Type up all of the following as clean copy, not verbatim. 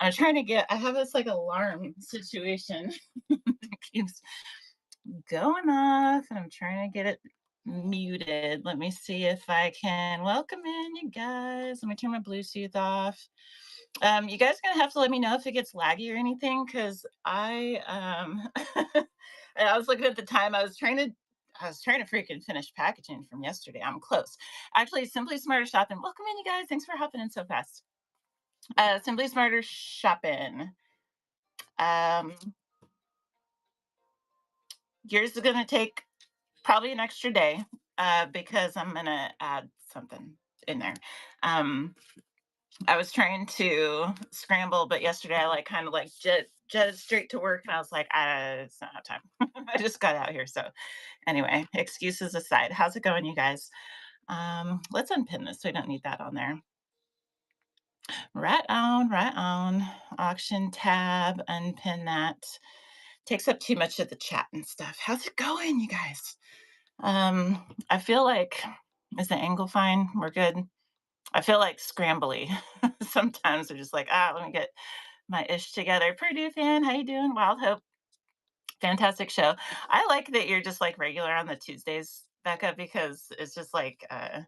I'm trying to get I have this like alarm situation that keeps going off and I'm trying to get it muted. Let me see if I can welcome in you guys. Let me turn my Bluetooth off. You guys gonna have to let me know if it gets laggy or anything because and I was looking at the time. I was trying to freaking finish packaging from yesterday. I'm close. Actually, Simply Smarter Shopping. Welcome in, you guys. Thanks for hopping in so fast. Simply Smarter Shopping. Um, Yours is gonna take probably an extra day because I'm gonna add something in there. Um, I was trying to scramble, but yesterday I like kind of like jetted straight to work, and I was like, it's not have time. I just got out here, so anyway, excuses aside, how's it going, you guys? Let's unpin this so we don't need that on there. Right on, right on. Auction tab, unpin that. Takes up too much of the chat and stuff. How's it going, you guys? I feel like is the angle fine? We're good. I feel like scrambly. Sometimes they're just like, let me get my ish together. Purdue fan, how you doing? Wild Hope, fantastic show. I like that you're just like regular on the Tuesdays, Becca, because it's just like I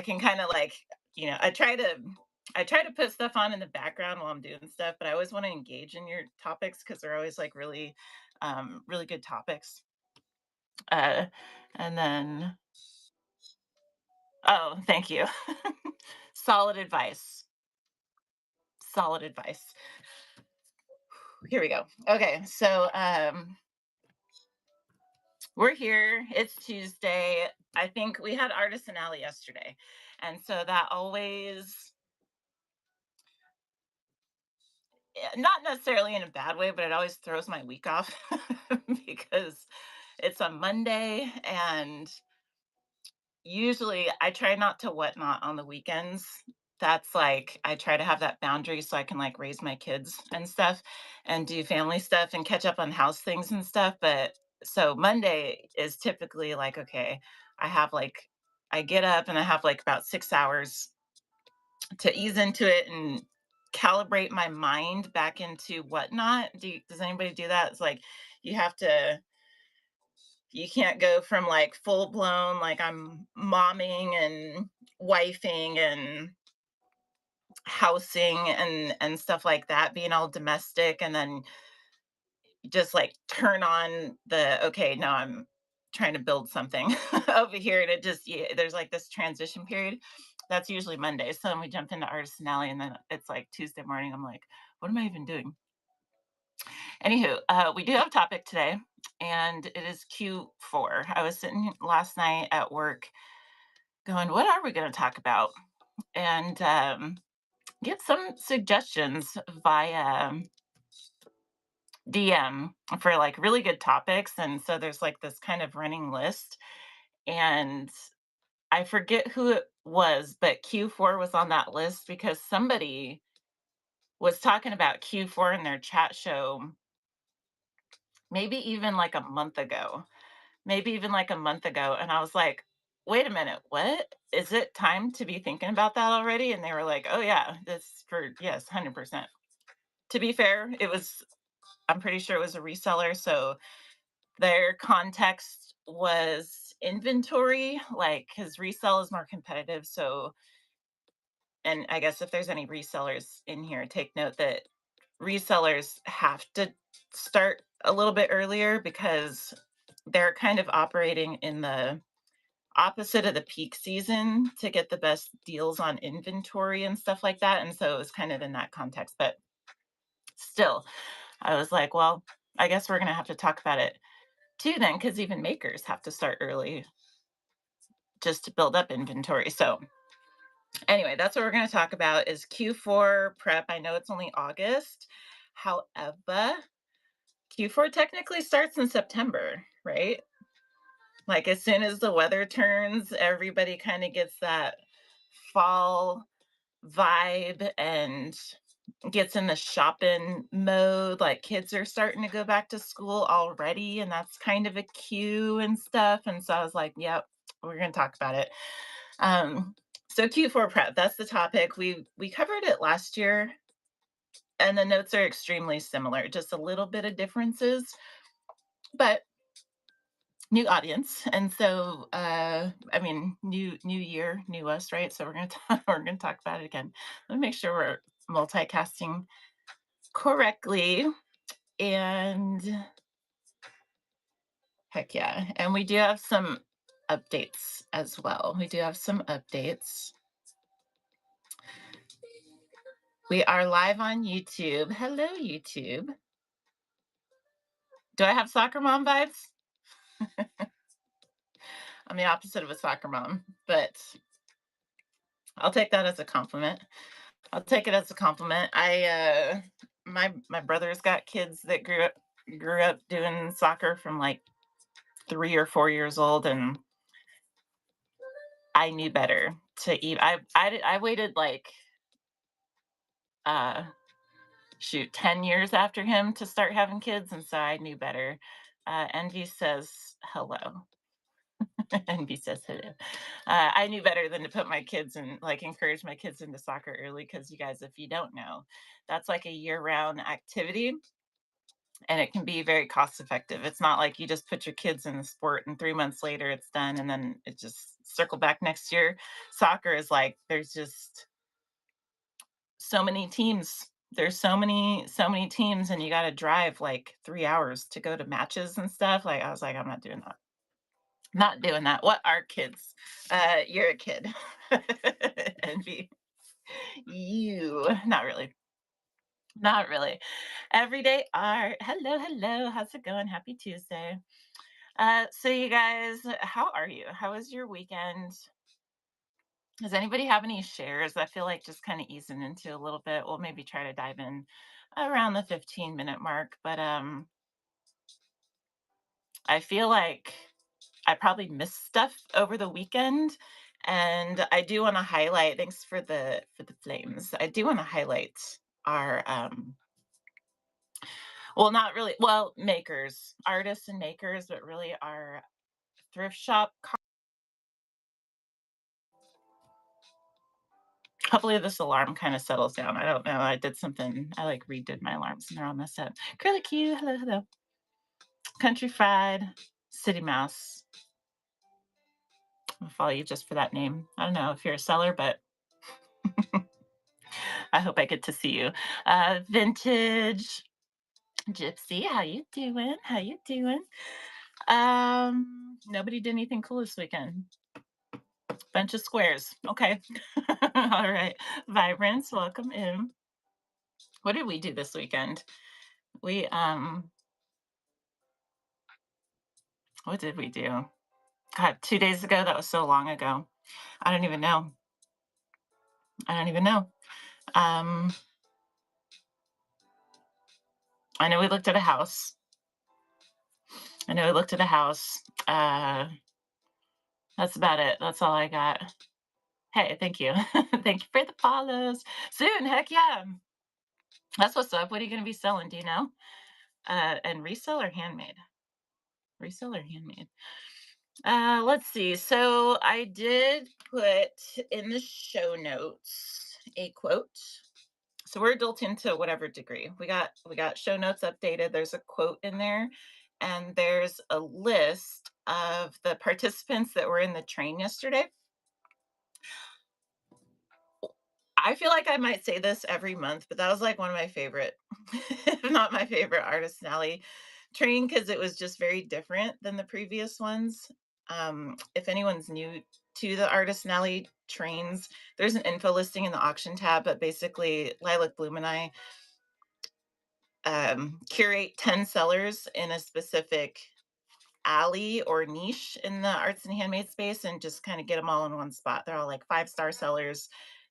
can kind of like, I try to put stuff on in the background while I'm doing stuff, but I always want to engage in your topics because they're always like really, really good topics. Uh, and then, oh, thank you. Solid advice. Solid advice. Here we go. Okay, so we're here. It's Tuesday. I think we had Artisan Alley yesterday, and so that always, not necessarily in a bad way, but it always throws my week off because it's a Monday, and usually I try not to whatnot on the weekends. That's like I try to have that boundary so I can like raise my kids and stuff and do family stuff and catch up on house things and stuff. But so Monday is typically like, okay, I have like I get up and I have like about 6 hours to ease into it and calibrate my mind back into whatnot. Does anybody do that? It's like you have to you can't go from like full blown like I'm momming and wifing and housing and stuff like that, being all domestic, and then just like turn on the okay, now I'm trying to build something over here, and it just there's like this transition period. That's usually Monday. So then we jump into Artisan Alley, and then it's like Tuesday morning. I'm like, what am I even doing? Anywho, we do have a topic today, and it is Q4. I was sitting last night at work going, what are we going to talk about? And get some suggestions via DM for like really good topics. And so there's like this kind of running list. And I forget who it was, but Q4 was on that list because somebody was talking about Q4 in their chat show, maybe even like a month ago. Maybe even like a month ago. And I was like, wait a minute, what? Is it time to be thinking about that already? And they were like, oh, yeah, this for, yes, 100%. To be fair, I'm pretty sure it was a reseller. So their context was inventory, like, because resell is more competitive. So, and I guess if there's any resellers in here, take note that resellers have to start a little bit earlier because they're kind of operating in the opposite of the peak season to get the best deals on inventory and stuff like that. And so it was kind of in that context. But still, I was like, well, I guess we're going to have to talk about it too then, because even makers have to start early just to build up inventory. So anyway, that's what we're going to talk about is Q4 prep. I know it's only August. However, Q4 technically starts in September, right? Like as soon as the weather turns, everybody kind of gets that fall vibe and gets in the shopping mode. Like kids are starting to go back to school already, and that's kind of a cue and stuff. And so I was like, yep, we're gonna talk about it. So Q4 prep, that's the topic. We covered it last year and the notes are extremely similar, just a little bit of differences, but new audience. And so I mean, new year, new us, right? So we're gonna we're gonna talk about it again. Let me make sure we're multicasting correctly. And heck yeah. And we do have some updates as well. We do have some updates. We are live on YouTube. Hello, YouTube. Do I have soccer mom vibes? I'm the opposite of a soccer mom, but I'll take that as a compliment. I'll take it as a compliment. My brother's got kids that grew up doing soccer from like 3 or 4 years old, and I knew better to eat. I waited like uh shoot 10 years after him to start having kids, and so I knew better. Envy says hello. Envy says hello. I knew better than to put my kids and like encourage my kids into soccer early because you guys, if you don't know, that's like a year-round activity and it can be very cost effective. It's not like you just put your kids in the sport and 3 months later it's done and then it just circle back next year. Soccer is like there's just so many teams. There's so many teams and you got to drive like 3 hours to go to matches and stuff. Like I was like, I'm not doing that. Not doing that. What are kids? You're a kid. Envy. You. Not really. Not really. Everyday art. Hello, hello. How's it going? Happy Tuesday. So you guys, how are you? How was your weekend? Does anybody have any shares? I feel like just kind of easing into a little bit. We'll maybe try to dive in around the 15-minute mark. But I feel like I probably missed stuff over the weekend. And I do want to highlight, thanks for the flames. I do want to highlight our well, not really, well, makers, artists and makers, but really our thrift shop. Hopefully this alarm kind of settles down. I don't know. I did something. I like redid my alarms and they're all messed up. Curly Q, hello, hello. Country Fried, City Mouse. I'll follow you just for that name. I don't know if you're a seller, but I hope I get to see you. Vintage Gypsy, how you doing? How you doing? Nobody did anything cool this weekend. Bunch of squares. Okay. All right. Vibrance, welcome in. What did we do this weekend? We what did we do? God, 2 days ago, that was so long ago. I don't even know. I don't even know. Um, I know we looked at a house. I know we looked at a house. That's about it. That's all I got. Hey, thank you. Thank you for the follows. Soon, heck yeah. That's what's up. What are you gonna be selling? Do you know? And resell or handmade? Resell or handmade? Let's see. So I did put in the show notes a quote. So we're adulting to whatever degree. We got show notes updated. There's a quote in there, and there's a list of the participants that were in the train yesterday. I feel like I might say this every month, but that was like one of my favorite, if not my favorite artist Nelly train because it was just very different than the previous ones. If anyone's new to the artist Nelly trains, there's an info listing in the auction tab, but basically Lilac Bloom and I curate 10 sellers in a specific alley or niche in the arts and handmade space and just kind of get them all in one spot. They're all like 5-star sellers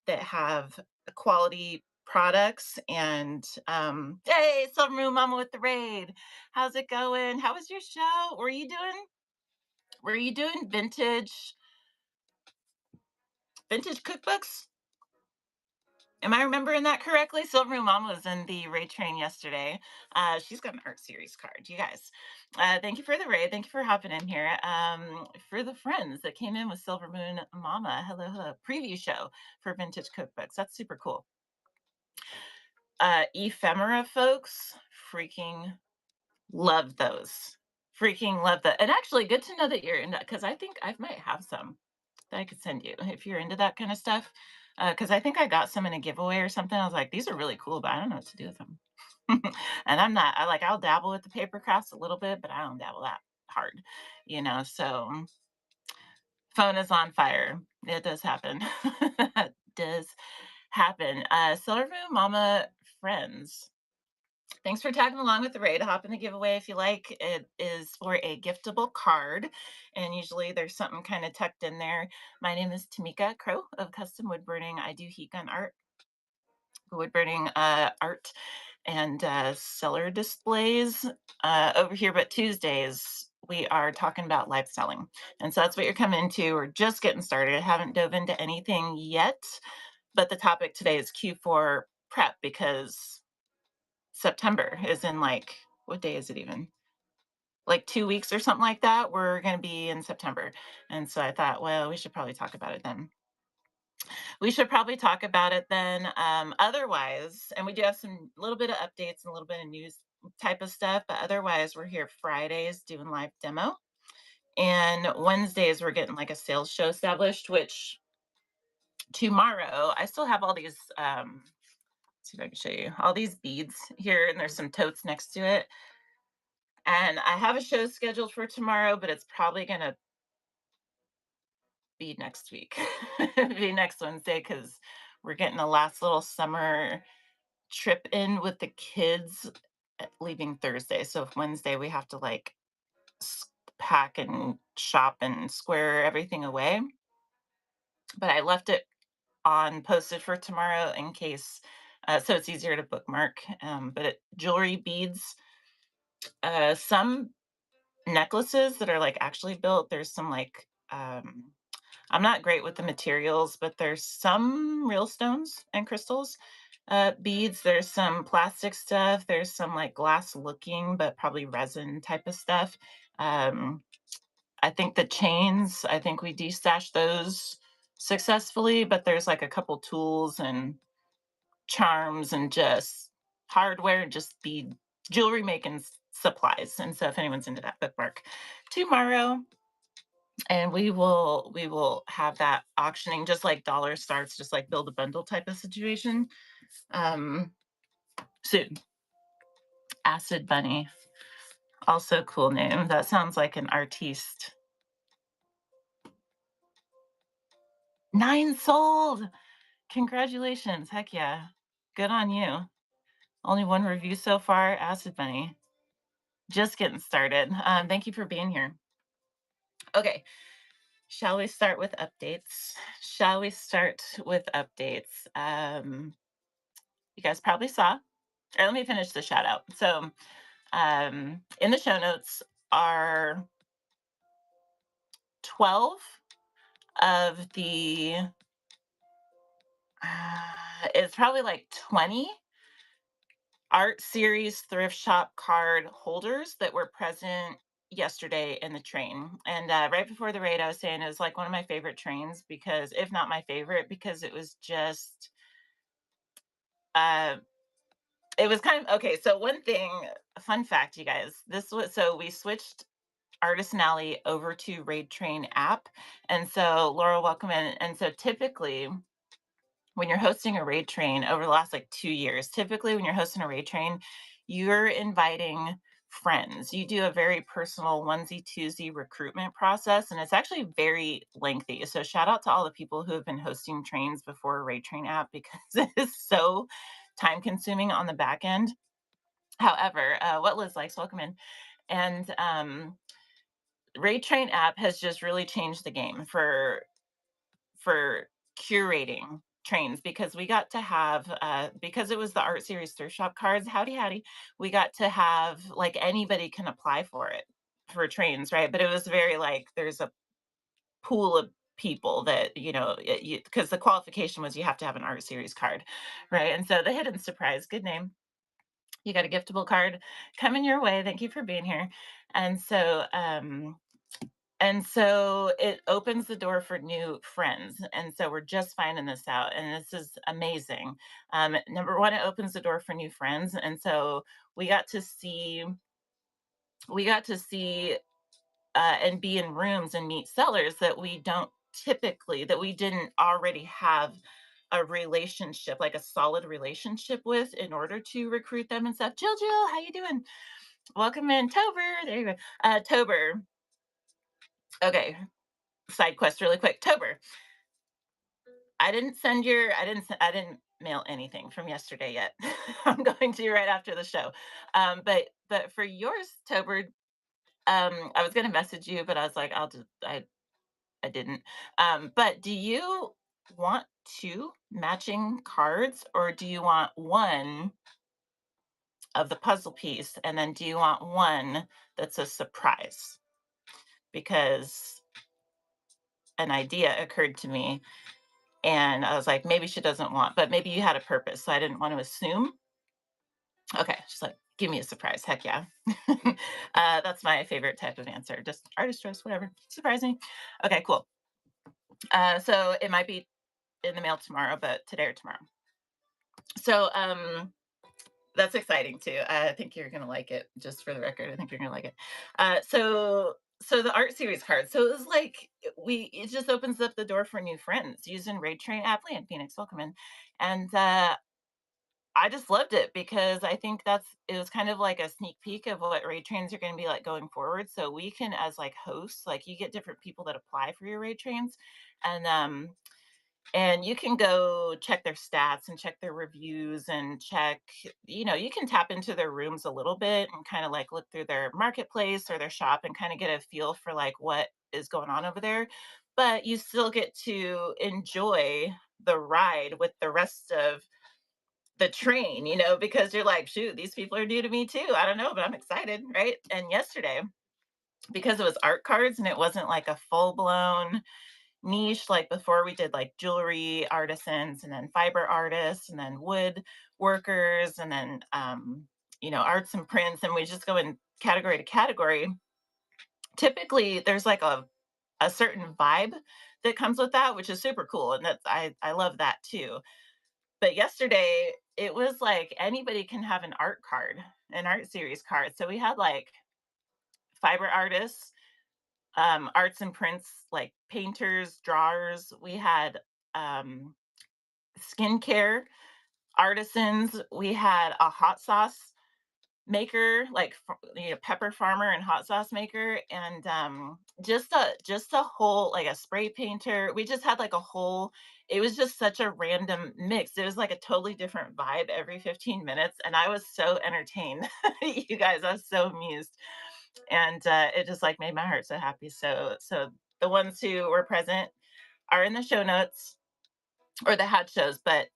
that have quality products. And hey, Silver Moon Mama with the raid. How's it going? How was your show? Were you doing vintage cookbooks? Am I remembering that correctly? Silver Moon Mama was in the raid train yesterday. She's got an art series card. You guys, thank you for the raid. Thank you for hopping in here. For the friends that came in with Silver Moon Mama, hello, hello. Preview show for vintage cookbooks. That's super cool. Ephemera folks, freaking love those. Freaking love that. And actually, good to know that you're into, because I think I might have some that I could send you if you're into that kind of stuff. Because I think I got some in a giveaway or something. I was like, these are really cool, but I don't know what to do with them. And I'm not, I'll dabble with the paper crafts a little bit, but I don't dabble that hard, So phone is on fire. It does happen. It does happen. Solar Room Mama friends. Thanks for tagging along with the raid. Hop in the giveaway if you like. It is for a giftable card, and usually there's something kind of tucked in there. My name is Tamika Crow of Custom Wood Burning. I do heat gun art, wood burning art, and seller displays over here. But Tuesdays we are talking about live selling, and so that's what you're coming into. We're just getting started. I haven't dove into anything yet, but the topic today is Q4 prep because September is in like, what day is it even? Like 2 weeks or something like that. We're going to be in September. And so I thought, well, we should probably talk about it then. We should probably talk about it then. Otherwise, and we do have some little bit of updates and a little bit of news type of stuff, but otherwise, we're here Fridays doing live demo. And Wednesdays, we're getting like a sales show established, which tomorrow, I still have all these. See if I can show you all these beads here, and there's some totes next to it. And I have a show scheduled for tomorrow, but it's probably gonna be next week. Be next Wednesday because we're getting a last little summer trip in with the kids leaving Thursday. So if Wednesday we have to like pack and shop and square everything away. But I left it on posted for tomorrow in case, so it's easier to bookmark. Jewelry, beads, some necklaces that are like actually built. There's some like I'm not great with the materials, but there's some real stones and crystals, beads. There's some plastic stuff. There's some like glass looking, but probably resin type of stuff. Um, I think the chains, I think we destashed those successfully, but there's like a couple tools and charms and just hardware, just bead jewelry making supplies. And so if anyone's into that, bookmark tomorrow, and we will have that auctioning just like dollar starts, just like build a bundle type of situation. um Soon. Acid Bunny, also cool name. That sounds like an artiste. 9 sold. Congratulations. Heck yeah, good on you. Only one review so far. Acid Bunny, just getting started. Thank you for being here. Okay, shall we start with updates? You guys probably saw, or let me finish the shout out. So in the show notes are 12 of the, it's probably like 20 art series thrift shop card holders that were present yesterday in the train. And right before the raid, I was saying it was like one of my favorite trains, because, if not my favorite, because it was just, uh, it was kind of okay. So, one thing, fun fact, you guys, so we switched Artist Alley over to Raid Train app. And so, Laura, welcome in. And so, typically, when you're hosting a raid train over the last like 2 years, typically when you're hosting a raid train, you're inviting friends. You do a very personal onesie twosie recruitment process, and it's actually very lengthy. So shout out to all the people who have been hosting trains before a raid train app, because it is so time consuming on the back end. However, what Liz likes, welcome in. And Raid Train app has just really changed the game for curating trains, because we got to have, because it was the art series thrift shop cards, howdy howdy, we got to have like anybody can apply for it for trains, right? But it was very like there's a pool of people that, because the qualification was you have to have an art series card, right? And so the hidden surprise, good name, you got a giftable card coming your way. Thank you for being here. And so And so it opens the door for new friends. And so we're just finding this out. And this is amazing. Number one, it opens the door for new friends. And so we got to see, we got to see and be in rooms and meet sellers that we don't typically, that we didn't already have a relationship, like a solid relationship with in order to recruit them and stuff. Jill, how you doing? Welcome in. Tober. There you go. Tober. Okay. Side quest really quick. Tober. I didn't mail anything from yesterday yet. I'm going to right after the show. But for yours, Tober, I was gonna message you, but I was like, I didn't. But do you want two matching cards, or do you want one of the puzzle piece, and then do you want one that's a surprise? Because an idea occurred to me, and I was like, maybe she doesn't want, but maybe you had a purpose, so I didn't want to assume. Okay, she's like, give me a surprise. Heck yeah. That's my favorite type of answer. Just artist choice, whatever. Surprise me. Okay, cool. So it might be in the mail tomorrow, but today or tomorrow. So that's exciting too. I think you're gonna like it. Just for the record, I think you're gonna like it. So the art series card. So it was like it just opens up the door for new friends using Raid Train app and Phoenix. Welcome in, and I just loved it because I think it was kind of like a sneak peek of what raid trains are going to be like going forward. So we can, as like hosts, like you get different people that apply for your raid trains, and and you can go check their stats and check their reviews and check, you can tap into their rooms a little bit and kind of like look through their marketplace or their shop and kind of get a feel for like what is going on over there. But you still get to enjoy the ride with the rest of the train, because you're like, shoot, these people are new to me too. I don't know, but I'm excited, right? And yesterday, because it was art cards and it wasn't like a full blown niche, like before we did like jewelry artisans and then fiber artists and then wood workers and then, arts and prints, and we just go in category to category. Typically, there's like a certain vibe that comes with that, which is super cool. And I love that too. But yesterday, it was like anybody can have an art card, an art series card. So we had like fiber artists, arts and prints, like painters, drawers. We had um, skincare artisans. We had a hot sauce maker, like pepper farmer and hot sauce maker, and just a whole like a spray painter. We just had like a whole. It was just such a random mix. It was like a totally different vibe every 15 minutes, and I was so entertained. You guys, I was so amused, and it just like made my heart so happy. So the ones who were present are in the show notes or that had shows, but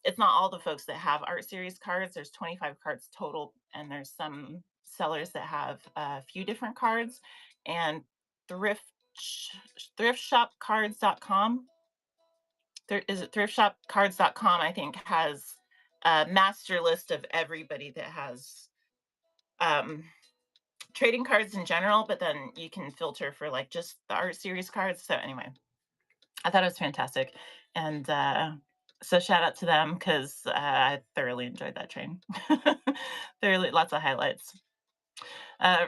it's not all the folks that have art series cards. There's 25 cards total, and there's some sellers that have a few different cards. And thrift thriftshopcards.com. Is it thriftshopcards.com? I think has a master list of everybody that has um trading cards in general, but then you can filter for like just the art series cards. So anyway, I thought it was fantastic, and so shout out to them because I thoroughly enjoyed that train. Thoroughly, lots of highlights.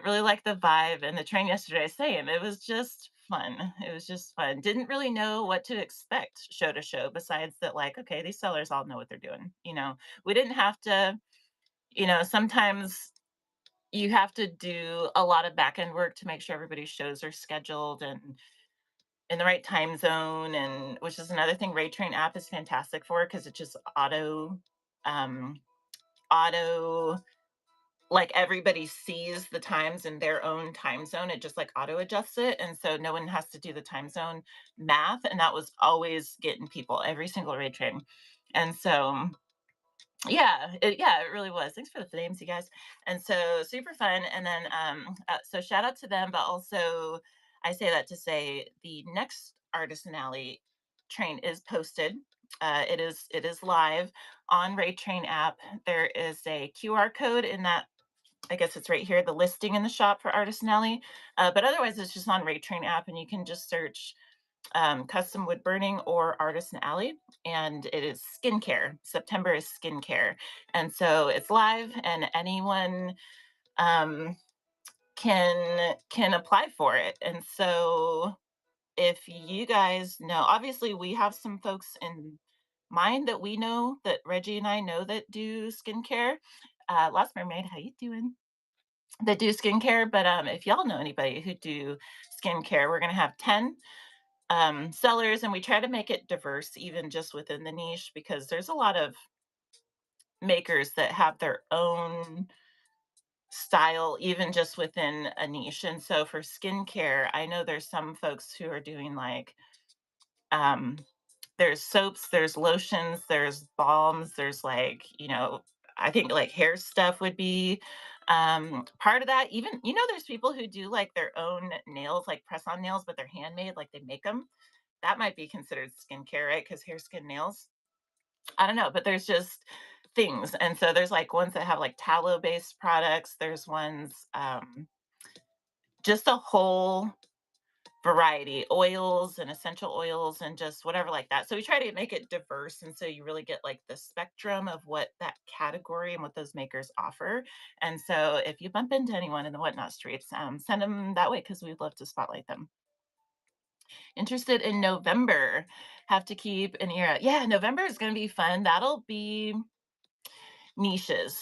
Really liked the vibe and the train yesterday. Same, it was just fun. It was just fun. Didn't really know what to expect show to show. Besides that, like, okay, these sellers all know what they're doing. We didn't have to. Sometimes you have to do a lot of back end work to make sure everybody's shows are scheduled and in the right time zone, and which is another thing Ray Train app is fantastic for because it just um auto like everybody sees the times in their own time zone. It just like auto adjusts it, and so no one has to do the time zone math, and that was always getting people every single Ray Train. And so yeah, it really was. Thanks for the names, you guys. And so super fun. And then so shout out to them, but also I say that to say the next Artisan Alley train is posted. It is live on Ray Train app. There is a QR code in that I guess it's right here, the listing in the shop for Artisan Alley. But otherwise, it's just on Rate Train app, and you can just search custom wood burning or Artisan Alley, and it is skincare. September is skincare, and so it's live, and anyone um, can apply for it. And so if you guys know, obviously we have some folks in mind that we know, that Reggie and I know, that do skincare. Lost Mermaid, how you doing? That do skincare, but if y'all know anybody who do skincare, we're gonna have 10 sellers, and we try to make it diverse, even just within the niche, because there's a lot of makers that have their own style, even just within a niche. And so for skincare, I know there's some folks who are doing like um, there's soaps, there's lotions, there's balms, there's like, I think like hair stuff would be part of that. Even, there's people who do like their own nails, like press on nails, but they're handmade, like they make them. That might be considered skincare, right? Because hair, skin, nails. I don't know, but there's just things. And so there's like ones that have like tallow based products. There's ones, just a whole variety, oils and essential oils and just whatever like that. So we try to make it diverse. And so you really get like the spectrum of what that category and what those makers offer. And so if you bump into anyone in the Whatnot streets, send them that way because we'd love to spotlight them. Interested in November. Have to keep an ear out. Yeah, November is going to be fun. That'll be niches.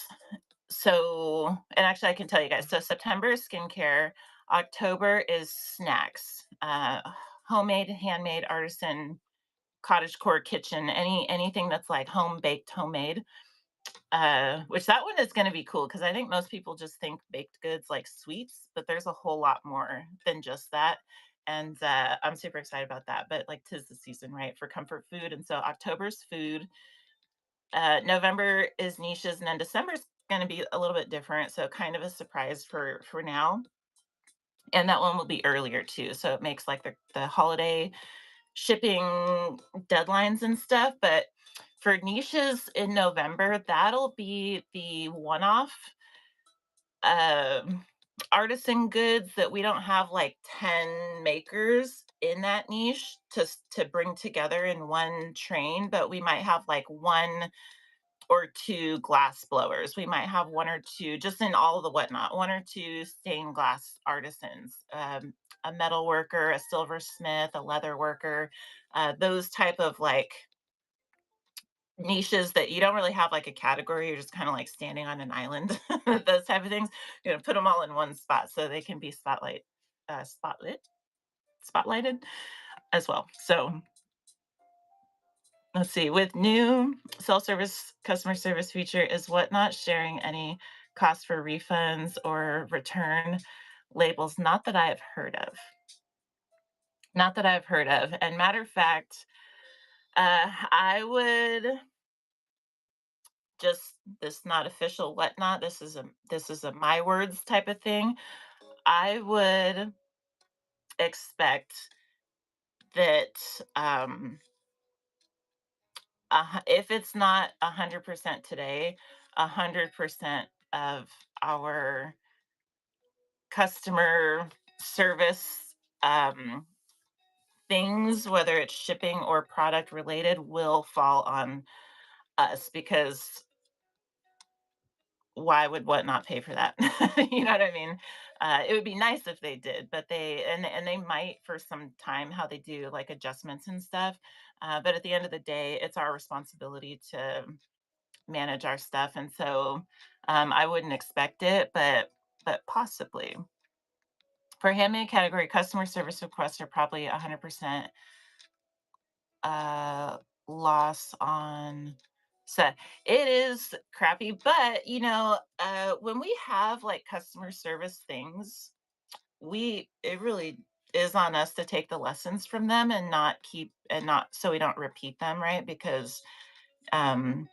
So, and actually, I can tell you guys. So, September is skincare. October is snacks. Homemade, handmade, artisan, cottage core kitchen. Anything that's like home baked, homemade. Which that one is going to be cool because I think most people just think baked goods like sweets, but there's a whole lot more than just that. And I'm super excited about that. But like, tis the season, right, for comfort food. And so October's food, November is niches, and then December's going to be a little bit different. So kind of a surprise for now. And that one will be earlier too. So it makes like the holiday shipping deadlines and stuff. But for niches in November, that'll be the one off um, artisan goods that we don't have like 10 makers in that niche to bring together in one train, but we might have like one or two glass blowers. We might have one or two, just in all of the Whatnot, one or two stained glass artisans, a metal worker, a silversmith, a leather worker, those type of like niches that you don't really have like a category. You're just kind of like standing on an island, those type of things. You're gonna put them all in one spot so they can be spotlighted as well. So let's see. With new self-service customer service feature, is Whatnot sharing any cost for refunds or return labels? Not that I've heard of. Not that I've heard of. And matter of fact, I would just, this not official Whatnot. This is a my words type of thing. I would expect that if it's not 100% today, 100% of our customer service things, whether it's shipping or product related, will fall on us, because why would what not pay for that? You know what I mean? It would be nice if they did, but and they might for some time, how they do like adjustments and stuff. But at the end of the day, it's our responsibility to manage our stuff, and so I wouldn't expect it, but possibly. For handmade category, customer service requests are probably 100% uh, loss on set. It is crappy, but when we have like customer service things, it really is on us to take the lessons from them and not so we don't repeat them, right? Because um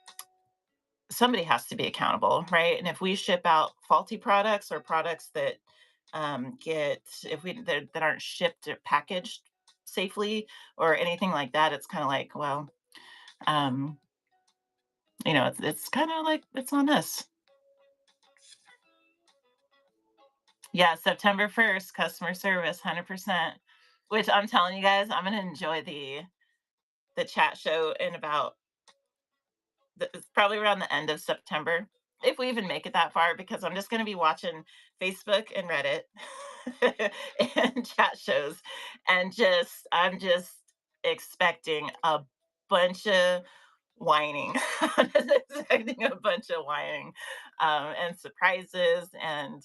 somebody has to be accountable, right? And if we ship out faulty products or products that get if we that aren't shipped or packaged safely or anything like that, it's kind of like, well, um, it's kind of like it's on us. Yeah, September 1st, customer service, 100%. Which I'm telling you guys, I'm gonna enjoy the chat show in about it's probably around the end of September, if we even make it that far, because I'm just gonna be watching Facebook and Reddit and chat shows, and I'm just expecting a bunch of whining. I'm just expecting a bunch of whining, and surprises and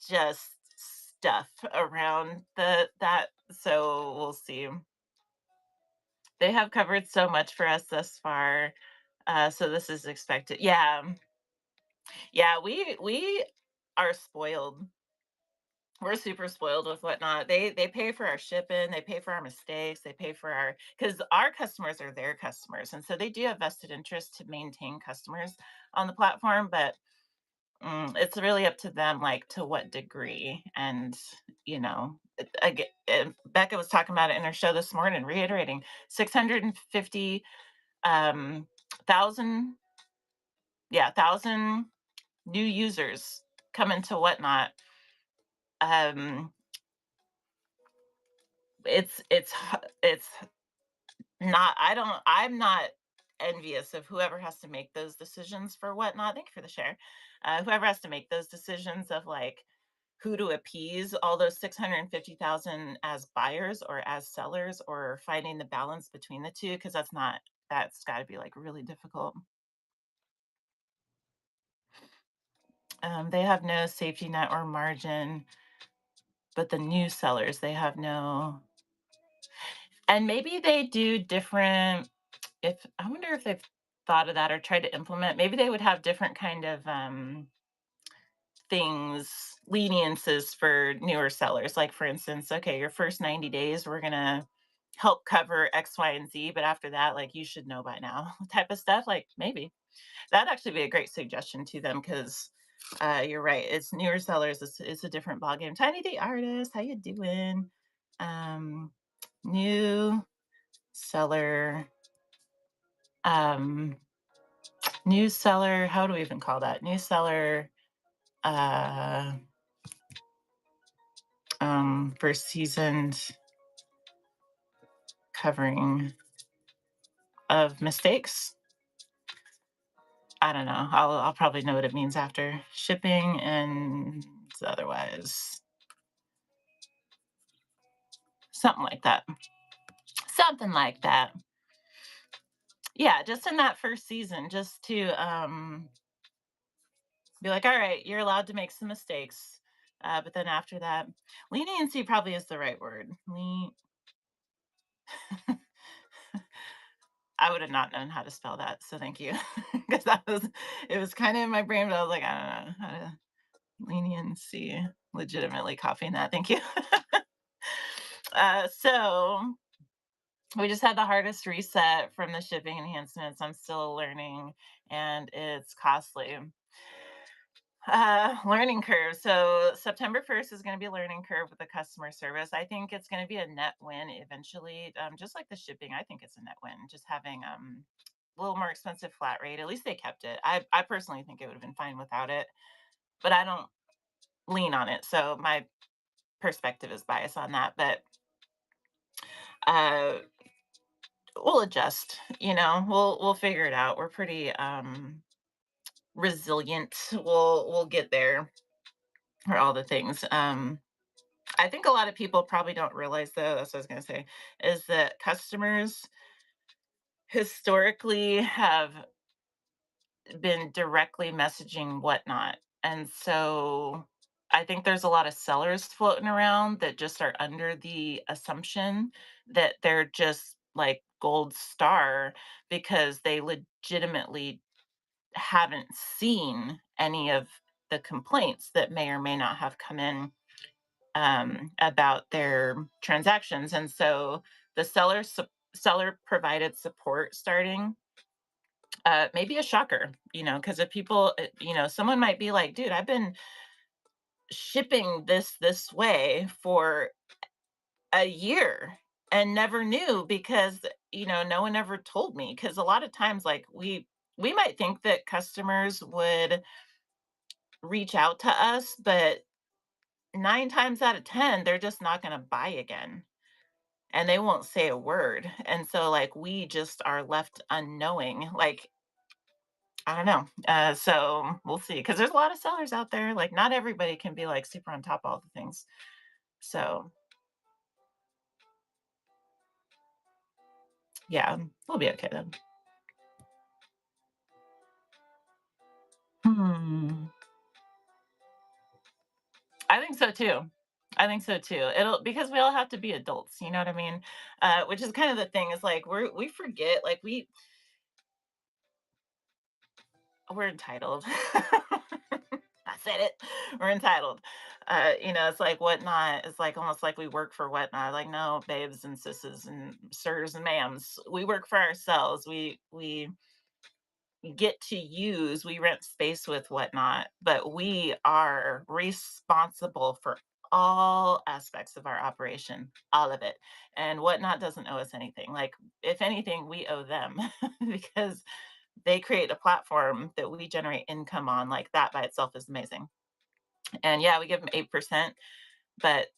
just stuff around that. So we'll see. They have covered so much for us thus far. So this is expected. Yeah. Yeah, we are spoiled. We're super spoiled with whatnot. They pay for our shipping, they pay for our mistakes, they pay for our because our customers are their customers. And so they do have vested interest to maintain customers on the platform, but it's really up to them, like to what degree. And Becca was talking about it in her show this morning, reiterating 650 thousand, yeah, thousand new users coming to Whatnot. Um, it's not. I'm not envious of whoever has to make those decisions for Whatnot. Thank you for the share. Whoever has to make those decisions of like who to appease all those 650,000 as buyers or as sellers, or finding the balance between the two, because that's got to be like really difficult. They have no safety net or margin, but the new sellers, they have no. And maybe they do different. If I wonder if they've thought of that or tried to implement, maybe they would have different kind of things, leniences for newer sellers. Like for instance, okay, your first 90 days, we're gonna help cover X, Y, and Z, but after that, like you should know by now, type of stuff. Like maybe that'd actually be a great suggestion to them, because you're right. It's newer sellers. It's a different ballgame. Tiny the artist, how you doing? Um, New seller. Um, New seller. How do we even call that? New seller. Uh, First seasoned covering of mistakes. I don't know. I'll probably know what it means after shipping and otherwise. Something like that. Something like that. Yeah, just in that first season, just to be like, all right, you're allowed to make some mistakes. But then after that, leniency probably is the right word. I would have not known how to spell that, so thank you. Because it was kind of in my brain, but I was like, I don't know how to leniency. Legitimately copying that. Thank you. So we just had the hardest reset from the shipping enhancements. I'm still learning, and it's costly. Learning curve. So September 1st is going to be a learning curve with the customer service. I think it's going to be a net win eventually. Just like the shipping, I think it's a net win. Just having a little more expensive flat rate. At least they kept it. I personally think it would have been fine without it, but I don't lean on it. So my perspective is biased on that. But uh, we'll adjust. We'll figure it out. We're pretty resilient. We'll get there for all the things. I think a lot of people probably don't realize, though, that's what I was going to say, is that customers historically have been directly messaging Whatnot. And so I think there's a lot of sellers floating around that just are under the assumption that they're just like gold star, because they legitimately haven't seen any of the complaints that may or may not have come in about their transactions. And so the seller provided support starting, maybe a shocker, because if people, someone might be like, dude, I've been shipping this way for a year and never knew, because no one ever told me. Because a lot of times, like we might think that customers would reach out to us, but 9 times out of 10, they're just not gonna buy again, and they won't say a word, and so, like, we just are left unknowing, like, I don't know, so we'll see, because there's a lot of sellers out there, like, not everybody can be, like, super on top of all the things, so, yeah, we'll be okay then. Hmm. I think so too. I think so too. It'll because we all have to be adults, you know what I mean? Which is kind of the thing is like we forget like we're entitled. I said it. We're entitled. It's like whatnot. It's like almost like we work for whatnot. Like no, babes and sisses and sirs and ma'ams. We work for ourselves. We get to use, we rent space with whatnot, but we are responsible for all aspects of our operation, all of it. And whatnot doesn't owe us anything. Like, if anything, we owe them because they create a platform that we generate income on. Like, that by itself is amazing. And yeah, we give them 8%, but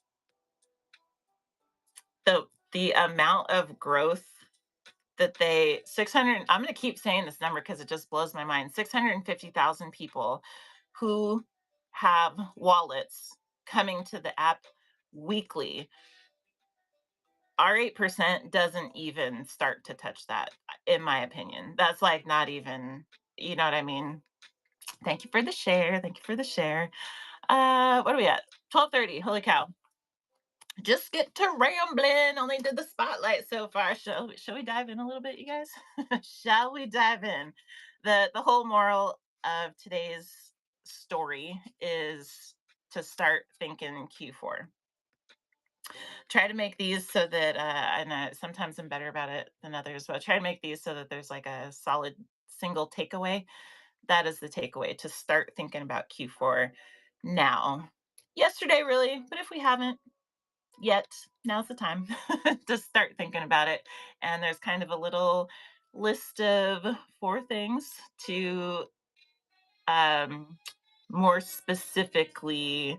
the amount of growth that they 600 I'm going to keep saying this number because it just blows my mind. 650,000 people who have wallets coming to the app weekly. Our 8% doesn't even start to touch that in my opinion. That's like not even, you know what I mean? Thank you for the share. Thank you for the share. What are we at? 12:30. Holy cow. Just get to rambling. Only did the spotlight so far. Shall we dive in a little bit, you guys? Shall we dive in? The whole moral of today's story is to start thinking Q4. Try to make these so that and sometimes I'm better about it than others, but try to make these so that there's like a solid single takeaway. That is the takeaway to start thinking about Q4 now. Yesterday, really, but if we haven't, yet now's the time to start thinking about it, and there's kind of a little list of 4 things to um, more specifically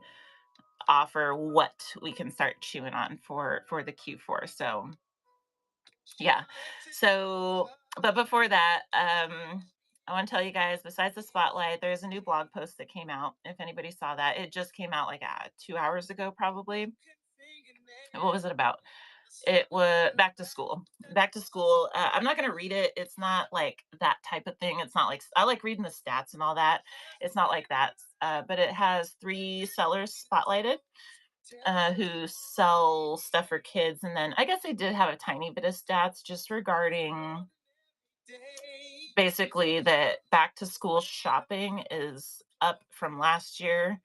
offer what we can start chewing on for the Q4. So yeah. So but before that, I want to tell you guys, besides the spotlight, there's a new blog post that came out. If anybody saw that, it just came out like 2 hours ago, probably. What was it about? It was back to school. Back to school. I'm not going to read it. It's not like that type of thing. It's not like I like reading the stats and all that. It's not like that. But it has 3 sellers spotlighted who sell stuff for kids. And then I guess they did have a tiny bit of stats just regarding basically that back to school shopping is up from last year,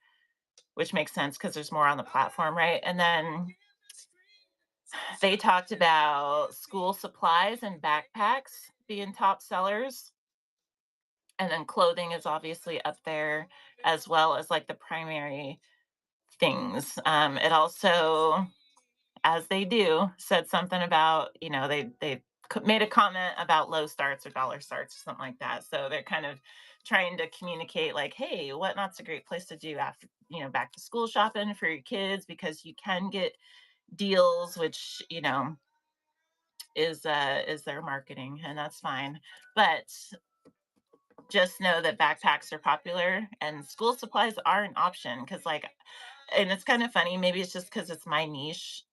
which makes sense because there's more on the platform, right? And then they talked about school supplies and backpacks being top sellers. And then clothing is obviously up there as well as like the primary things. It also, as they do, said something about, made a comment about low starts or dollar starts or something like that. So they're kind of trying to communicate like, hey, whatnot's a great place to do after, back to school shopping for your kids because you can get deals, which, is their marketing, and that's fine. But just know that backpacks are popular and school supplies are an option because and it's kind of funny, maybe it's just because it's my niche,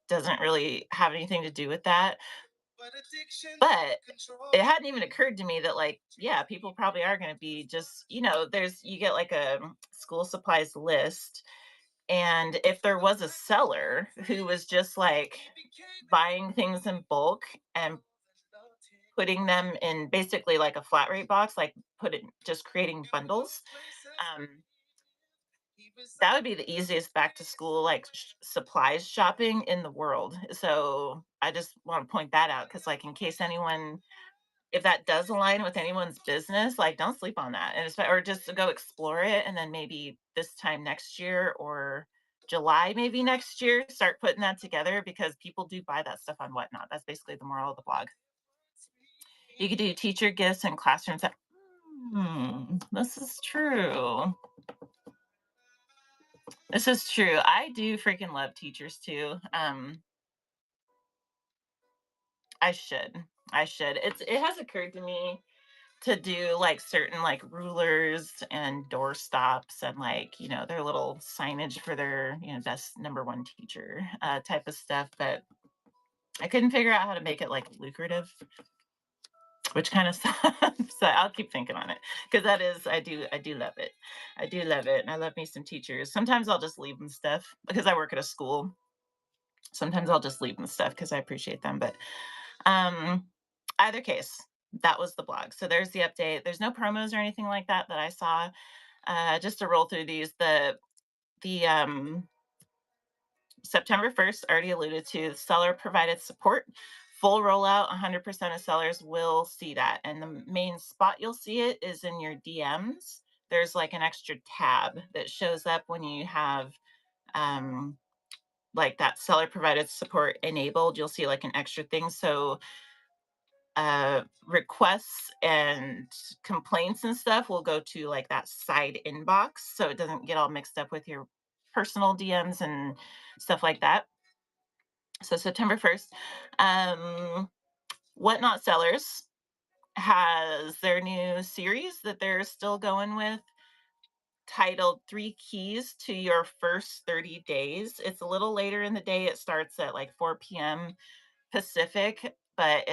doesn't really have anything to do with that. But it hadn't even occurred to me that yeah, people probably are going to be just, there's you get like a school supplies list, and if there was a seller who was just like buying things in bulk and putting them in basically like a flat rate box, like just creating bundles. Um, that would be the easiest back to school like supplies shopping in the world. So I just want to point that out because like in case anyone, if that does align with anyone's business, like don't sleep on that, and or just to go explore it, and then maybe this time next year or July maybe next year start putting that together because people do buy that stuff on whatnot. That's basically the moral of the blog. You could do teacher gifts and classrooms. This is true. This is true. I do freaking love teachers too. I should. I should. It has occurred to me to do like certain like rulers and door stops and like, their little signage for their, best number one teacher type of stuff. But I couldn't figure out how to make it like lucrative, which kind of sucks. So I'll keep thinking on it because I do love it. I do love it. And I love me some teachers. Sometimes I'll just leave them stuff because I work at a school. Sometimes I'll just leave them stuff because I appreciate them. But um, either case, that was the blog. So there's the update. There's no promos or anything like that that I saw. Just to roll through these, the September 1st already alluded to seller provided support. Full rollout, 100% of sellers will see that. And the main spot you'll see it is in your DMs. There's like an extra tab that shows up when you have um, like that seller provided support enabled. You'll see like an extra thing. So requests and complaints and stuff will go to like that side inbox so it doesn't get all mixed up with your personal DMs and stuff like that. So September 1st, Whatnot Sellers has their new series that they're still going with titled Three Keys to Your First 30 Days. It's a little later in the day. It starts at like 4 p.m. Pacific. But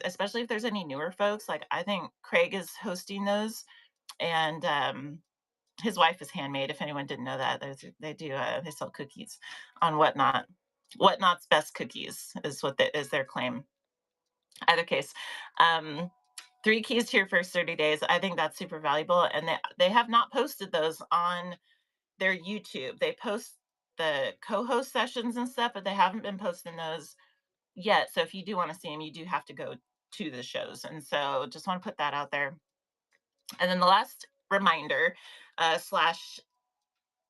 especially if there's any newer folks, like I think Craig is hosting those, and his wife is Handmade. If anyone didn't know that, they sell cookies on Whatnot. Whatnot's best cookies is is their claim. Either case, um, three keys to your first 30 days. I think that's super valuable, and they have not posted those on their YouTube. They post the co-host sessions and stuff, but they haven't been posting those yet. So if you do want to see them, you do have to go to the shows. And so just want to put that out there. And then the last reminder slash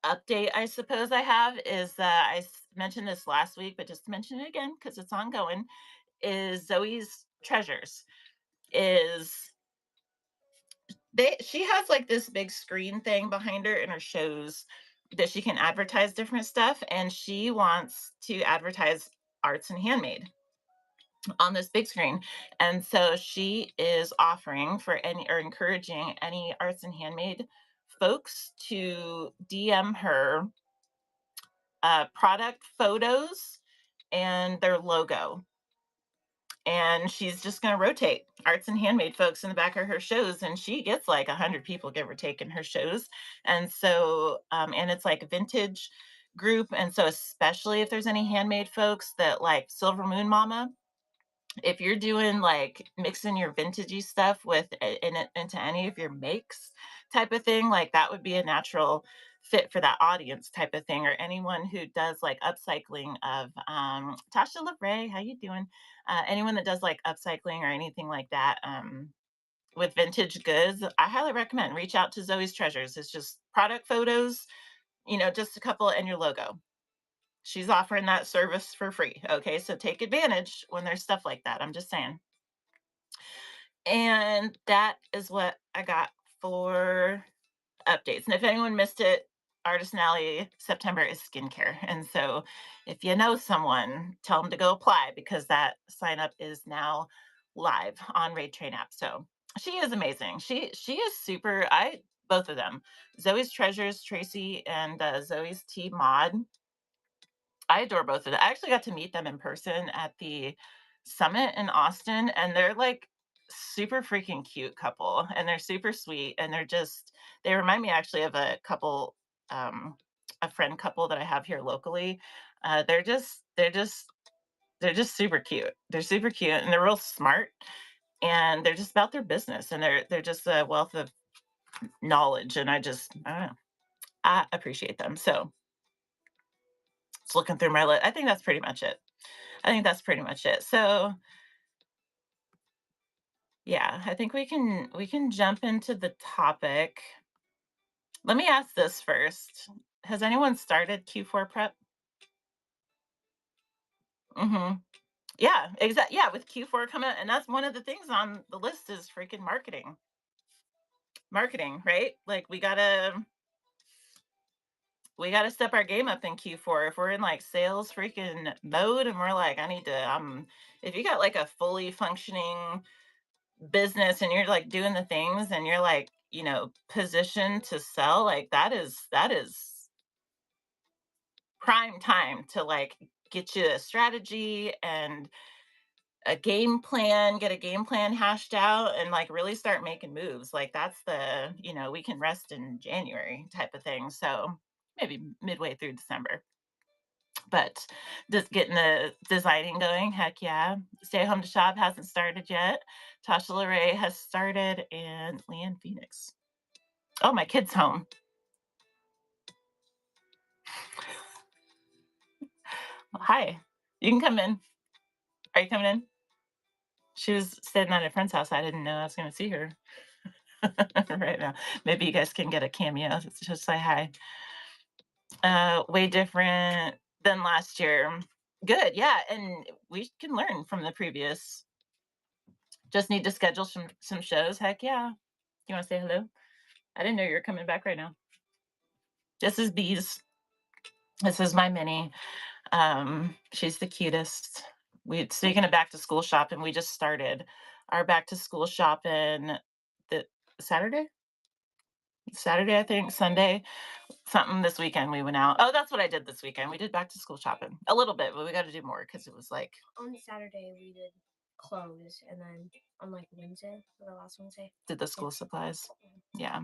update, I suppose I have is that mentioned this last week, but just to mention it again because it's ongoing, is Zoe's Treasures. Is she has like this big screen thing behind her in her shows that she can advertise different stuff, and she wants to advertise arts and handmade on this big screen. And so she is offering for any or encouraging any arts and handmade folks to DM her product photos and their logo. And she's just going to rotate arts and handmade folks in the back of her shows. And she gets like 100 people, give or take, in her shows. And so, and it's like a vintage group. And so, especially if there's any handmade folks that like Silver Moon Mama, if you're doing like mixing your vintagey stuff with in it into any of your makes type of thing, like that would be a natural fit for that audience type of thing, or anyone who does like upcycling of Tasha LeRae, how you doing? Anyone that does like upcycling or anything like that with vintage goods, I highly recommend reach out to Zoe's Treasures. It's just product photos, just a couple and your logo. She's offering that service for free. Okay, so take advantage when there's stuff like that. I'm just saying. And that is what I got for updates. And if anyone missed it, Artisan Alley September is skincare. And so if you know someone, tell them to go apply because that sign up is now live on Raid Train app. So she is amazing. She is super. I both of them, Zoe's Treasures, Tracy, and Zoe's T Mod. I adore both of them. I actually got to meet them in person at the summit in Austin, and they're like super freaking cute couple, and they're super sweet, and they remind me actually of um, a friend couple that I have here locally. They're just super cute. They're super cute, and they're real smart, and they're just about their business, and they're just a wealth of knowledge, and I don't know, I appreciate them. So just looking through my list, I think that's pretty much it. I think that's pretty much it. So, yeah, I think we can jump into the topic. Let me ask this first. Has anyone started Q4 prep? Mhm. Yeah, exactly. Yeah, with Q4 coming out, and that's one of the things on the list is freaking marketing. Marketing, right? Like we got to we got to step our game up in Q4. If we're in like sales freaking mode and we're like, I need to, if you got like a fully functioning business and you're like doing the things and you're like, positioned to sell, like that is prime time to like get you a strategy and a game plan, get a game plan hashed out and like really start making moves. Like that's we can rest in January type of thing. So maybe midway through December. But just getting the designing going, heck yeah. Stay Home to Shop hasn't started yet. Tasha Larae has started and Leanne Phoenix. Oh, my kid's home. Hi. You can come in. Are you coming in? She was staying at a friend's house. I didn't know I was going to see her right now. Maybe you guys can get a cameo. Just say hi. Way different than last year. Good, yeah, and we can learn from the previous. Just need to schedule some shows. Heck yeah. You want to say hello? I didn't know you were coming back right now. This is Bees. This is my mini. She's the cutest. We speaking of back to school shopping, we just started our back to school shopping the Saturday. Saturday, I think, Sunday, something this weekend we went out. Oh, that's what I did this weekend. We did back to school shopping a little bit, but we got to do more because it was like On Saturday we did clothes, and then on like Wednesday, or the last Wednesday, did the school supplies. Yeah,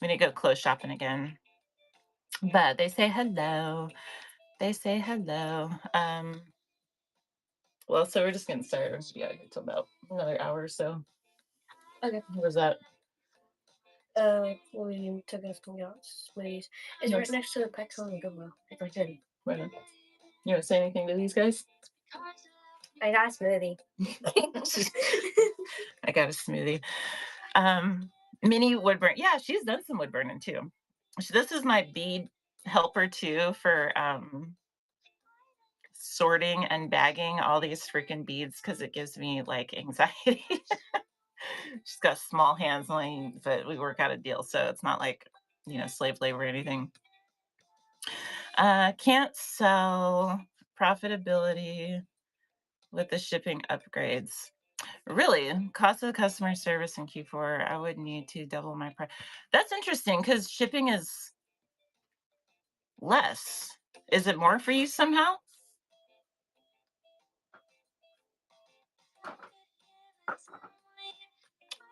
we need to go clothes shopping again. But they say hello. They say hello. Well, so we're just getting started. Yeah, until about another hour or so. Okay. Where's that? We took us to get smoothies. It's right next to the Petco and Goodwill. It's like in. Right on. You want to say anything to these guys? I got a smoothie. I got a smoothie. Minnie Woodburn. Yeah, she's done some wood burning too. This is my bead helper too for sorting and bagging all these freaking beads because it gives me like anxiety. She's got small hands, but we work out a deal, so it's not like slave labor or anything. Can't sell profitability with the shipping upgrades. Really, cost of customer service in Q4, I would need to double my price. That's interesting because shipping is less. Is it more for you somehow?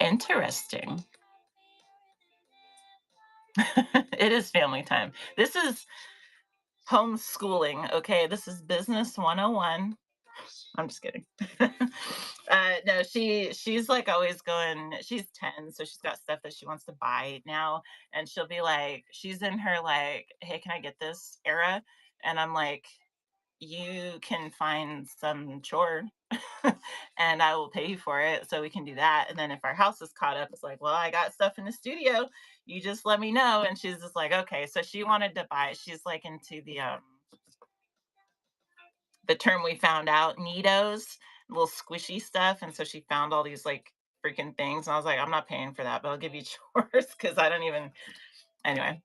Interesting. It is family time. This is homeschooling. Okay, this is business 101. I'm just kidding. No, she's like always going. She's 10, so she's got stuff that she wants to buy now, and she'll be like, she's in her like, "Hey, can I get this?" era, and I'm like, "You can find some chore, and I will pay you for it, so we can do that." And then if our house is caught up, it's like, "Well, I got stuff in the studio. You just let me know." And she's just like, "Okay." So she wanted to buy. She's like into the term we found out, neatos, little squishy stuff. And so she found all these like freaking things. And I was like, I'm not paying for that, but I'll give you chores because I don't even, anyway,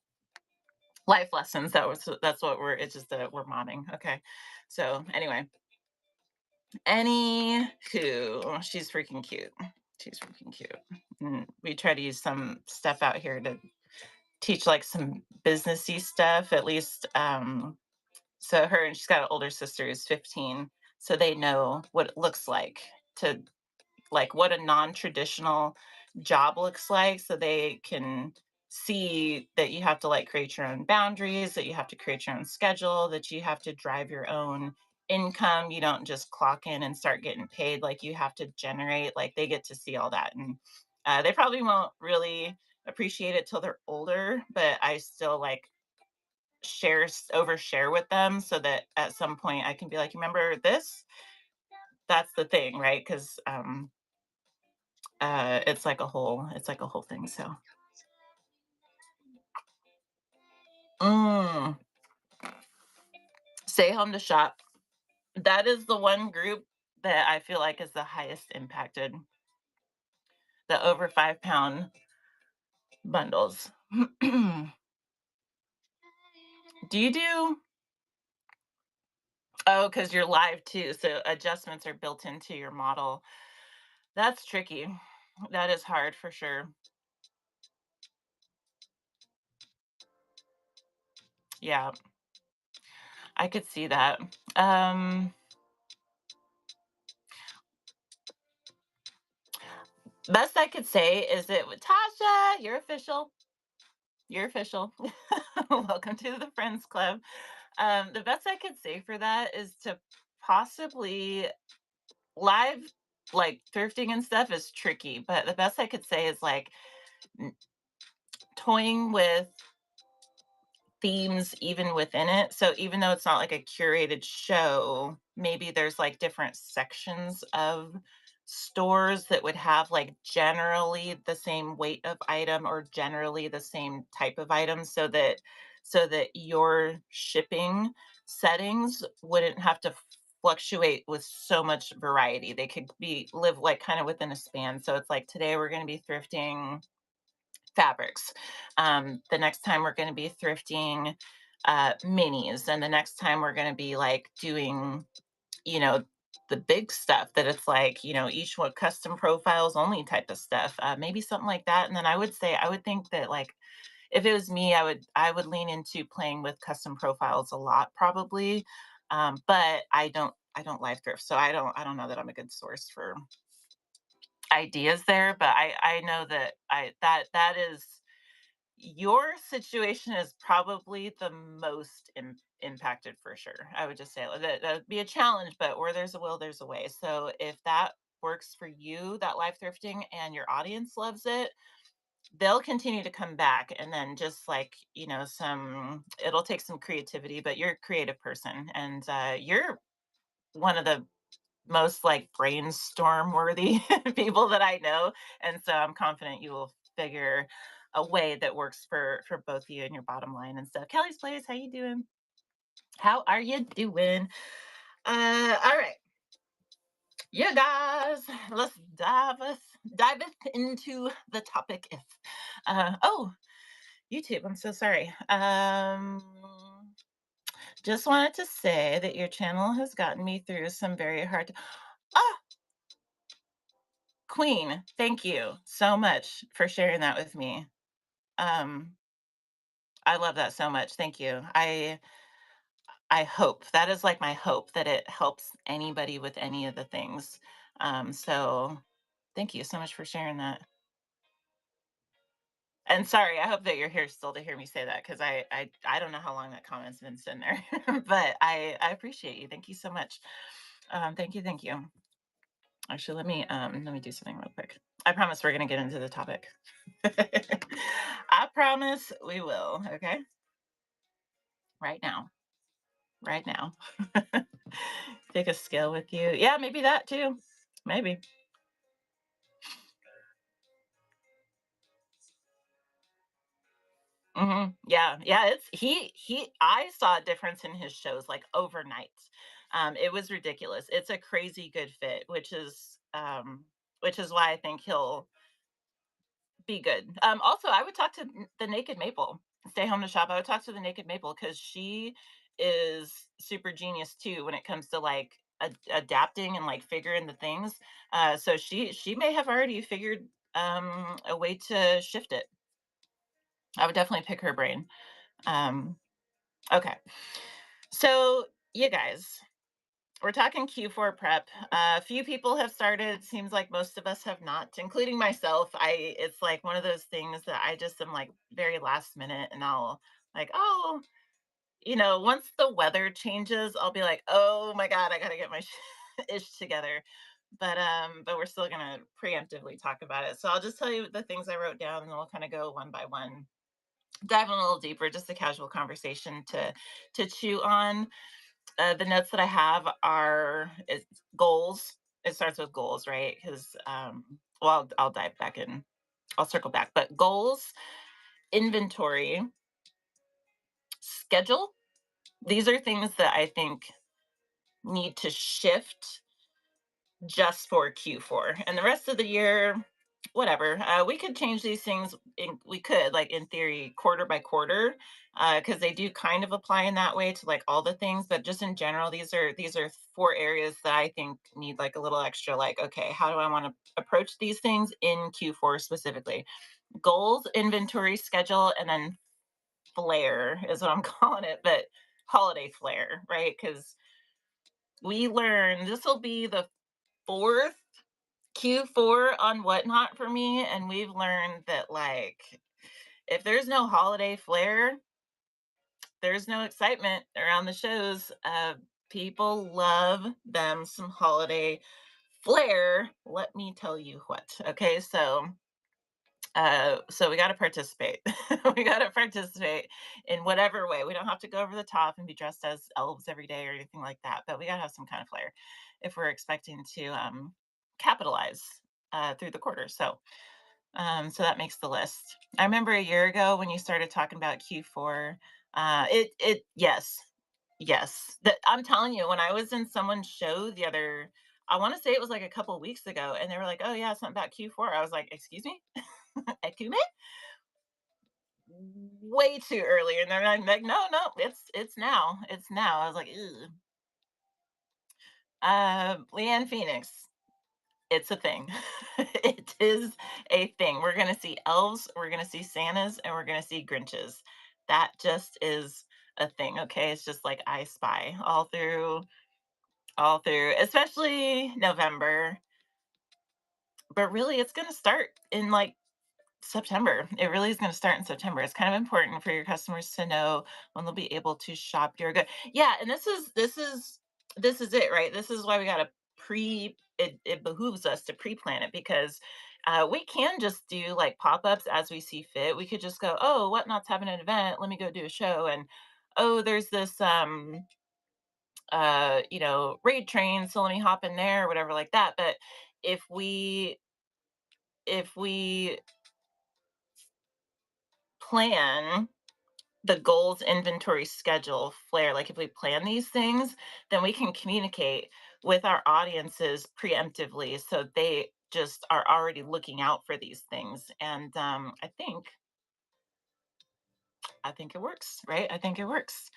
life lessons. That's what it's just that we're modding. Okay. So anyway, anywho, she's freaking cute. She's freaking cute. And we try to use some stuff out here to teach like some businessy stuff, at least. So her and she's got an older sister who's 15, so they know what it looks like to like what a non-traditional job looks like, so they can see that you have to like create your own boundaries, that you have to create your own schedule, that you have to drive your own income. You don't just clock in and start getting paid. Like you have to generate. Like they get to see all that, and they probably won't really appreciate it till they're older. But I still like overshare with them so that at some point I can be like, remember this? That's the thing, right? Because it's like a whole thing. So mm, stay home to shop. That is the one group that I feel like is the highest impacted. The over 5 pound bundles. Do you do Oh, because 'cause you're live too, so adjustments are built into your model. That's tricky. That is hard for sure. Yeah, I could see that. Um, Best I could say is that with Tasha, you're official. You're official. Welcome to the Friends Club. The best I could say for that is to possibly live, like, thrifting and stuff is tricky, but the best I could say is, like, n toying with themes even within it. So even though it's not like a curated show, maybe there's like different sections of stores that would have like generally the same weight of item or generally the same type of item so that your shipping settings wouldn't have to fluctuate with so much variety. They could be live like kind of within a span. So it's like today we're going to be thrifting fabrics. The next time we're going to be thrifting minis, and the next time we're going to be like doing, you know, the big stuff that it's like, each one custom profiles only type of stuff. Maybe something like that. And then I would think that like if it was me, I would lean into playing with custom profiles a lot probably. But I don't live thrift, so I don't know that I'm a good source for ideas there. But I know that that is your situation is probably the most impacted for sure. I would just say that would be a challenge, but where there's a will, there's a way. So if that works for you, that live thrifting, and your audience loves it, they'll continue to come back. And then just like, it'll take some creativity, but you're a creative person, and you're one of the most like brainstorm worthy people that I know. And so I'm confident you will figure a way that works for both you and your bottom line and stuff. Kelly's Place, how you doing? How are you doing? All right. You guys, let's dive into the topic if oh, YouTube, I'm so sorry. Just wanted to say that your channel has gotten me through some very hard ah Queen, thank you so much for sharing that with me. Um, I love that so much. Thank you. I hope that is like my hope that it helps anybody with any of the things. So thank you so much for sharing that. And sorry, I hope that you're here still to hear me say that because I don't know how long that comment's been sitting there, but I appreciate you. Thank you so much. Thank you, thank you. Actually, let me do something real quick. I promise we're gonna get into the topic. I promise we will. Okay, right now, right now. Take a scale with you. Yeah, maybe that too. Maybe. Yeah, yeah. It's he. I saw a difference in his shows like overnight. It was ridiculous. It's a crazy good fit, which is why I think he'll be good. Also, I would talk to the Naked Maple. Stay home to shop. I would talk to the Naked Maple because she is super genius too when it comes to like adapting and like figuring the things. So she may have already figured a way to shift it. I would definitely pick her brain. Um, okay, so you guys, we're talking Q4 prep. A few people have started. It seems like most of us have not, including myself. It's like one of those things that I just am like very last minute, and I'll like, oh, once the weather changes, I'll be like, oh my god, I gotta get my ish together. But we're still gonna preemptively talk about it. So I'll just tell you the things I wrote down, and then we'll kind of go one by one, dive in a little deeper, just a casual conversation to chew on. The notes that I have are goals. It starts with goals, right? Because well, I'll dive back in. I'll circle back, but goals, inventory, schedule. These are things that I think need to shift just for Q4, and the rest of the year. whatever. We could change these things. We could, like in theory, quarter by quarter, because they do kind of apply in that way to like all the things. But just in general, these are four areas that I think need like a little extra. Like, okay, how do I want to approach these things in Q4 specifically? Goals, inventory, schedule, and then flair is what I'm calling it. But holiday flair, right? Because we learn this will be the fourth Q4 on Whatnot for me, and we've learned that like if there's no holiday flair, there's no excitement around the shows. People love them some holiday flair. Let me tell you what. Okay, so we got to participate. We got to participate in whatever way. We don't have to go over the top and be dressed as elves every day or anything like that, but we got to have some kind of flair if we're expecting to capitalize through the quarter. So that makes the list. I remember a year ago when you started talking about Q4. Yes, yes. That I'm telling you, when I was in someone's show the other, I want to say it was like a couple weeks ago, and they were like, "Oh yeah, something about Q4." I was like, "Excuse me, Ekume?" Way too early, and they're like, "No, no, it's now, it's now." I was like, "Ugh." Leanne Phoenix. It's a thing. It is a thing. We're gonna see elves, we're gonna see Santas, and we're gonna see Grinches. That just is a thing, okay? It's just like I spy all through, especially November. But really, it's gonna start in like September. It really is going to start in September. It's kind of important for your customers to know when they'll be able to shop your good. Yeah, and this is it, right? This is why we got to it behooves us to pre-plan it because we can just do like pop-ups as we see fit. We could just go, "Oh, Whatnot's having an event. Let me go do a show." And oh, there's this raid train, so let me hop in there or whatever like that. But if we if we plan the goals, inventory, schedule, flair, like if we plan these things, then we can communicate with our audiences preemptively so they just are already looking out for these things. And I think it works, right? I think it works.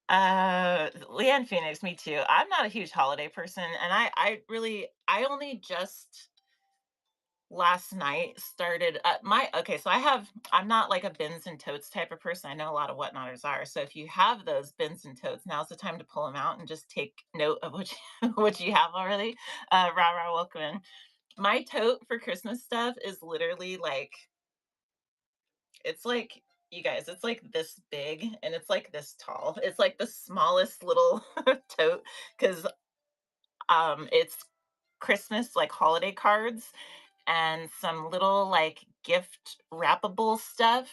Leanne Phoenix, me too. I'm not a huge holiday person, and I only just last night started my okay, so I'm not like a bins and totes type of person. I know a lot of whatnotters are. So if you have those bins and totes, now's the time to pull them out and just take note of what what you have already. Rah rah, welcome in. My tote for Christmas stuff is literally like it's like you guys, it's like this big and it's like this tall. It's like the smallest little tote because it's Christmas like holiday cards and some little like gift wrappable stuff.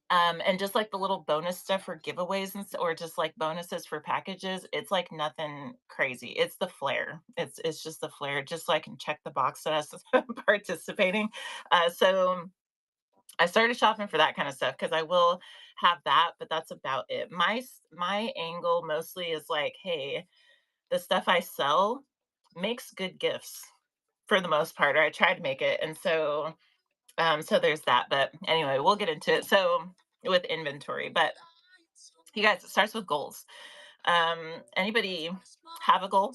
And just like the little bonus stuff for giveaways or just like bonuses for packages. It's like nothing crazy. It's the flair. It's just the flair, just so I can check the box that I was participating. So I started shopping for that kind of stuff because I will have that, but that's about it. My angle mostly is like, hey, the stuff I sell makes good gifts for the most part, or I try to make it. And so there's that. But anyway, we'll get into it. So with inventory, but you guys, it starts with goals. Anybody have a goal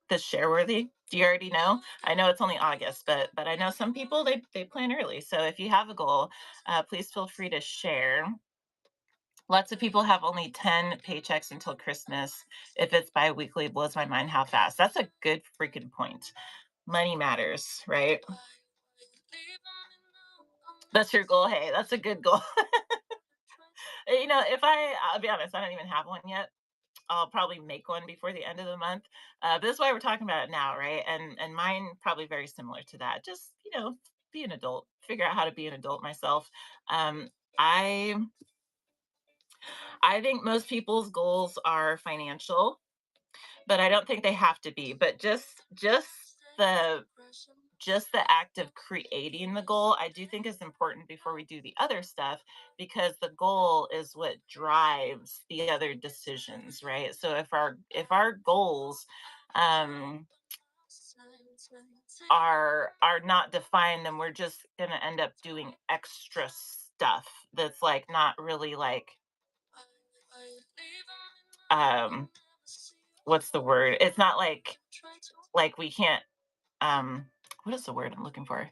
that's share worthy? Do you already know? I know it's only August, but I know some people they plan early. So if you have a goal, please feel free to share. Lots of people have only 10 paychecks until Christmas. If it's biweekly, it blows my mind how fast. That's a good freaking point. Money matters, right? That's your goal. Hey, that's a good goal. I'll be honest, I don't even have one yet. I'll probably make one before the end of the month. But that's why we're talking about it now, right? And mine probably very similar to that. Just be an adult, figure out how to be an adult myself. Um, I I think most people's goals are financial, but I don't think they have to be. But the just the act of creating the goal, I do think is important before we do the other stuff because the goal is what drives the other decisions, right? So if our goals um are not defined, then we're just gonna end up doing extra stuff that's like not really like um what's the word? It's not like we can't what is the word I'm looking for?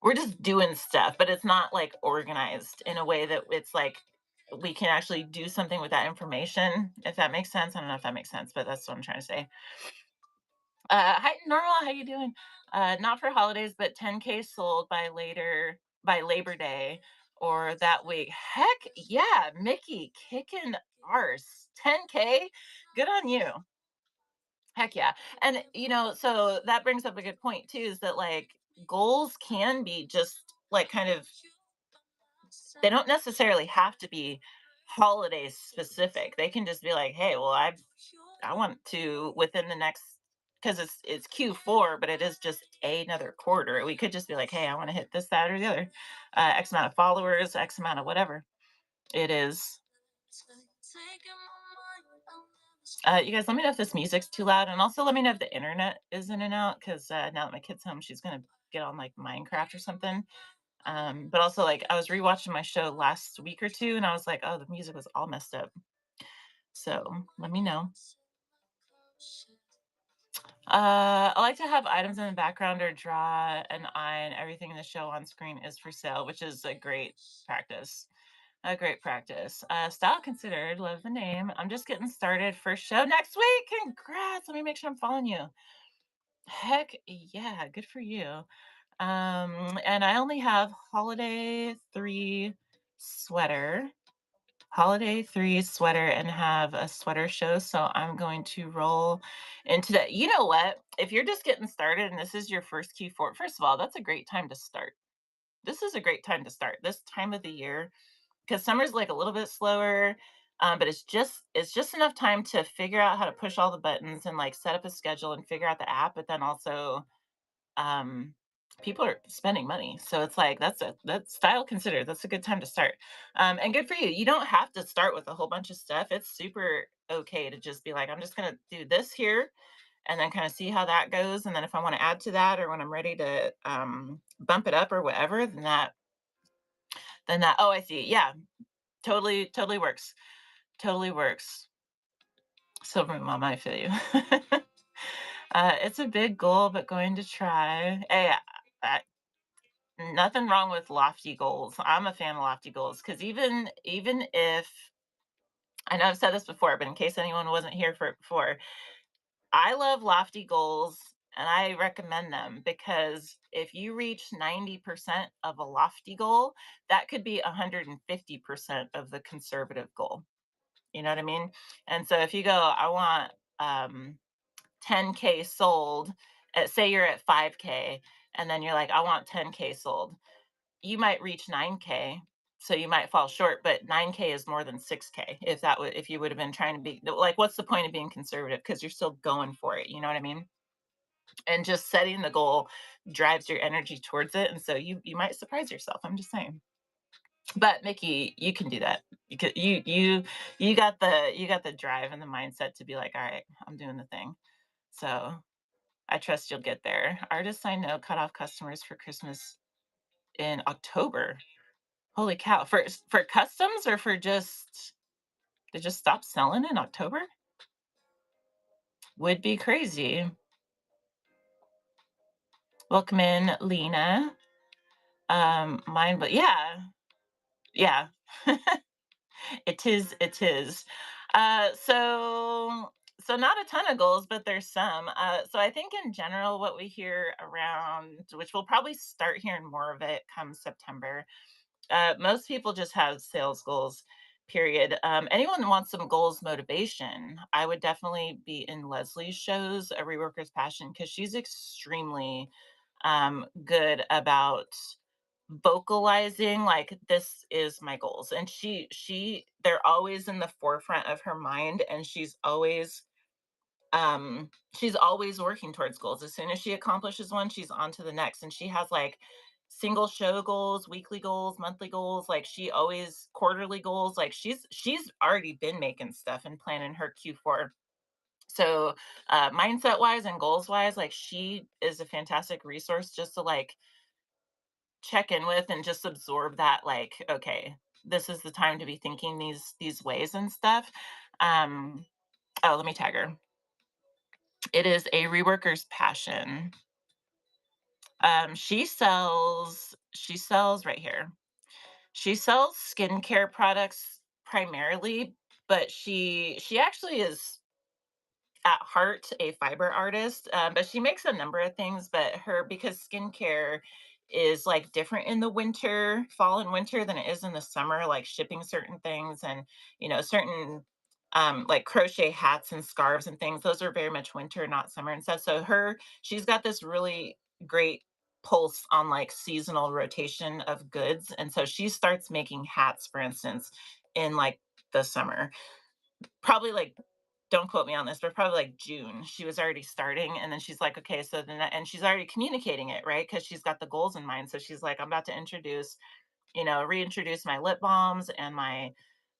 We're just doing stuff, but it's not like organized in a way that it's like we can actually do something with that information, if that makes sense. I don't know if that makes sense, but that's what I'm trying to say. Hi, Normal. How you doing? Not for holidays, but 10K sold by Labor Day or that week. Heck yeah, Mickey kicking arse. 10K, good on you. Heck yeah. And so that brings up a good point too, is that like goals can be just like kind of they don't necessarily have to be holiday specific. They can just be like, hey, well, I want to within the next because it's Q4, but it is just another quarter. We could just be like, hey, I want to hit this, that, or the other, X amount of followers, X amount of whatever it is. You guys, let me know if this music's too loud, and also let me know if the internet is in and out. Because now that my kid's home, she's gonna get on like Minecraft or something. But also, like, I was rewatching my show last week or two, and I was like, oh, the music was all messed up. So let me know. I like to have items in the background or draw an eye, and everything in the show on screen is for sale, which is a great practice. A great practice. Style considered, love the name. I'm just getting started. First show next week. Congrats. Let me make sure I'm following you. Heck yeah, good for you. And I only have sweater, holiday three sweater, and have a sweater show. So I'm going to roll into that. You know what? If you're just getting started and this is your first Q4, first of all, that's a great time to start. This is a great time to start. This time of the year, because summer's like a little bit slower. But it's just enough time to figure out how to push all the buttons and like set up a schedule and figure out the app, but then also um people are spending money, so it's like that's style considered, that's a good time to start. And good for you, you don't have to start with a whole bunch of stuff. It's super okay to just be like, I'm just going to do this here and then kind of see how that goes, and then if I want to add to that or when I'm ready to bump it up or whatever, then that oh, I see, yeah, totally works, totally works. Silver mama, I feel you. It's a big goal but going to try. Hey, nothing wrong with lofty goals. I'm a fan of lofty goals because even if I know I've said this before, but in case anyone wasn't here for it before, I love lofty goals and I recommend them because if you reach 90% of a lofty goal, that could be 150% of the conservative goal. You know what I mean? And so if you go, I want 10K sold, say you're at 5K, and then you're like, I want 10K sold, you might reach 9K, so you might fall short, but 9K is more than 6K if you would have been trying to be like, what's the point of being conservative? Because you're still going for it, you know what I mean? And just setting the goal drives your energy towards it. And so you might surprise yourself. I'm just saying. But Mickey, you can do that. You got the drive and the mindset to be like, all right, I'm doing the thing. So I trust you'll get there. Artists I know cut off customers for Christmas in October. Holy cow. For customs or for just they just stop selling in October? Would be crazy. Welcome in, Lena. Mine, but yeah, yeah. It is. So not a ton of goals, but there's some. So I think in general, what we hear around, which we'll probably start hearing more of it come September, most people just have sales goals, period. Anyone that wants some goals motivation, I would definitely be in Leslie's shows, A Reworker's Passion, because she's extremely good about vocalizing like this is my goals, and they're always in the forefront of her mind, and she's always working towards goals. As soon as she accomplishes one, she's on to the next. And she has like single show goals, weekly goals, monthly goals, like she always quarterly goals. Like she's already been making stuff and planning her Q4. So, mindset wise and goals wise, like she is a fantastic resource just to like check in with and just absorb that, like, okay, this is the time to be thinking these ways and stuff. Um, oh, let me tag her. It is a reworker's passion. She sells right here. She sells skincare products primarily, but she actually is at heart a fiber artist, but she makes a number of things. But her because skincare is like different in the winter, fall and winter than it is in the summer, like shipping certain things and certain like crochet hats and scarves and things. Those are very much winter, not summer and stuff. So she's got this really great pulse on like seasonal rotation of goods. And so she starts making hats, for instance, in like the summer. Probably like don't quote me on this, but probably like June, she was already starting. And then she's like, okay, so then, and she's already communicating it, right? Because she's got the goals in mind. So she's like, I'm about to reintroduce my lip balms and my,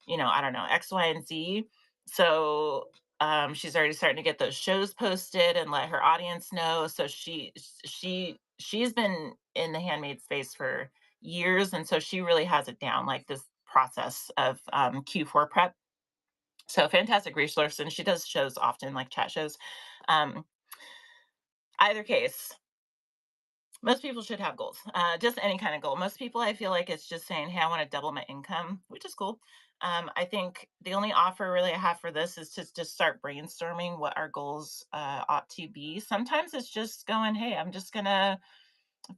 I don't know, X, Y, and Z. So she's already starting to get those shows posted and let her audience know. So she's been in the handmade space for years. And so she really has it down, like this process of Q4 prep. So fantastic resource, and she does shows often, like chat shows. Um, Either case, most people should have goals. Just any kind of goal. Most people, I feel like it's just saying, "Hey, I want to double my income," which is cool. I think the only offer really I have for this is to just start brainstorming what our goals ought to be. Sometimes it's just going, "Hey, I'm just gonna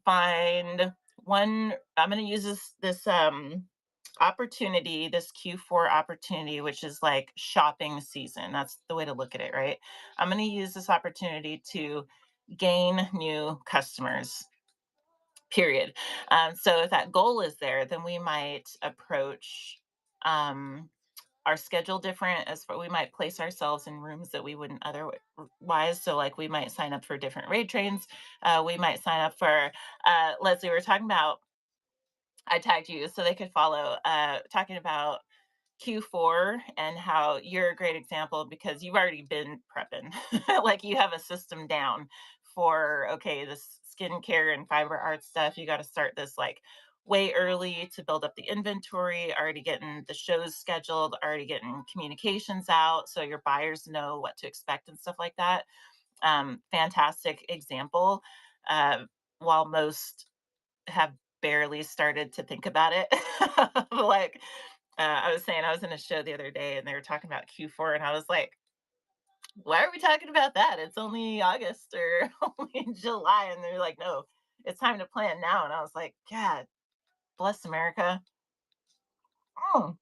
find one. I'm gonna use this opportunity, this Q4 opportunity, which is like shopping season. That's the way to look at it, right? I'm going to use this opportunity to gain new customers, period. So if that goal is there, then we might approach um, our schedule different as for we might place ourselves in rooms that we wouldn't otherwise. So like we might sign up for different raid trains. We might sign up for Leslie, we were talking about I tagged you so they could follow, talking about Q4 and how you're a great example because you've already been prepping. Like you have a system down for, okay, this skincare and fiber art stuff. You got to start this like way early to build up the inventory, already getting the shows scheduled, already getting communications out so your buyers know what to expect and stuff like that. Fantastic example. Uh, while most have barely started to think about it. Like, I was saying I was in a show the other day and they were talking about Q4, and I was like, why are we talking about that? It's only August or only July. And they're like, no, it's time to plan now. And I was like, God, bless America. Oh,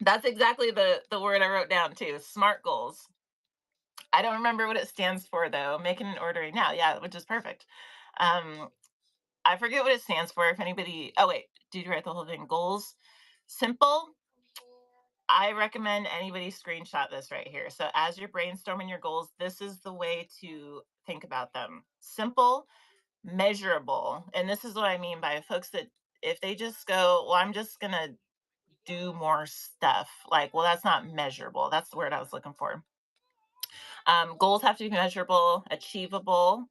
that's exactly the word I wrote down too. Smart goals. I don't remember what it stands for though. Making and ordering now. Yeah, which is perfect. Um, I forget what it stands for. If anybody, oh wait, did you write the whole thing? Goals, simple. I recommend anybody screenshot this right here. So as you're brainstorming your goals, this is the way to think about them. Simple, measurable, and this is what I mean by folks that if they just go, well, I'm just gonna do more stuff. Like, well, that's not measurable. That's the word I was looking for. Goals have to be measurable, achievable,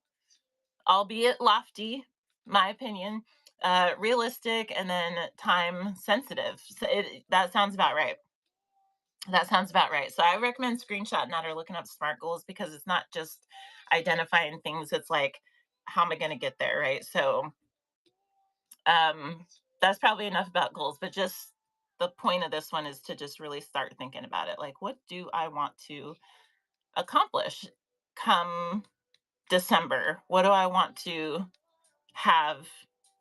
albeit lofty, my opinion, realistic, and then time sensitive. So that sounds about right. That sounds about right. So I recommend screenshotting that or looking up SMART goals because it's not just identifying things. It's like, how am I going to get there? Right. So um, that's probably enough about goals, but just the point of this one is to just really start thinking about it. Like, what do I want to accomplish come December? What do I want to have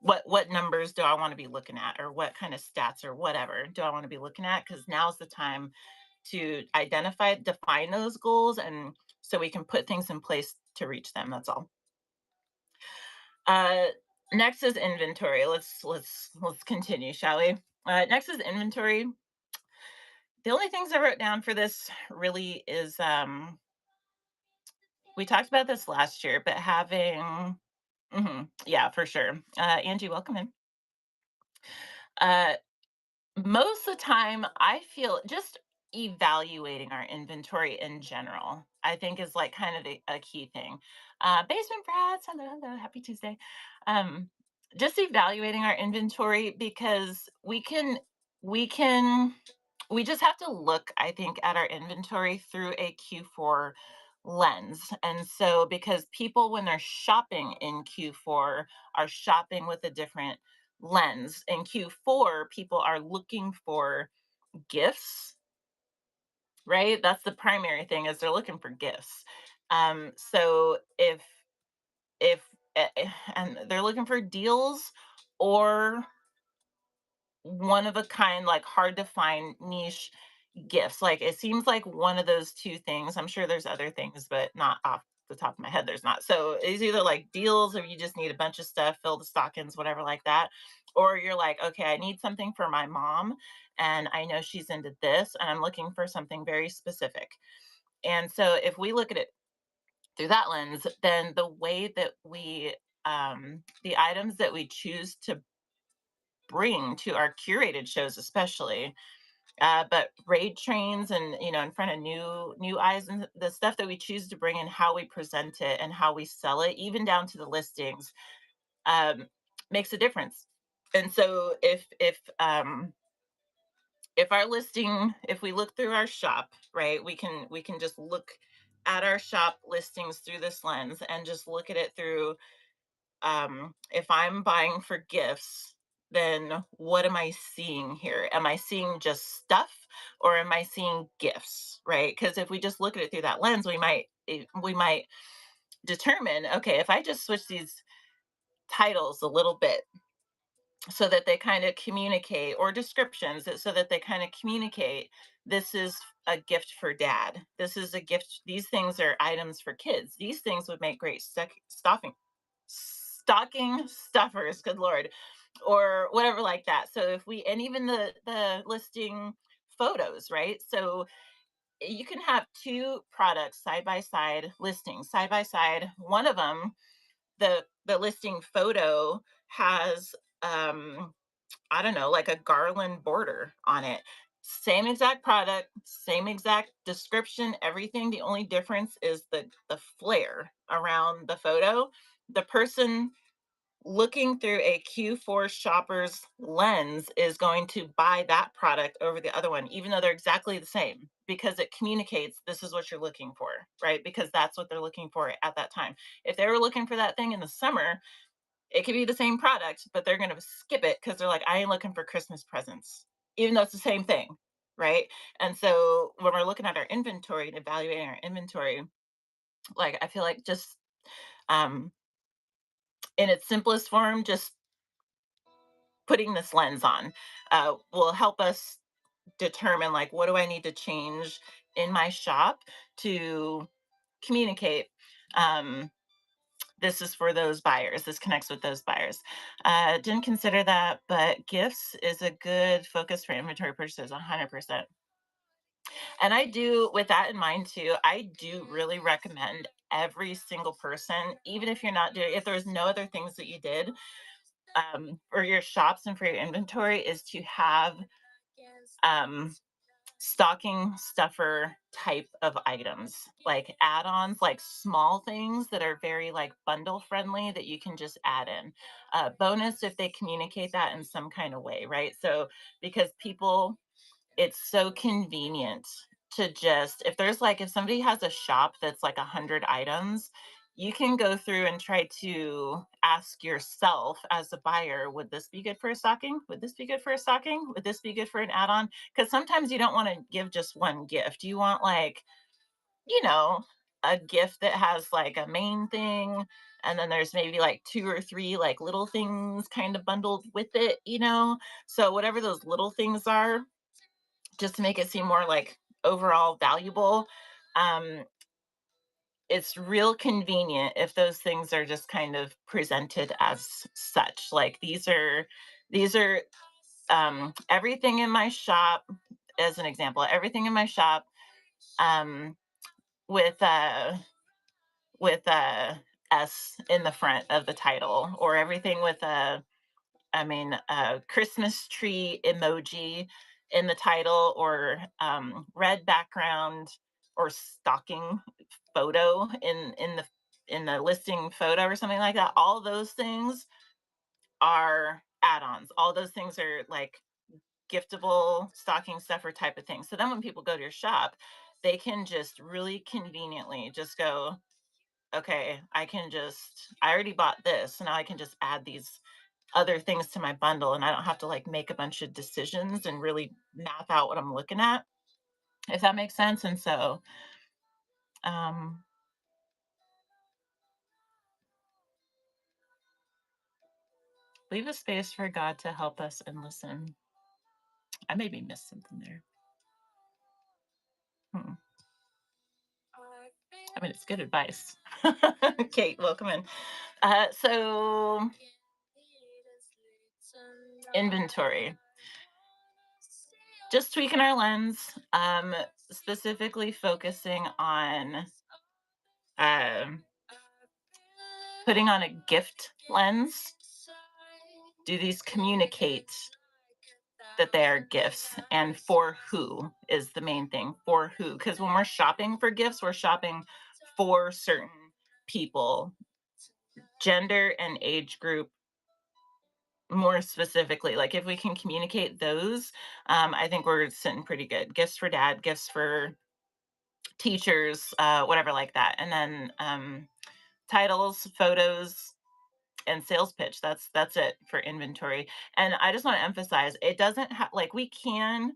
what numbers do I want to be looking at or what kind of stats or whatever do I want to be looking at because now's the time to identify define those goals and so we can put things in place to reach them. That's all. uh Next is inventory. Let's continue, shall we? Next is inventory. The only things I wrote down for this really is we talked about this last year but having yeah, for sure. Angie, welcome in. uh Most of the time, I feel just evaluating our inventory in general. I think is like kind of a key thing. Basement brats, hello, hello, happy Tuesday. Um, just evaluating our inventory because we can, we just have to look, I think, at our inventory through a Q4 lens. And so, because people, when they're shopping in Q4, are shopping with a different lens. In Q4, people are looking for gifts, right? That's the primary thing, is they're looking for gifts. So if and they're looking for deals or one of a kind, like hard to find niche gifts. Like it seems like one of those two things. I'm sure there's other things, but not off the top of my head. There's not. So it's either like deals, or you just need a bunch of stuff, fill the stockings, whatever like that. Or you're like, okay, I need something for my mom, and I know she's into this, and I'm looking for something very specific. And so if we look at it through that lens, then the way that the items that we choose to bring to our curated shows, especially, but raid trains and, in front of new eyes, and the stuff that we choose to bring, and how we present it and how we sell it, even down to the listings, um, makes a difference. And so if our listing, if we look through our shop, right, we can just look at our shop listings through this lens, and just look at it through, if I'm buying for gifts, then what am I seeing here? Am I seeing just stuff, or am I seeing gifts? Right? Because if we just look at it through that lens, we might determine, okay, if I just switch these titles a little bit so that they kind of communicate, or descriptions so that they kind of communicate, this is a gift for dad. This is a gift. These things are items for kids. These things would make great stocking stuffers, good lord, or whatever like that. So if we, and even the listing photos, right? So you can have two products side by side, listings side by side. One of them, the listing photo has, I don't know, like a garland border on it. Same exact product, same exact description, everything. The only difference is the flare around the photo. The person looking through a Q4 shopper's lens is going to buy that product over the other one, even though they're exactly the same, because it communicates this is what you're looking for, right? Because that's what they're looking for at that time. If they were looking for that thing in the summer, it could be the same product, but they're going to skip it because they're like, I ain't looking for Christmas presents, even though it's the same thing, right? And so when we're looking at our inventory and evaluating our inventory, like I feel like just, um, in its simplest form, just putting this lens on will help us determine, like, what do I need to change in my shop to communicate, um, this is for those buyers, this connects with those buyers. Didn't consider that, but gifts is a good focus for inventory purchases, 100%. And I do, with that in mind too, I do really recommend every single person, even if you're not doing, if there's no other things that you did, for your shops and for your inventory, is to have, um, stocking stuffer type of items, like add-ons, like small things that are very like bundle friendly that you can just add in. Bonus if they communicate that in some kind of way, right? So because people, it's so convenient to just, if there's like, if somebody has a shop that's like 100 items, you can go through and try to ask yourself as a buyer, would this be good for a stocking? Would this be good for a stocking? Would this be good for an add-on? Because sometimes you don't want to give just one gift. You want, like, you know a gift that has like a main thing, and then there's maybe like two or three like little things kind of bundled with it. So whatever those little things are, just to make it seem more like overall valuable. Um, it's real convenient if those things are just kind of presented as such. Like these are everything in my shop, as an example, everything in my shop, um, with S in the front of the title, or everything with a Christmas tree emoji in the title, or red background, or stocking photo in the listing photo or something like that, all those things are add-ons. All those things are like giftable stocking stuffer type of thing. So then when people go to your shop, they can just really conveniently just go, okay, I already bought this. So now I can just add these other things to my bundle and I don't have to like make a bunch of decisions and really map out what I'm looking at, if that makes sense. And so, um, leave a space for God to help us and listen. I maybe missed something there. Hmm. I mean, it's good advice. Kate, welcome in. So inventory, just tweaking our lens, specifically focusing on um, putting on a gift lens. Do these communicate that they are gifts, and for who is the main thing? For who? Because when we're shopping for gifts, we're shopping for certain people, gender and age group more specifically. Like if we can communicate those, I think we're sitting pretty good. Gifts for dad, gifts for teachers, whatever like that. And then titles, photos, and sales pitch. That's it for inventory. And I just want to emphasize, it doesn't have like we can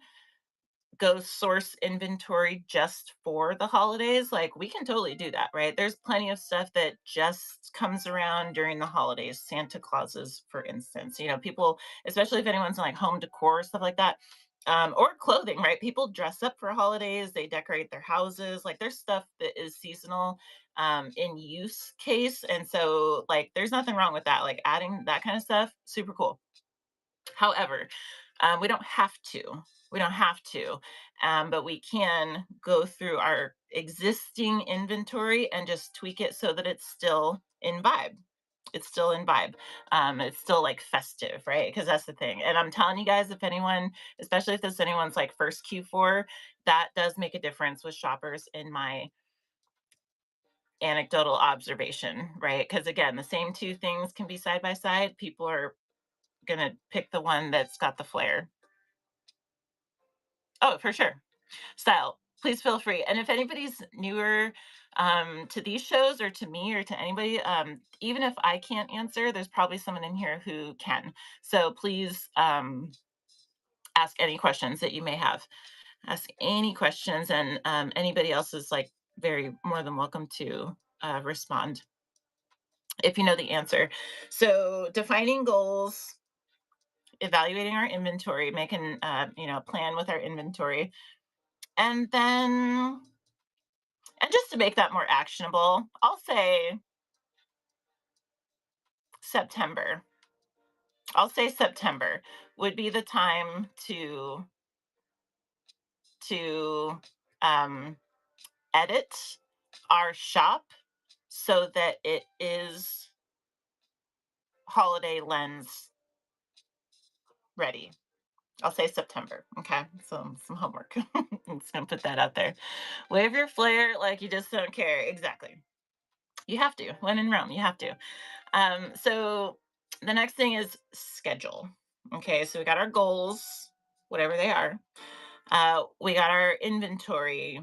go source inventory just for the holidays, like we can totally do that, right? There's plenty of stuff that just comes around during the holidays, Santa Clauses, for instance. People, especially if anyone's in like home decor, stuff like that, or clothing, right? People dress up for holidays, they decorate their houses. Like there's stuff that is seasonal in use case. And so, like, there's nothing wrong with that. Like adding that kind of stuff, super cool. However, we don't have to. We don't have to, but we can go through our existing inventory and just tweak it so that it's still in vibe. It's still in vibe. It's still like festive, right? Because that's the thing. And I'm telling you guys, if anyone, especially if this anyone's like first Q4, that does make a difference with shoppers in my anecdotal observation, right? Because again, the same two things can be side by side. People are gonna pick the one that's got the flair. Oh, for sure. Style. Please feel free. And if anybody's newer to these shows or to me or to anybody, even if I can't answer, there's probably someone in here who can. So please ask any questions that you may have. Ask any questions, and anybody else is like very more than welcome to respond if you know the answer. So defining goals, evaluating our inventory, making a plan with our inventory, and then and just to make that more actionable, I'll say September. I'll say September would be the time to um, edit our shop so that it is holiday lens ready. I'll say September. Okay, so some homework. I'm just gonna put that out there. Wave your flair like you just don't care. Exactly. You have to. When in Rome, you have to. So the next thing is schedule. Okay, so we got our goals, whatever they are. We got our inventory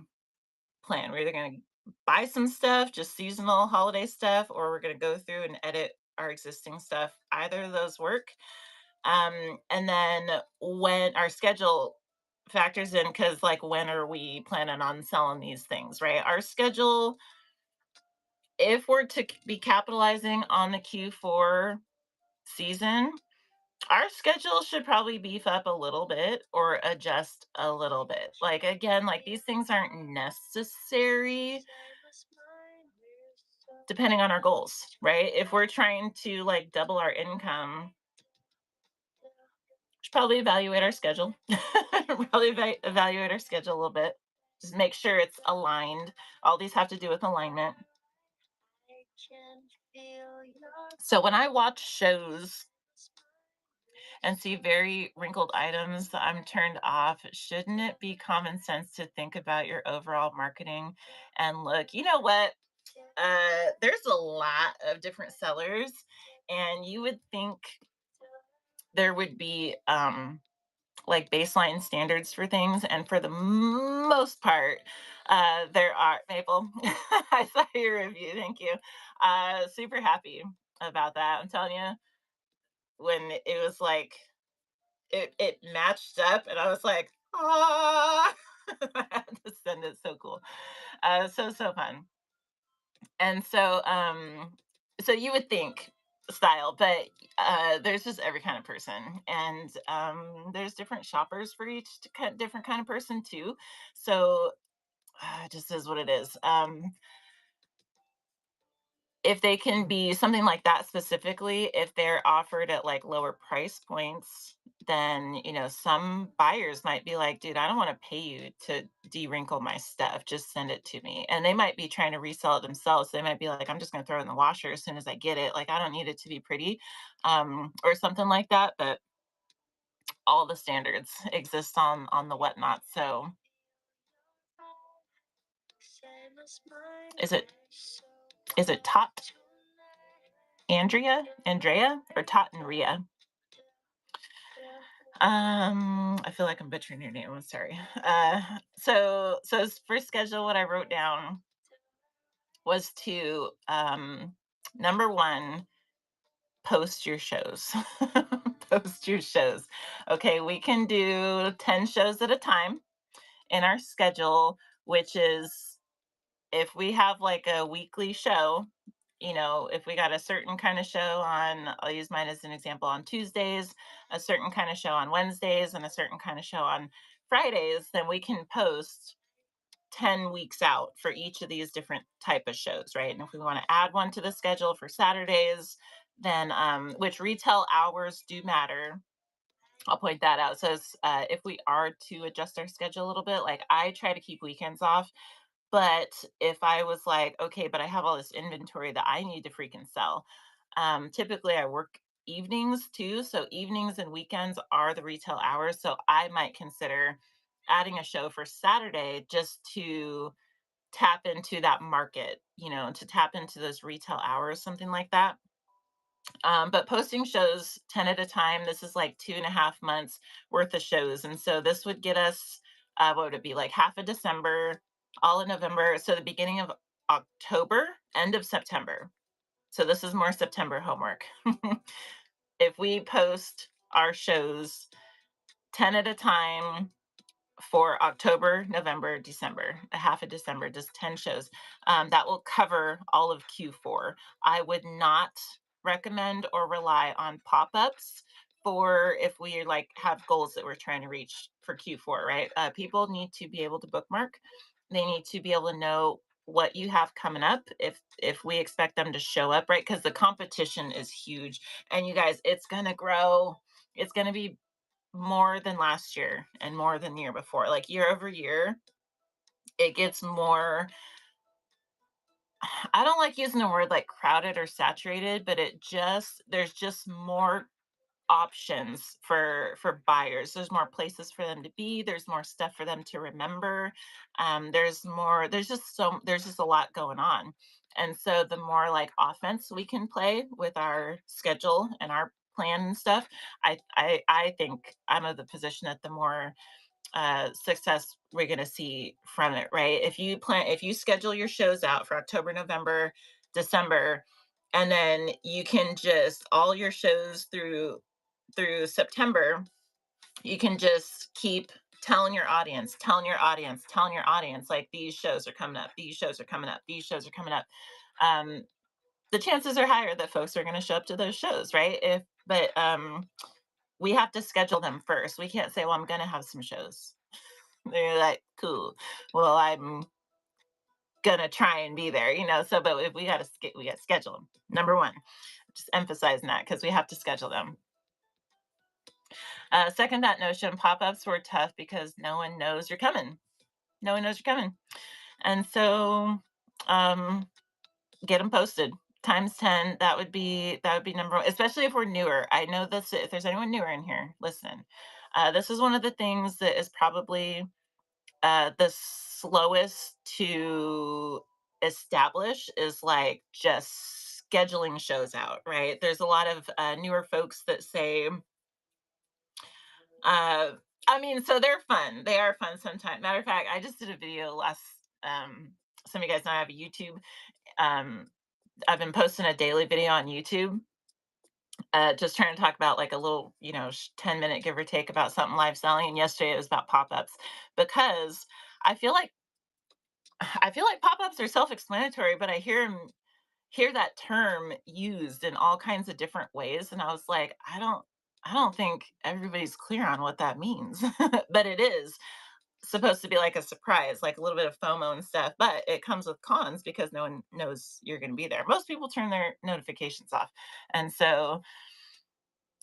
plan. We're either going to buy some stuff, just seasonal holiday stuff, or we're going to go through and edit our existing stuff. Either of those work. And then when our schedule factors in, because like when are we planning on selling these things, right? Our schedule, if we're to be capitalizing on the Q4 season, our schedule should probably beef up a little bit or adjust a little bit. Like, again, like these things aren't necessary depending on our goals, right? If we're trying to like double our income, should probably evaluate our schedule. Probably evaluate our schedule a little bit. Just make sure it's aligned. All these have to do with alignment. So when I watch shows, and see very wrinkled items. I'm turned off. Shouldn't it be common sense to think about your overall marketing and look? You know what? There's a lot of different sellers, and you would think there would be like baseline standards for things, and for the most part, there are. Maple, I saw your review. Thank you. Super happy about that. I'm telling you, when it was like it matched up, and I was like, ah, I had to send it. So cool. So fun. And so you would think style, but there's just every kind of person, and there's different shoppers for each different kind of person too. So it just is what it is. If they can be something like that specifically, if they're offered at like lower price points, then some buyers might be like, dude, I don't want to pay you to de-wrinkle my stuff. Just send it to me. And they might be trying to resell it themselves. They might be like, I'm just gonna throw it in the washer as soon as I get it. Like, I don't need it to be pretty, or something like that. But all the standards exist on the whatnot. So is it Tot or Tot and Ria? I feel like I'm butchering your name. I'm sorry. So as first schedule, what I wrote down was to number one, post your shows. Post your shows. Okay, we can do 10 shows at a time in our schedule, which is if we have like a weekly show, if we got a certain kind of show on, I'll use mine as an example, on Tuesdays, a certain kind of show on Wednesdays, and a certain kind of show on Fridays, then we can post 10 weeks out for each of these different type of shows, right? And if we want to add one to the schedule for Saturdays, then which retail hours do matter. I'll point that out. So if we are to adjust our schedule a little bit, like I try to keep weekends off, but if I was like, okay, but I have all this inventory that I need to freaking sell, typically I work evenings too. So evenings and weekends are the retail hours. So I might consider adding a show for Saturday just to tap into that market, to tap into those retail hours, something like that. But posting shows 10 at a time, this is like 2.5 months worth of shows. And so this would get us, what would it be, like half of December, all of November. So the beginning of October, end of September. So this is more September homework. If we post our shows 10 at a time for October, November, December, a half of December, just 10 shows. That will cover all of Q4. I would not recommend or rely on pop-ups for if we like have goals that we're trying to reach for Q4, right? People need to be able to bookmark. They need to be able to know what you have coming up if we expect them to show up, right? Because the competition is huge. And you guys, it's gonna grow. It's gonna be more than last year and more than the year before. Like year over year, it gets more. I don't like using the word like crowded or saturated, but there's just more options for buyers. There's more places for them to be. There's more stuff for them to remember. There's more. There's just a lot going on, and so the more like offense we can play with our schedule and our plan and stuff, I think I'm of the position that the more success we're going to see from it, right? If you schedule your shows out for October, November, December, and then you can just all your shows through September, you can just keep telling your audience, like these shows are coming up, these shows are coming up, these shows are coming up. Um, the chances are higher that folks are going to show up to those shows, right? If but we have to schedule them first. We can't say, well, I'm going to have some shows. They're like, cool. Well, I'm gonna try and be there, So, but if we got to schedule them. Number one, just emphasizing that because we have to schedule them. Second, that notion, pop-ups were tough because no one knows you're coming. No one knows you're coming, and so um, get them posted. times 10, that would be number one, especially if we're newer. I know this, if there's anyone newer in here, listen. This is one of the things that is probably the slowest to establish is like just scheduling shows out, right? There's a lot of newer folks that say, uh, I mean, so they're fun. They are fun sometimes. Matter of fact, I just did a video last. Some of you guys know I have a YouTube. Um, I've been posting a daily video on YouTube, just trying to talk about like a little, 10-minute give or take about something live selling. And yesterday it was about pop ups because I feel like I feel like pop-ups are self-explanatory, but I hear that term used in all kinds of different ways, and I was like, I don't think everybody's clear on what that means. But it is supposed to be like a surprise, like a little bit of FOMO and stuff, but it comes with cons because no one knows you're going to be there. Most people turn their notifications off. And so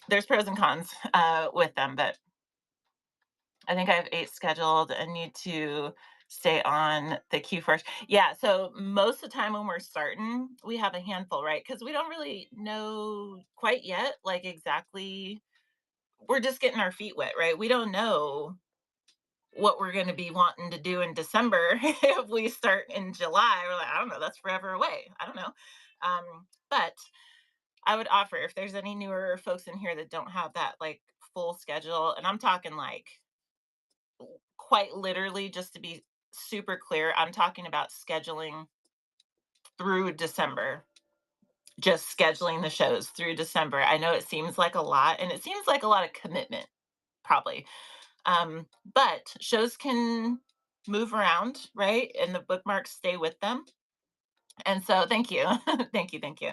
there's pros and cons with them, but I think I have 8 scheduled and need to stay on the queue first. Yeah, so most of the time when we're starting, we have a handful, right? Because we don't really know quite yet, like, exactly, we're just getting our feet wet, right? We don't know what we're gonna be wanting to do in December if we start in July. We're like, "I don't know, that's forever away." I don't know. But I would offer, if there's any newer folks in here that don't have that, like, full schedule, and I'm talking, like, quite literally, just to be super clear, I'm talking about scheduling through December, just scheduling the shows through December. I know it seems like a lot, and it seems like a lot of commitment, probably. But shows can move around, right? And the bookmarks stay with them. And so, thank you. Thank you. Thank you.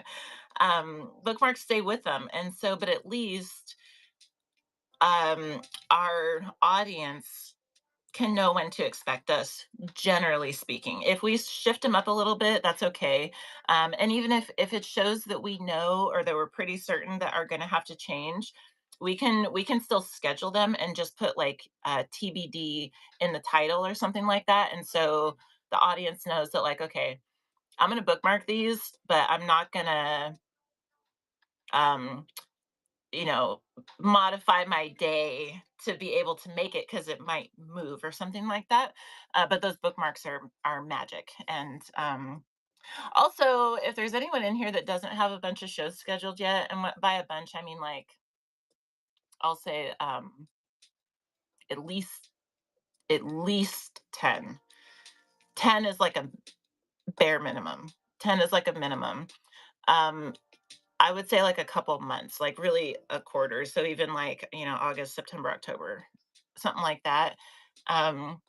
Bookmarks stay with them. And so, but at least um, our audience can know when to expect us, generally speaking. If we shift them up a little bit, that's okay. And even if it shows that we know or that we're pretty certain that are going to have to change, we can still schedule them and just put like TBD in the title or something like that. And so the audience knows that, like, okay, I'm going to bookmark these, but I'm not going to um, you know, modify my day to be able to make it because it might move or something like that. But those bookmarks are magic. And also, if there's anyone in here that doesn't have a bunch of shows scheduled yet, and by a bunch I mean like, I'll say at least at least 10. 10 is like a bare minimum. 10 is like a minimum. Um, I would say like a couple months, like really a quarter. So even like, August, September, October, something like that. Um,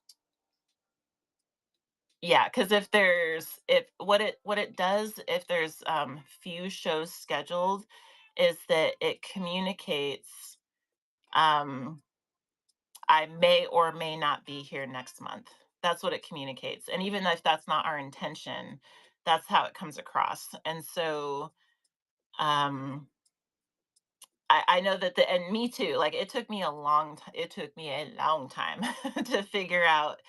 yeah, because if what it does, if there's few shows scheduled, is that it communicates, um I may or may not be here next month. That's what it communicates. And even if that's not our intention, that's how it comes across. And so um I know that and me too, like, it took me a long time to figure out,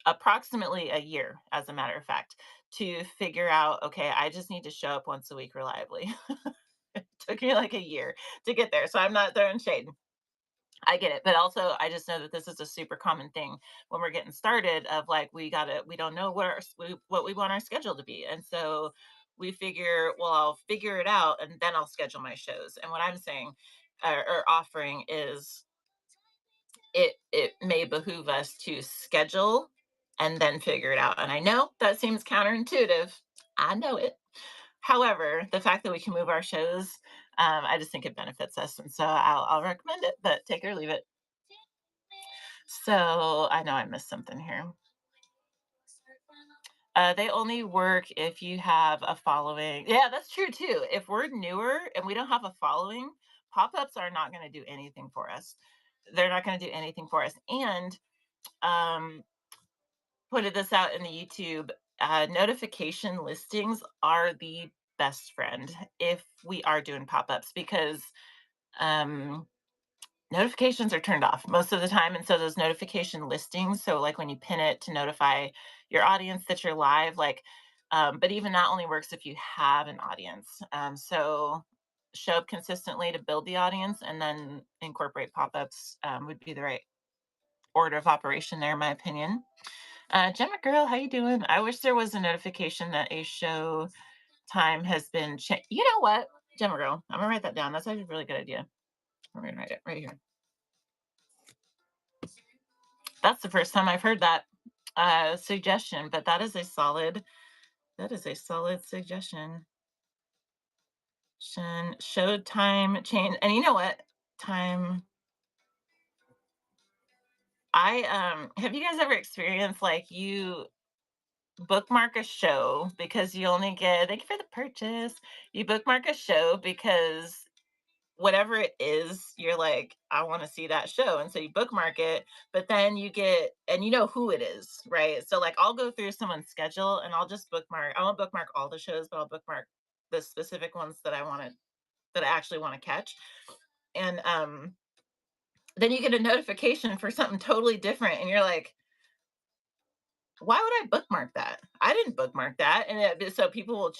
approximately a year, as a matter of fact, to figure out, okay, I just need to show up once a week reliably. It took me like a year to get there. So I'm not throwing shade. I get it. But also I just know that this is a super common thing when we're getting started, of like, we don't know what we want our schedule to be. And so we figure, well, I'll figure it out and then I'll schedule my shows. And what I'm saying, or offering, is it may behoove us to schedule and then figure it out. And I know that seems counterintuitive. I know it. However, the fact that we can move our shows, I just think it benefits us. And so I'll recommend it, but take it or leave it. So I know I missed something here. They only work if you have a following. Yeah, that's true too. If we're newer and we don't have a following, pop ups are not going to do anything for us. They're not going to do anything for us. And um, pointed this out in the YouTube. Notification listings are the best friend if we are doing pop ups, because um, notifications are turned off most of the time. And so those notification listings, so like when you pin it to notify your audience that you're live, like, But even that only works if you have an audience. So show up consistently to build the audience, and then incorporate pop-ups would be the right order of operation there, in my opinion. Gemma girl, how you doing? I wish there was a notification that a show time has been changed. You know what, Gemma girl, I'm gonna write that down. That's actually a really good idea. I'm gonna write it right here. That's the first time I've heard that suggestion, but that is a solid suggestion. Show time change, and you know what? Time. I have you guys ever experienced like you bookmark a show because you only get thank you for the purchase. You bookmark a show because whatever it is, you're like, I want to see that show. And so you bookmark it, but then you get, and you know who it is, right? So, like, I'll go through someone's schedule and I'll just bookmark, I won't bookmark all the shows, but I'll bookmark the specific ones that that I actually want to catch. And then you get a notification for something totally different. And you're like, why would I bookmark that? I didn't bookmark that. And so people will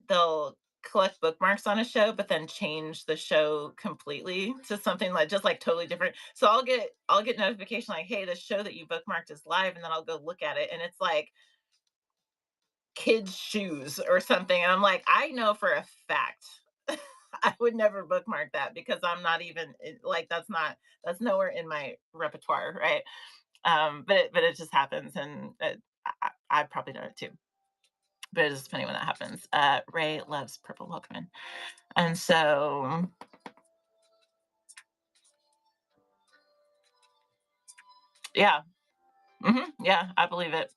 they'll collect bookmarks on a show, but then change the show completely to something like just like totally different. So I'll get notification like, hey, the show that you bookmarked is live, and then I'll go look at it, and it's like kids' shoes or something. And I'm like, I know for a fact I would never bookmark that because I'm not even like that's nowhere in my repertoire, right? But it just happens, and I've probably done it too. But it's funny when that happens. Ray loves Purple Welcome. And so, yeah, yeah, I believe it.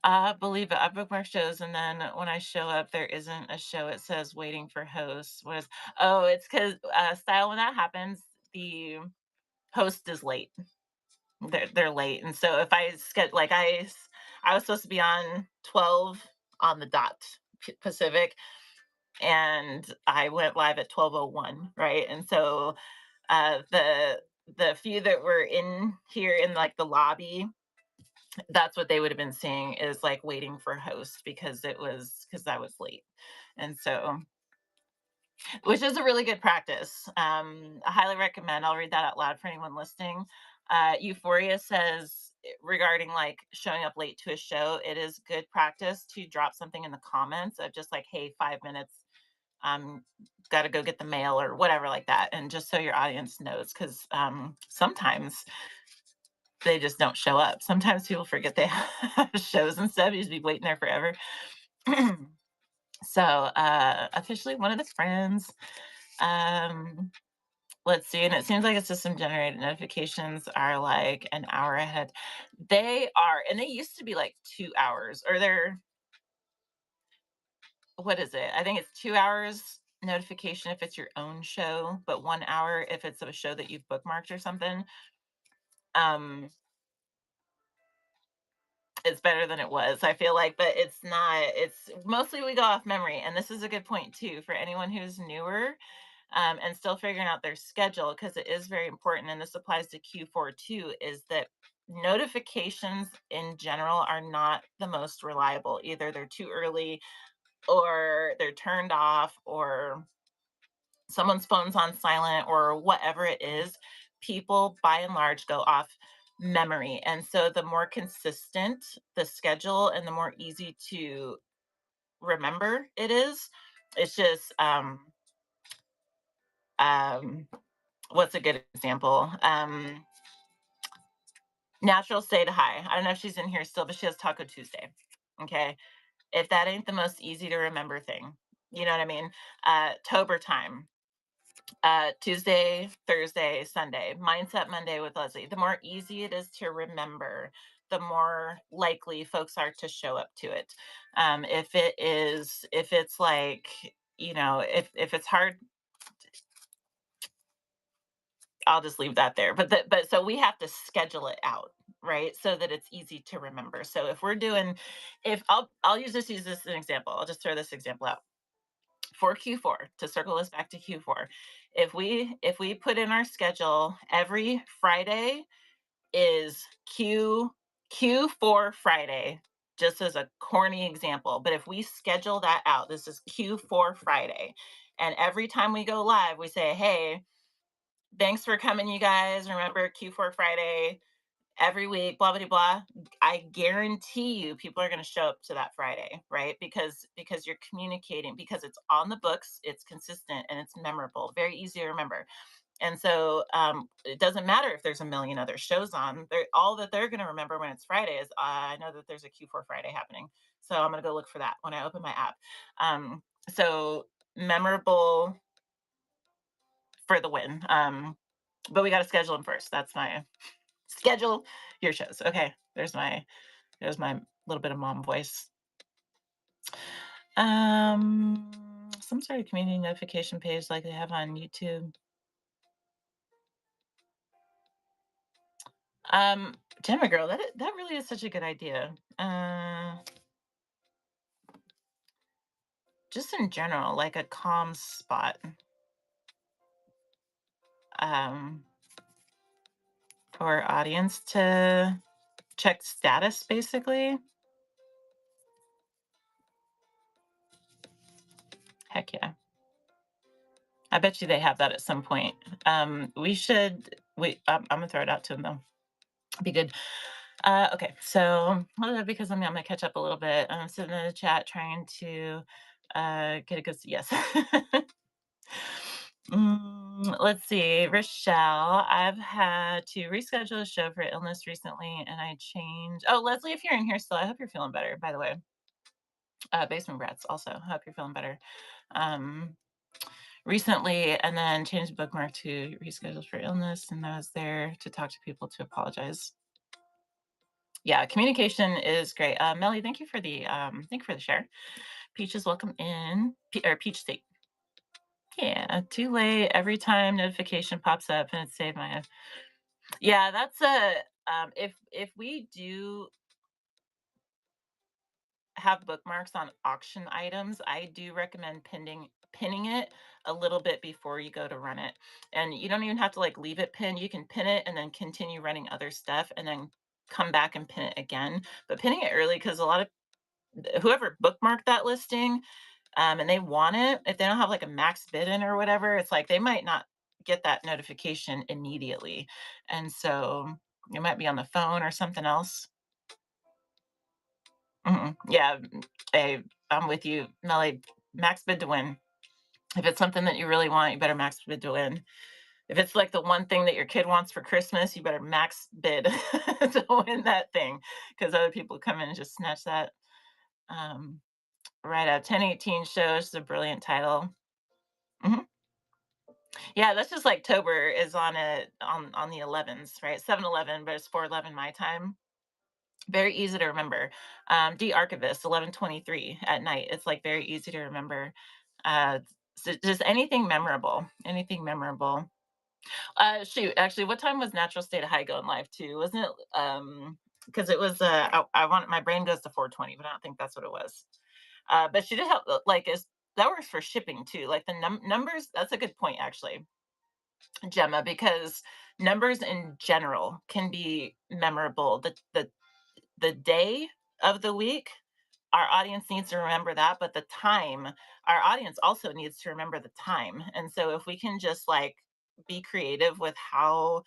I believe it. I book more shows, and then when I show up, there isn't a show. It says waiting for hosts. Oh, it's because style when that happens, the host is late. They're late, and so if I get like I was supposed to be on 12 on the dot Pacific, and I went live at 12:01, right? And so the few that were in here in like the lobby, that's what they would have been seeing is like waiting for host because I was late. And so, which is a really good practice. I highly recommend. I'll read that out loud for anyone listening. Euphoria says regarding like showing up late to a show, it is good practice to drop something in the comments of just like, hey, 5 minutes, um, got to go get the mail or whatever like that, and just so your audience knows, because sometimes they just don't show up. Sometimes people forget they have shows and stuff. You just be waiting there forever. So officially one of the friends. Um, let's see, and it seems like it's system generated notifications are like an hour ahead. They are, and they used to be like 2 hours, or they're what is it? I think it's 2 hours notification if it's your own show, but 1 hour if it's a show that you've bookmarked or something. Um, it's better than it was, I feel like, but it's not. It's mostly we go off memory, and this is a good point too for anyone who's newer and still figuring out their schedule, because it is very important, and this applies to Q4 too. Is that notifications in general are not the most reliable. Either they're too early, or they're turned off, or someone's phone's on silent, or whatever it is. People by and large go off memory, and so the more consistent the schedule and the more easy to remember it is. It's just um what's a good example? Natural State High, I don't know if she's in here still, but she has Taco Tuesday. Okay, if that ain't the most easy to remember thing, you know what I mean? Tober Time, Tuesday, Thursday, Sunday, Mindset Monday with Leslie. The more easy it is to remember, the more likely folks are to show up to it. If it's like, if it's hard, I'll just leave that there. But so we have to schedule it out, right? So that it's easy to remember. So if we're doing, if I'll use this as an example. I'll just throw this example out for Q4 to circle us back to Q4. If we put in our schedule every Friday is Q4 Friday, just as a corny example. But if we schedule that out, this is Q4 Friday. And every time we go live, we say, hey, thanks for coming, you guys. Remember Q4 Friday every week, blah blah blah. I guarantee you people are going to show up to that Friday, right? Because you're communicating, because it's on the books, it's consistent, and it's memorable, very easy to remember. And so it doesn't matter if there's a million other shows on. All that they're going to remember when it's Friday is, I know that there's a Q4 Friday happening, so I'm going to go look for that when I open my app. So memorable for the win. But we got to schedule them first. That's my schedule your shows. Okay, there's my little bit of mom voice. Some sort of community notification page like they have on YouTube. Um, Gemma girl, that really is such a good idea. Just in general, like a calm spot. Um, for our audience to check status, basically. Heck yeah. I bet you they have that at some point. We should. I'm gonna throw it out to them though. Be good. Okay, so because I'm gonna catch up a little bit. I'm sitting in the chat trying to get a good yes. Let's see, Rochelle. I've had to reschedule a show for illness recently, and I changed. Oh, Leslie, if you're in here still, I hope you're feeling better. By the way, Basement Brats. Also, I hope you're feeling better. Um, recently, and then changed the bookmark to reschedule for illness, and I was there to talk to people to apologize. Yeah, communication is great. Melly, thank you for the share. Peach is welcome in, or Peach State. Yeah, too late. Every time notification pops up and it saved my. Yeah, that's a if we do have bookmarks on auction items, I do recommend pinning it a little bit before you go to run it. And you don't even have to like leave it pinned. You can pin it and then continue running other stuff and then come back and pin it again. But pinning it early, because a lot of whoever bookmarked that listing, and they want it, if they don't have like a max bid in or whatever, it's like they might not get that notification immediately. And so it might be on the phone or something else. Yeah, hey, I'm with you, Melly. Max bid to win. If it's something that you really want, you better max bid to win. If it's like the one thing that your kid wants for Christmas, you better max bid to win that thing, because other people come in and just snatch that. Um, right out 1018 shows is a brilliant title. Mhm. Yeah, that's just like Tober is on the 11s, right? 7-Eleven, but it's 4:11 my time. Very easy to remember. D Archivist 11:23 at night. It's like very easy to remember. Uh, so just anything memorable. Anything memorable. Shoot, actually, what time was Natural State of High going live too? Wasn't it? Because it was. I want my brain goes to 4:20, but I don't think that's what it was. But she did help. Like, is that works for shipping too? Like the numbers. That's a good point, actually, Gemma, because numbers in general can be memorable. The day of the week, our audience needs to remember that, but the time, our audience also needs to remember the time. And so if we can just like be creative with how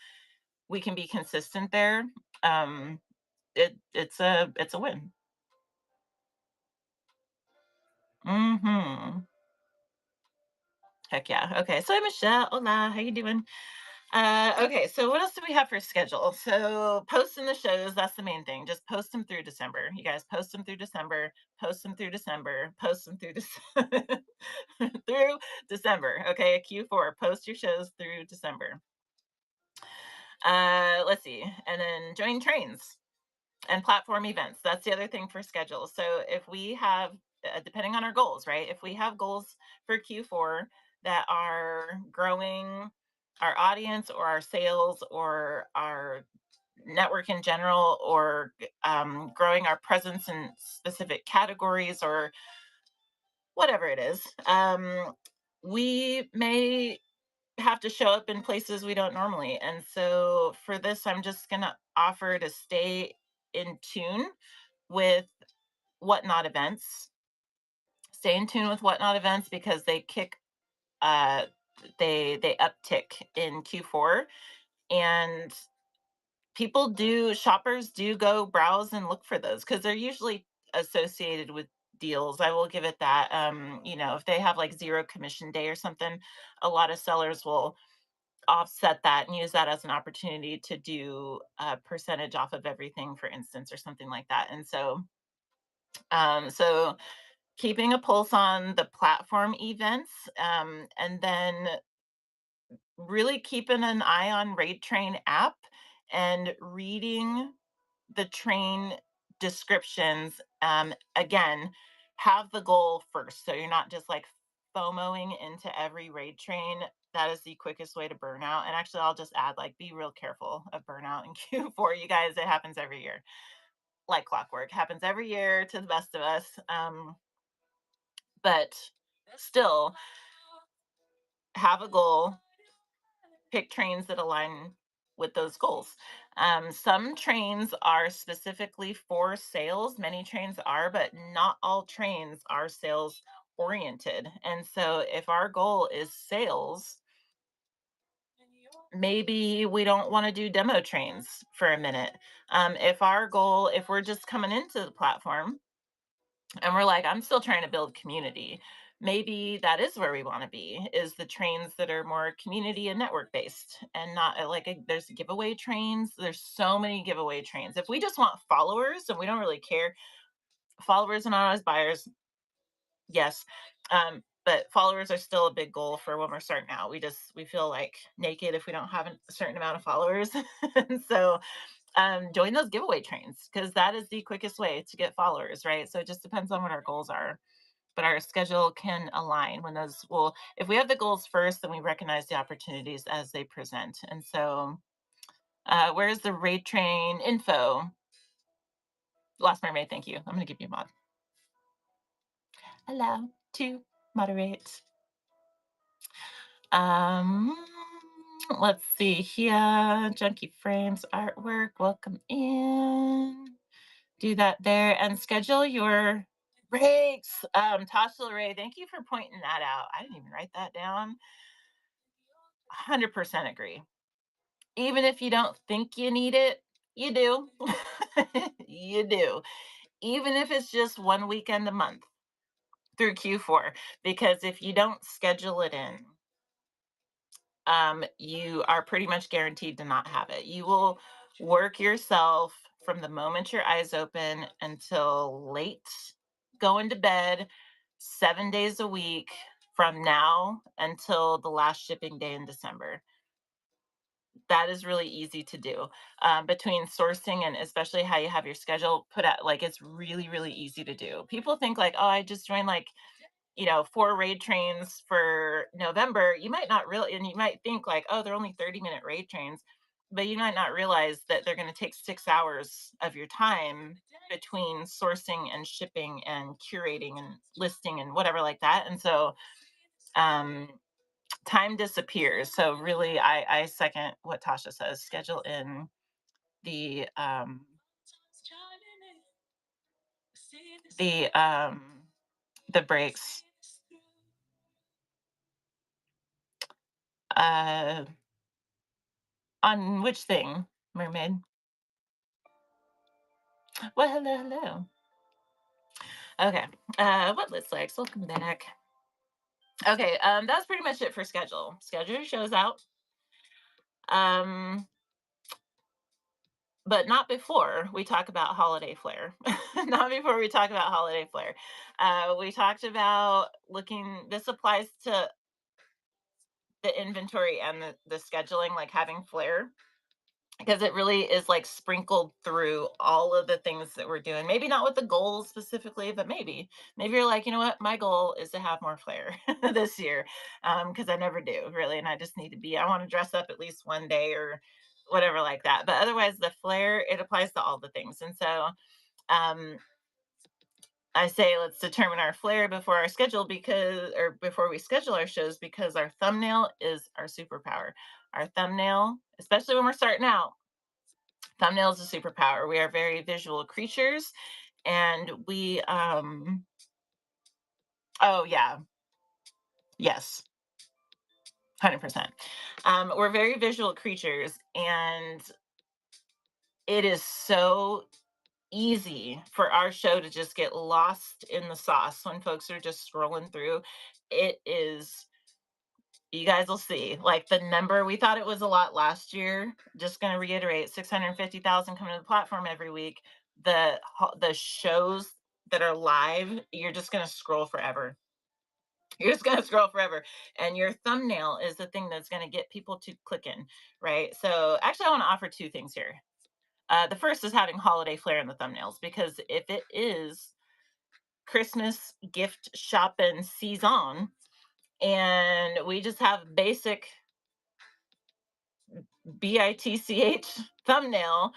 we can be consistent there, it's a win. Hmm. Heck yeah. Okay. So Michelle, hola, how you doing? Okay, so what else do we have for schedule? So posting the shows, that's the main thing. Just post them through December. You guys post them through December, post them through December, post them through through December. Okay, Q4, post your shows through December. Let's see. And then join trains and platform events. That's the other thing for schedule. So if we have, depending on our goals, right? If we have goals for Q4 that are growing our audience or our sales or our network in general, or growing our presence in specific categories or whatever it is, we may have to show up in places we don't normally. And so for this, I'm just going to offer to stay in tune with Whatnot events. Stay in tune with Whatnot events because they kick uh they uptick in Q4, and shoppers do go browse and look for those because they're usually associated with deals. I will give it that. If they have like zero commission day or something, a lot of sellers will offset that and use that as an opportunity to do a percentage off of everything, for instance, or something like that. And so keeping a pulse on the platform events, and then really keeping an eye on Raid Train app and reading the train descriptions. Again, have the goal first. So you're not just like FOMOing into every raid train. That is the quickest way to burn out. And actually, I'll just add like, be real careful of burnout in Q4, you guys. It happens every year, like clockwork. Happens every year to the best of us. But still, have a goal, pick trains that align with those goals. Some trains are specifically for sales. Many trains are, but not all trains are sales oriented. And so, if our goal is sales, maybe we don't want to do demo trains for a minute. If we're just coming into the platform and we're like, I'm still trying to build community, maybe that is where we want to be, is the trains that are more community and network based, and not there's giveaway trains. There's so many giveaway trains. If we just want followers and we don't really care, followers and not as buyers, yes. But followers are still a big goal for when we're starting out. We feel like naked if we don't have a certain amount of followers. And so join those giveaway trains because that is the quickest way to get followers, right? So it just depends on what our goals are, but our schedule can align when those will if we have the goals first, then we recognize the opportunities as they present. And so where's the raid train info? Lost Mermaid, thank you. I'm going to give you a mod. Allow to moderate. um let's see here. Junkie Frames artwork, welcome in. Do that there and schedule your breaks. Tasha Ray, thank you for pointing that out. I didn't even write that down. 100% agree. Even if you don't think you need it, you do. You do. Even if it's just one weekend a month through Q4. Because if you don't schedule it in, you are pretty much guaranteed to not have it. You will work yourself from the moment your eyes open until late, going to bed, 7 days a week from now until the last shipping day in December. That is really easy to do, between sourcing and especially how you have your schedule put out. Like, it's really, really easy to do. People think like, oh, I just joined like 4 raid trains for November. You might not really, and you might think like, oh, they're only 30-minute raid trains, but you might not realize that they're going to take 6 hours of your time between sourcing and shipping and curating and listing and whatever like that. And so, um, time disappears. So really, I second what Tasha says. Schedule in the the um the breaks. Uh, on which thing, Mermaid? Well, hello, hello. Okay. What list likes? Welcome back. Okay, that's pretty much it for schedule. Schedule your shows out. Um, but not before we talk about holiday flair. Not before we talk about holiday flair. We talked about looking, this applies to the inventory and the scheduling, like having flair, because it really is like sprinkled through all of the things that we're doing. Maybe not with the goals specifically, but maybe you're like, you know what, my goal is to have more flair this year, because I never do really, and I just need to be. I want to dress up at least one day or whatever like that. But otherwise, the flair, it applies to all the things. And so, um, I say let's determine our flair before our schedule, before we schedule our shows, because our thumbnail is our superpower. Our thumbnail, especially when we're starting out, thumbnail is a superpower. We are very visual creatures, And oh yeah, yes, 100%. We're very visual creatures, and it is so easy for our show to just get lost in the sauce when folks are just scrolling through. It is, you guys will see, like the number, we thought it was a lot last year. Just going to reiterate, 650,000 coming to the platform every week. The shows that are live, you're just going to scroll forever. You're just going to scroll forever. And your thumbnail is the thing that's going to get people to click in, right? So, actually, I want to offer two things here. The first is having holiday flair in the thumbnails, because if it is Christmas gift shopping season and we just have basic bitch thumbnail,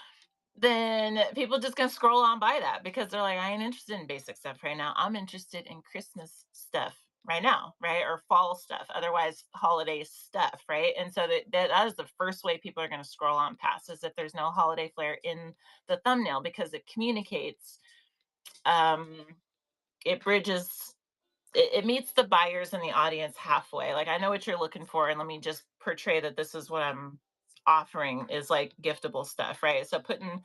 then people just gonna scroll on by that because they're like, I ain't interested in basic stuff right now. I'm interested in Christmas stuff right now, right? Or fall stuff, otherwise holiday stuff, right? And so that is the first way people are gonna scroll on past, is if there's no holiday flair in the thumbnail, because it communicates, um, it bridges, it meets the buyers and the audience halfway. Like, I know what you're looking for, and let me just portray that this is what I'm offering, is like giftable stuff, right? So putting,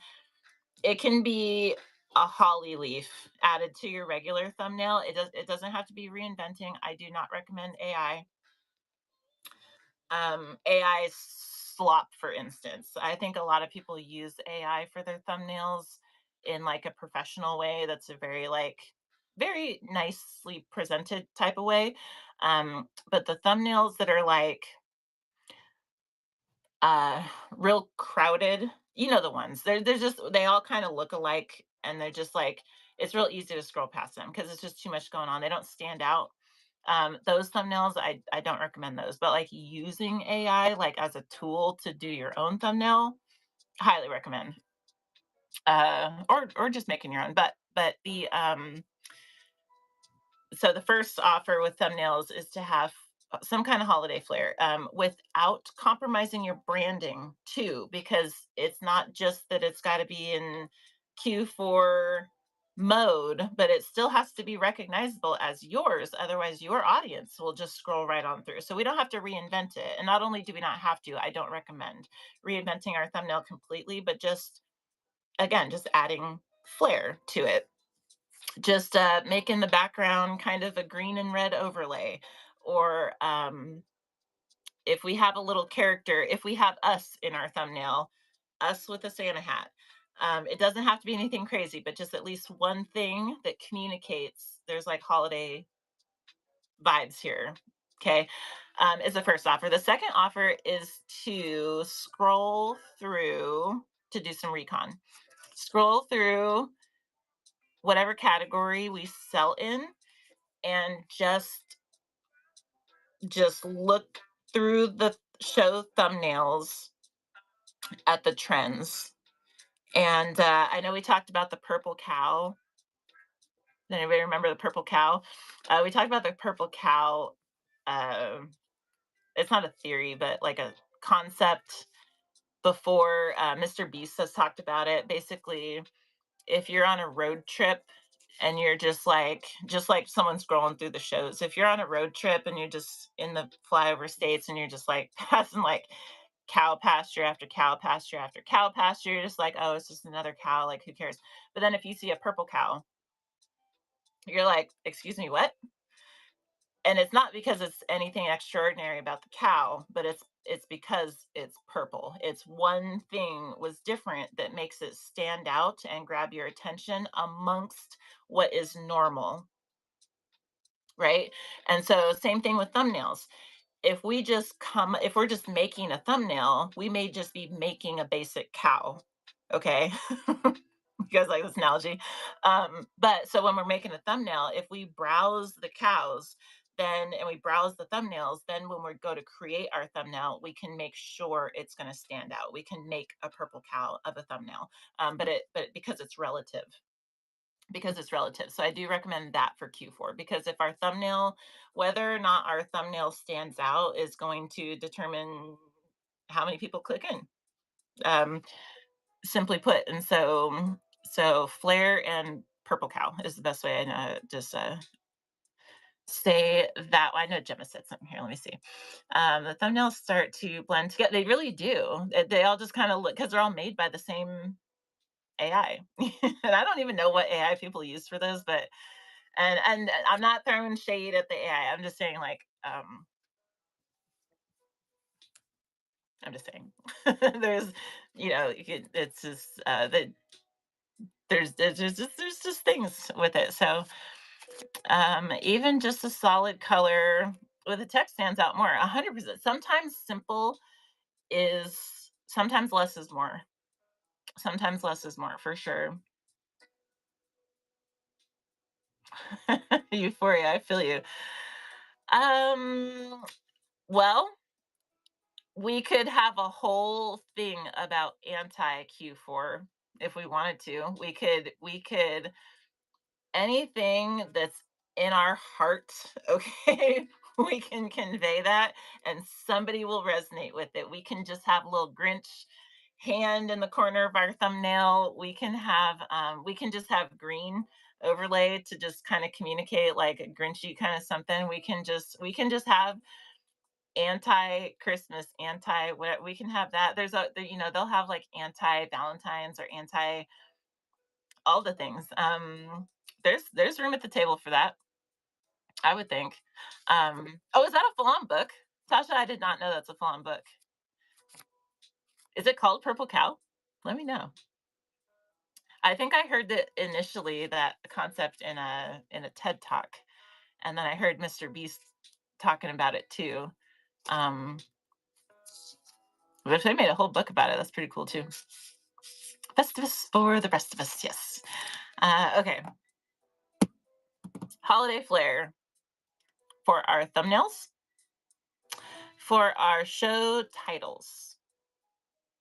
it can be a holly leaf added to your regular thumbnail. It doesn't have to be reinventing. I do not recommend AI. AI slop, for instance. I think a lot of people use AI for their thumbnails in like a professional way. That's a very like very nicely presented type of way. But the thumbnails that are like real crowded, you know the ones. They're just, they all kind of look alike, and they're just like, it's real easy to scroll past them because it's just too much going on. They don't stand out. Those thumbnails, I don't recommend those. But like using AI like as a tool to do your own thumbnail, highly recommend. Or just making your own. But the so the first offer with thumbnails is to have some kind of holiday flair, without compromising your branding too, because it's not just that it's got to be in Q4 mode, but it still has to be recognizable as yours. Otherwise, your audience will just scroll right on through. So we don't have to reinvent it. And not only do we not have to, I don't recommend reinventing our thumbnail completely, but just, again, just adding flair to it, just making the background kind of a green and red overlay. Or if we have a little character, if we have us in our thumbnail, us with a Santa hat, it doesn't have to be anything crazy, but just at least one thing that communicates there's like holiday vibes here. Okay. Is the first offer. The second offer is to scroll through, to do some recon. Scroll through whatever category we sell in, and just look through the show thumbnails at the trends. And I know we talked about the purple cow. Does anybody remember the purple cow? We talked about the purple cow. Uh, it's not a theory, but like a concept before. Mr. Beast has talked about it. Basically, if you're on a road trip and you're just like someone scrolling through the shows, if you're on a road trip and you're just in the flyover states and you're just like passing like cow pasture after cow pasture after cow pasture, you're just like, oh, it's just another cow, like who cares? But then if you see a purple cow, you're like, excuse me, what? And it's not because it's anything extraordinary about the cow, but it's because it's purple. It's one thing was different that makes it stand out and grab your attention amongst what is normal, right? And so same thing with thumbnails. If we're just making a thumbnail, we may just be making a basic cow. Okay. You guys like this analogy? But so when we're making a thumbnail, if we browse the cows, then and we browse the thumbnails, then when we go to create our thumbnail, we can make sure it's going to stand out. We can make a purple cow of a thumbnail. But because it's relative. So I do recommend that for Q4, because if our thumbnail, whether or not our thumbnail stands out, is going to determine how many people click in. Um, Simply put. And so flair and Purple Cow is the best way I know just say that. I know Gemma said something here. Let me see. The thumbnails start to blend together. They really do. They all just kind of look because they're all made by the same AI. And I don't even know what AI people use for those, but and I'm not throwing shade at the AI. I'm just saying like I'm just saying there's it's just that there's just things with it. So even just a solid color with the text stands out more. 100%. Sometimes simple is sometimes less is more. Sometimes less is more for sure. Euphoria, I feel you. Um, well, we could have a whole thing about anti Q4 if we wanted to. We could anything that's in our heart, okay? We can convey that and somebody will resonate with it. We can just have a little Grinch hand in the corner of our thumbnail. We can just have green overlay to just kind of communicate like a Grinchy kind of something. We can just have anti-Christmas, anti what we can have that. They'll have like anti-Valentine's or anti all the things. There's room at the table for that, I would think. Oh, is that a full-on book? Tasha, I did not know that's a full-on book. Is it called Purple Cow? Let me know. I think I heard that initially that concept in a TED talk, and then I heard Mr. Beast talking about it too. Um, but if they made a whole book about it, that's pretty cool too. Festivus for the rest of us, yes. Okay, holiday flair for our thumbnails, for our show titles.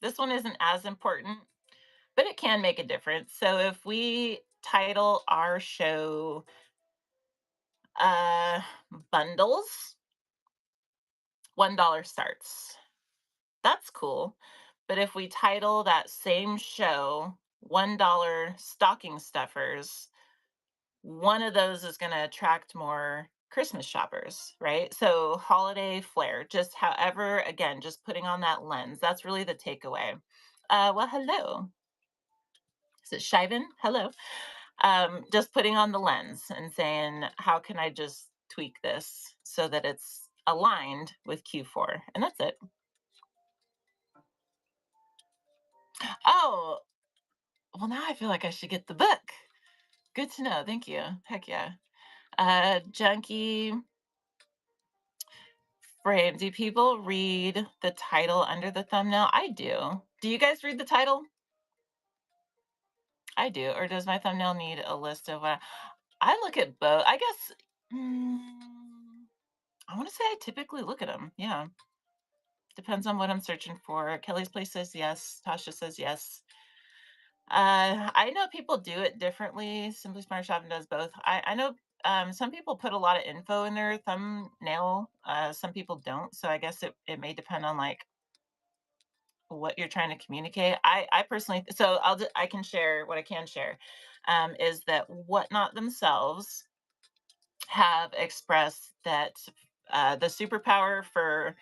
This one isn't as important, but it can make a difference. So if we title our show uh, Bundles, $1 starts. That's cool. But if we title that same show $1 stocking stuffers, one of those is going to attract more Christmas shoppers, right? So holiday flair, just however, again, just putting on that lens. That's really the takeaway. Well, hello. Is it Shivan? Hello. Just putting on the lens and saying, how can I just tweak this so that it's aligned with Q4? And that's it. Oh, well, now I feel like I should get the book. Good to know. Thank you. Heck yeah. Junkie Frame. Do people read the title under the thumbnail? I do. Do you guys read the title? I do. Or does my thumbnail need a list of what I look at both? I guess I want to say I typically look at them. Yeah. Depends on what I'm searching for. Kelly's Place says yes. Tasha says yes. I know people do it differently. Simply Smart Shopping does both. I know some people put a lot of info in their thumbnail. Some people don't. So I guess it may depend on like what you're trying to communicate. I personally so I can share what I can share is that Whatnot themselves have expressed that the superpower for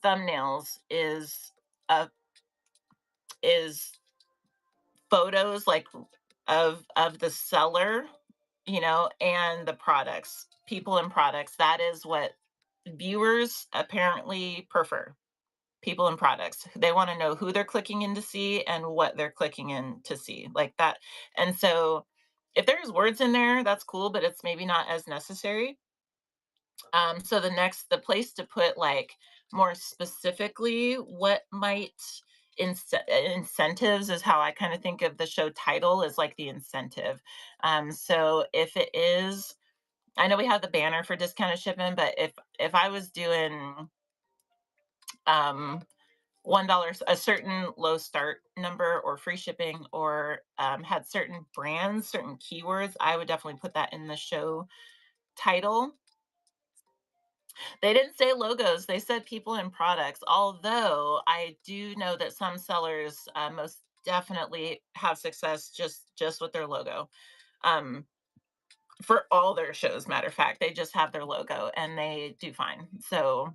thumbnails uh is photos like of the seller, and the products, people and products. That is what viewers apparently prefer. People and products. They want to know who they're clicking in to see and what they're clicking in to see, like that. And so if there's words in there, that's cool, but it's maybe not as necessary. So the place to put like more specifically what might incentives is how I kind of think of the show title is like the incentive. So if it is, I know we have the banner for discounted shipping, but if I was doing um $1 a certain low start number or free shipping or had certain brands, certain keywords, I would definitely put that in the show title. They didn't say logos, they said people and products, although I do know that some sellers most definitely have success just with their logo. Um, for all their shows, matter of fact, they just have their logo and they do fine. So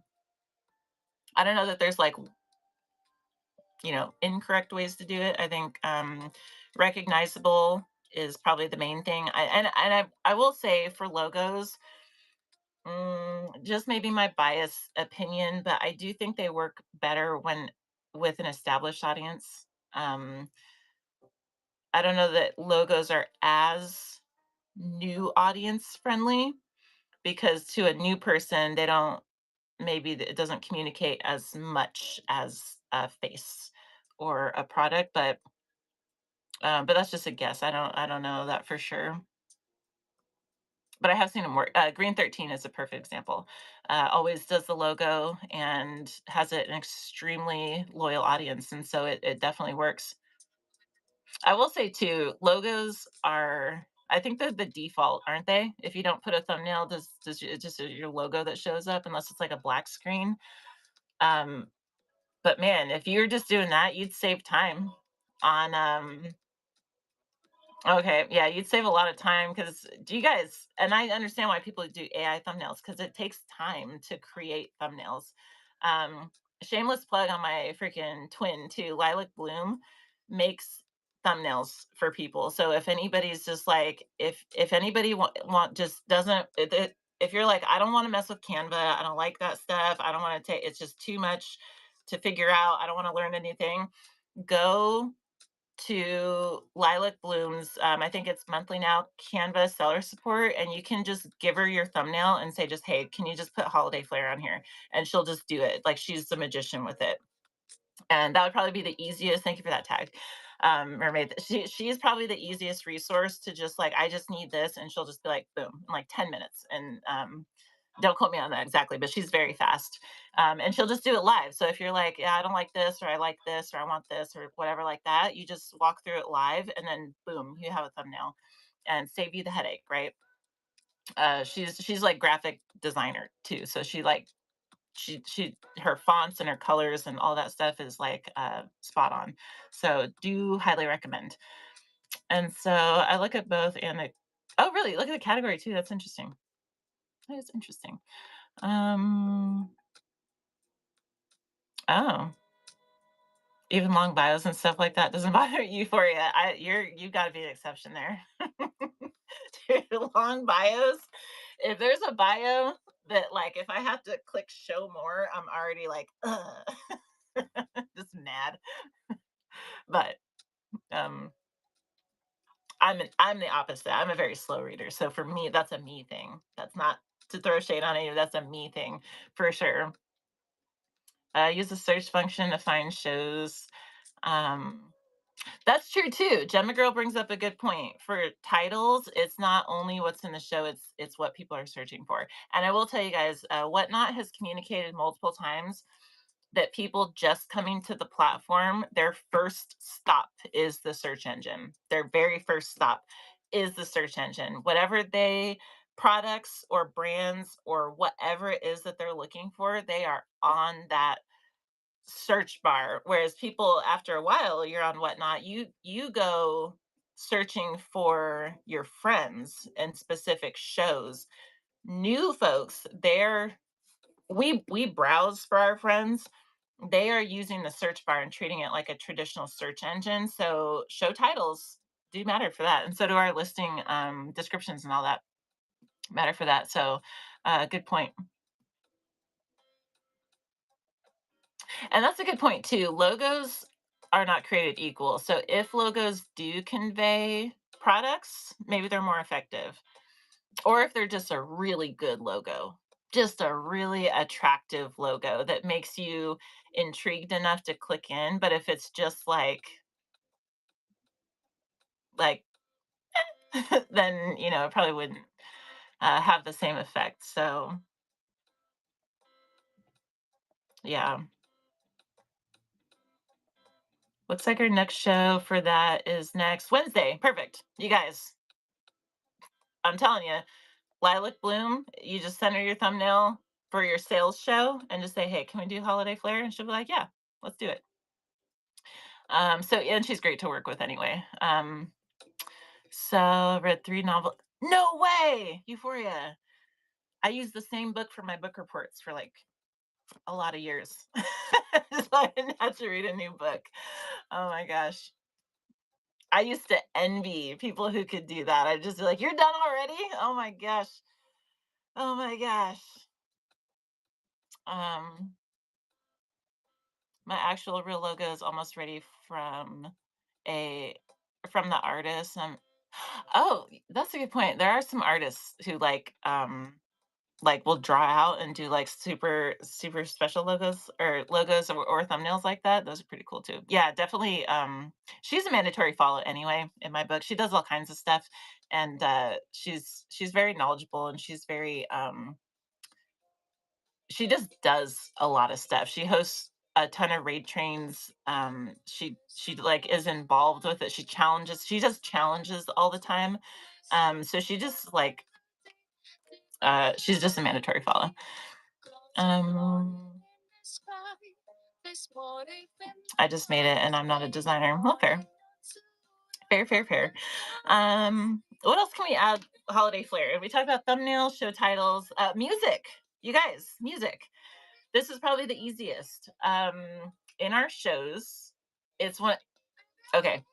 I don't know that there's like, incorrect ways to do it. I think recognizable is probably the main thing. I will say for logos, just maybe my bias opinion, but I do think they work better when with an established audience. Um, I don't know that logos are as new audience friendly because to a new person, they don't maybe it doesn't communicate as much as a face or a product, but that's just a guess. I don't know that for sure. But I have seen them work. Green 13 is a perfect example. Always does the logo and has an extremely loyal audience, and so it definitely works. I will say too, logos are. I think they're the default, aren't they? If you don't put a thumbnail, it's just your logo that shows up, unless it's like a black screen. Um, but man, if you're just doing that, you'd save time on Okay, yeah, you'd save a lot of time because do you guys and I understand why people do AI thumbnails because it takes time to create thumbnails. Um, Shameless plug on my freaking twin too. Lilac Bloom makes thumbnails for people. So if anybody's just like, if anybody want just doesn't if you're like, I don't want to mess with Canva, I don't like that stuff, I don't want to take, it's just too much to figure out, I don't want to learn anything. Go to Lilac Bloom's, I think it's monthly now, Canva seller support, and you can just give her your thumbnail and say, just, hey, can you just put holiday flair on here? And she'll just do it. Like she's the magician with it. And that would probably be the easiest. Thank you for that tag. Mermaid. She's probably the easiest resource to just like, I just need this, and she'll just be like, boom, in like 10 minutes. And don't quote me on that exactly, but she's very fast. And she'll just do it live. So if you're like, yeah, I don't like this, or I like this, or I want this, or whatever like that, you just walk through it live, and then boom, you have a thumbnail, and save you the headache, right? She's like graphic designer too, so she her fonts and her colors and all that stuff is like spot on. So do highly recommend. And so I look at both and the oh really look at the category too. That's interesting. That is interesting. Um oh, even long bios and stuff like that doesn't bother Euphoria. You've got to be an exception there. Dude, long bios. If there's a bio that like if I have to click show more, I'm already like, ugh, just mad. But um I'm the opposite. I'm a very slow reader. So for me, that's a me thing. That's not to throw shade on any, that's a me thing for sure. Use the search function to find shows. Um, that's true too. Gemma Girl brings up a good point. For titles, it's not only what's in the show, it's what people are searching for. And I will tell you guys, Whatnot has communicated multiple times that people just coming to the platform, their first stop is the search engine. Their very first stop is the search engine. Whatever they products or brands or whatever it is that they're looking for, they are on that search bar. Whereas people after a while, you're on Whatnot, you go searching for your friends and specific shows. New folks, we browse for our friends, they are using the search bar and treating it like a traditional search engine. So show titles do matter for that. And so do our listing descriptions and all that matter for that. So good point. And that's a good point too. Logos are not created equal. So if logos do convey products, maybe they're more effective. Or if they're just a really good logo, just a really attractive logo that makes you intrigued enough to click in. But if it's just like then it probably wouldn't have the same effect. So yeah, looks like our next show for that is next Wednesday. Perfect, you guys. I'm telling you, Lilac Bloom. You just send her your thumbnail for your sales show and just say, "Hey, can we do holiday flair?" And she'll be like, "Yeah, let's do it." So and she's great to work with anyway. So, read 3 novel No way! Euphoria. I used the same book for my book reports for, like, a lot of years. So I didn't have to read a new book. Oh my gosh. I used to envy people who could do that. I'd just be like, "You're done already? Oh my gosh. Oh my gosh." Um, my actual real logo is almost ready a from the artist. Oh, that's a good point. There are some artists who like will draw out and do like super special logos or thumbnails like that. Those are pretty cool too. Yeah, definitely. She's a mandatory follow anyway in my book. She does all kinds of stuff, and she's very knowledgeable, and she just does a lot of stuff. She hosts a ton of raid trains. She like is involved with it. She does challenges all the time. So she's just a mandatory follow. Um, I just made it and I'm not a designer. Well, fair. Fair, fair, fair. What else can we add holiday flair? We talked about thumbnails, show titles, music. You guys, music. This is probably the easiest. In our shows, it's when okay,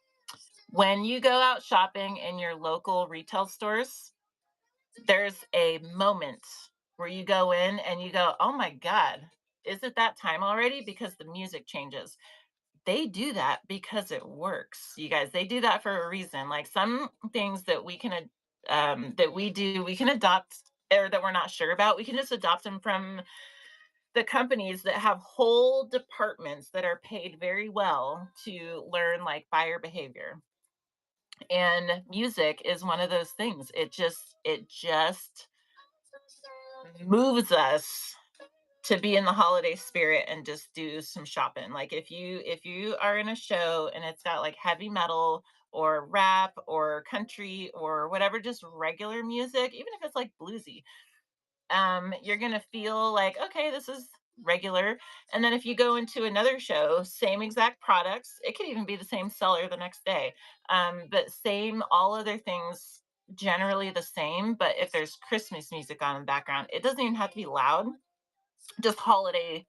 when you go out shopping in your local retail stores, there's a moment where you go in and you go, "Oh my god, is it that time already?" Because the music changes. They do that because it works, you guys. They do that for a reason. Like some things that that we do, we can adopt, or that we're not sure about. We can just adopt them from the companies that have whole departments that are paid very well to learn like buyer behavior. And music is one of those things. It just moves us to be in the holiday spirit and just do some shopping. Like if you are in a show and it's got like heavy metal or rap or country or whatever, just regular music, even if it's like bluesy, you're gonna feel like, okay, this is regular. And then if you go into another show, same exact products, it could even be the same seller the next day. But same, all other things generally the same. But if there's Christmas music on in the background, it doesn't even have to be loud, just holiday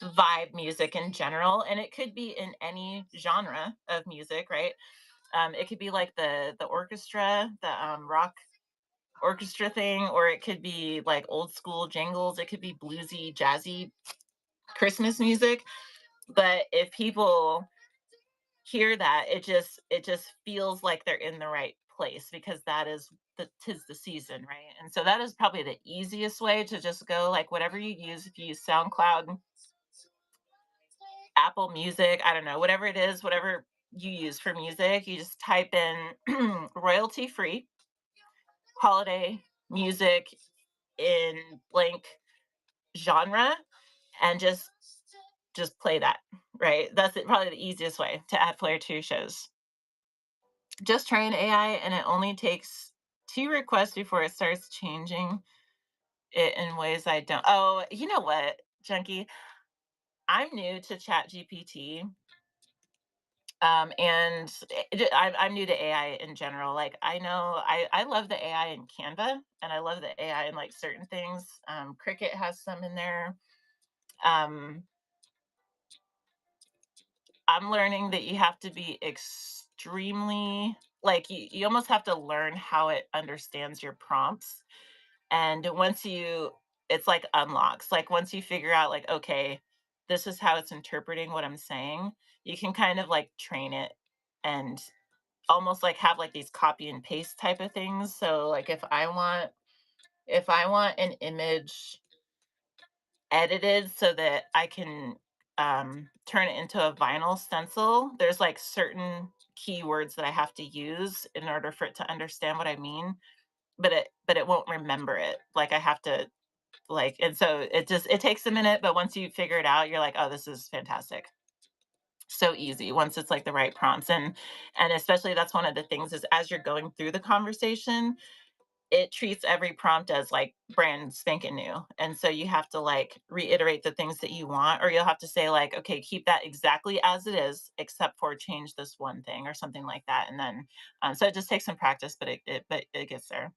vibe music in general. And it could be in any genre of music, right? It could be like the orchestra, the rock orchestra thing, or it could be like old school jingles. It could be bluesy, jazzy Christmas music. But if people hear that, it just feels like they're in the right place because that is the tis the season, right? And so that is probably the easiest way to just go like whatever you use. If you use SoundCloud, Apple Music, I don't know, whatever it is, whatever you use for music, you just type in royalty free holiday music in blank genre and just play that, right? That's probably the easiest way to add flair to your shows. Just train AI and it only takes 2 requests before it starts changing it in ways I don't. Oh, you know what, Junkie? I'm new to ChatGPT. And I'm new to AI in general. Like I know I love the AI in Canva and I love the AI in like certain things. Cricut has some in there. Um, I'm learning that you have to be extremely like you almost have to learn how it understands your prompts. And once you it's like unlocks. Like once you figure out like, okay, this is how it's interpreting what I'm saying, you can kind of like train it and almost like have like these copy and paste type of things. So like if I want an image edited so that I can turn it into a vinyl stencil, there's like certain keywords that I have to use in order for it to understand what I mean, but it won't remember it. Like I have to like and so it takes a minute, but once you figure it out, you're like, "Oh, this is fantastic." So easy once it's like the right prompts and especially that's one of the things is as you're going through the conversation, it treats every prompt as like brand spanking new. And so you have to like reiterate the things that you want, or you'll have to say, like, okay, keep that exactly as it is, except for change this one thing or something like that. And then, so it just takes some practice, but it gets there.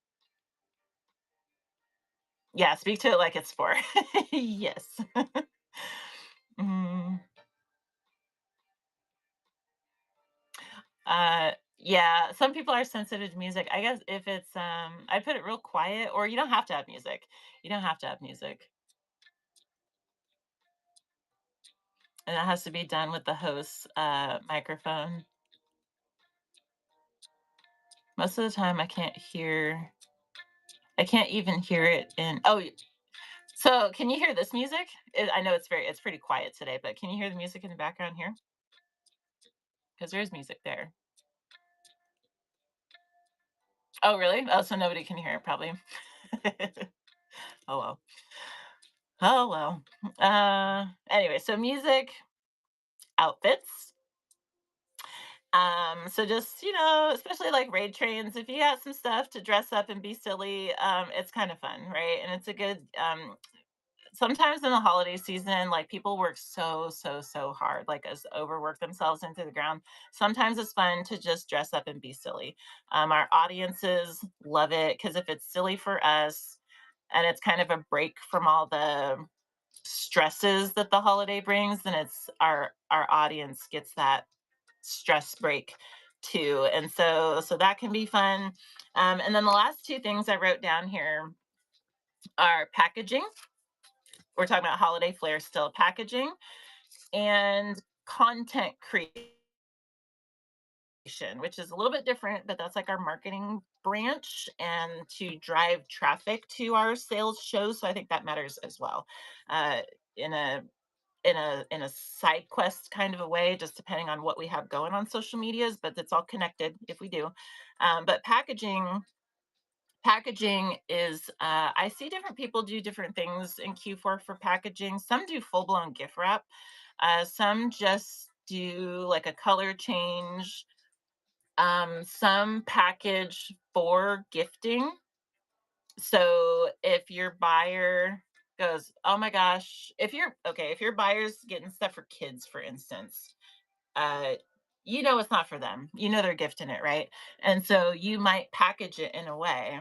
Yeah, speak to it like it's sport. Yes. Mm, yeah, some people are sensitive to music. I guess if it's I put it real quiet, or you don't have to have music. You don't have to have music. And it has to be done with the host's microphone. Most of the time I can't even hear it in so can you hear this music? I know it's pretty quiet today, but can you hear the music in the background here? Because there's music there. Oh, really? Oh, so nobody can hear it probably. Oh well. Oh well. Anyway, so music, outfits. So just, especially like raid trains, if you got some stuff to dress up and be silly, it's kind of fun, right? And it's a good sometimes in the holiday season, like people work so hard, like as overwork themselves into the ground. Sometimes it's fun to just dress up and be silly. Our audiences love it because if it's silly for us and it's kind of a break from all the stresses that the holiday brings, then it's our audience gets that stress break too. And so that can be fun. And then the last two things I wrote down here are packaging. We're talking about holiday flair still, packaging and content creation, which is a little bit different, but that's like our marketing branch and to drive traffic to our sales shows. So I think that matters as well. In a in a side quest kind of a way, just depending on what we have going on social medias, but it's all connected if we do. But packaging is I see different people do different things in Q4 for packaging. Some do full blown gift wrap. Some just do like a color change. Some package for gifting. So if your buyer goes, oh my gosh, if your buyer's getting stuff for kids, for instance, uh, it's not for them. You know they're gifting it, right? And so you might package it in a way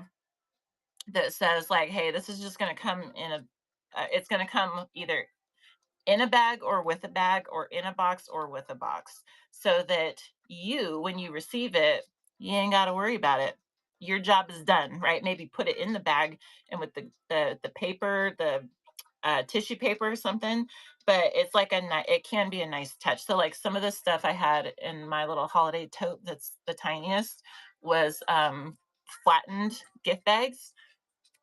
that says like, hey, this is just going to come in it's going to come either in a bag or with a bag or in a box or with a box so that when you receive it, you ain't got to worry about it. Your job is done, right? Maybe put it in the bag and with the paper, the tissue paper or something, but it's like it can be a nice touch. So like some of the stuff I had in my little holiday tote that's the tiniest was flattened gift bags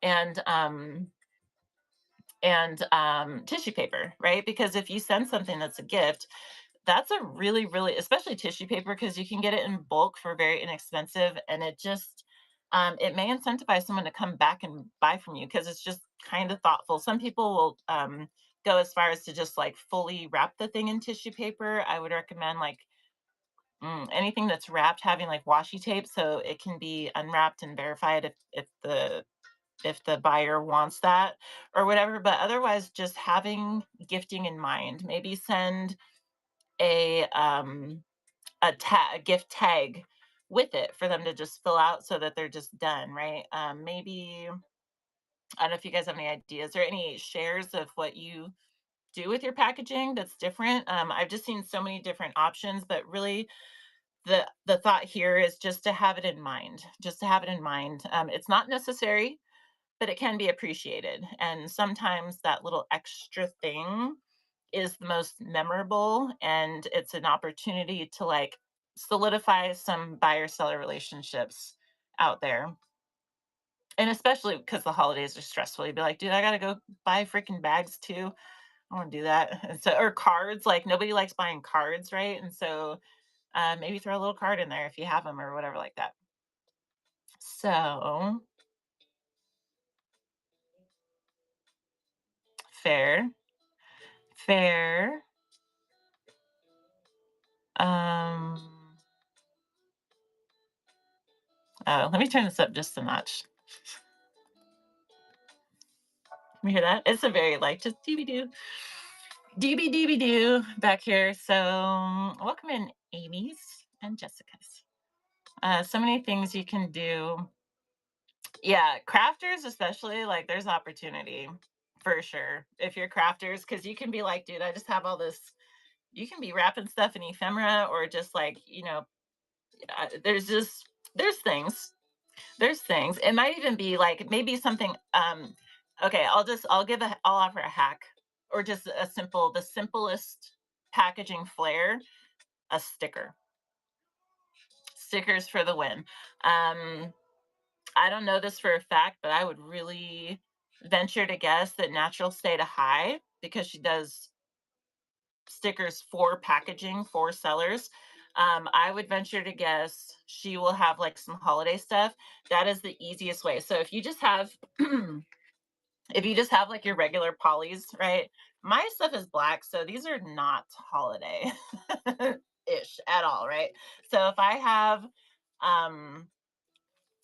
and tissue paper, right? Because if you send something that's a gift, that's a really, really, especially tissue paper, because you can get it in bulk for very inexpensive, and it may incentivize someone to come back and buy from you because it's just kind of thoughtful. Some people will go as far as to just like fully wrap the thing in tissue paper. I would recommend like anything that's wrapped having like washi tape so it can be unwrapped and verified if the buyer wants that or whatever. But otherwise, just having gifting in mind. Maybe send a gift tag with it for them to just fill out so that they're just done, right? Maybe I don't know if you guys have any ideas or any shares of what you do with your packaging that's different. I've just seen so many different options, but really the thought here is just to have it in mind. Just to have it in mind. It's not necessary, but it can be appreciated. And sometimes that little extra thing is the most memorable and it's an opportunity to like solidify some buyer seller relationships out there. And especially because the holidays are stressful, you'd be like, dude, I gotta go buy freaking bags too. I want to do that. And so, or cards, like nobody likes buying cards, right? And so maybe throw a little card in there if you have them or whatever like that. So fair, fair. Um, let me turn this up just a notch. You hear that? It's a very like just dooby dooby doo back here. So welcome in, Amy's and Jessica's. So many things you can do. Yeah, crafters especially, like there's opportunity for sure. If you're crafters, because you can be like, dude, I just have all this. You can be wrapping stuff in ephemera or just like, there's just there's things. There's things. It might even be like maybe something. Okay, I'll offer a hack or just the simplest packaging flair, a sticker. Stickers for the win. Um, I don't know this for a fact, but I would really venture to guess that Natural State of High, because she does stickers for packaging for sellers. I would venture to guess she will have like some holiday stuff. That is the easiest way. So if you just have if you just have like your regular polys, right? My stuff is black, so these are not holiday ish at all, right? So um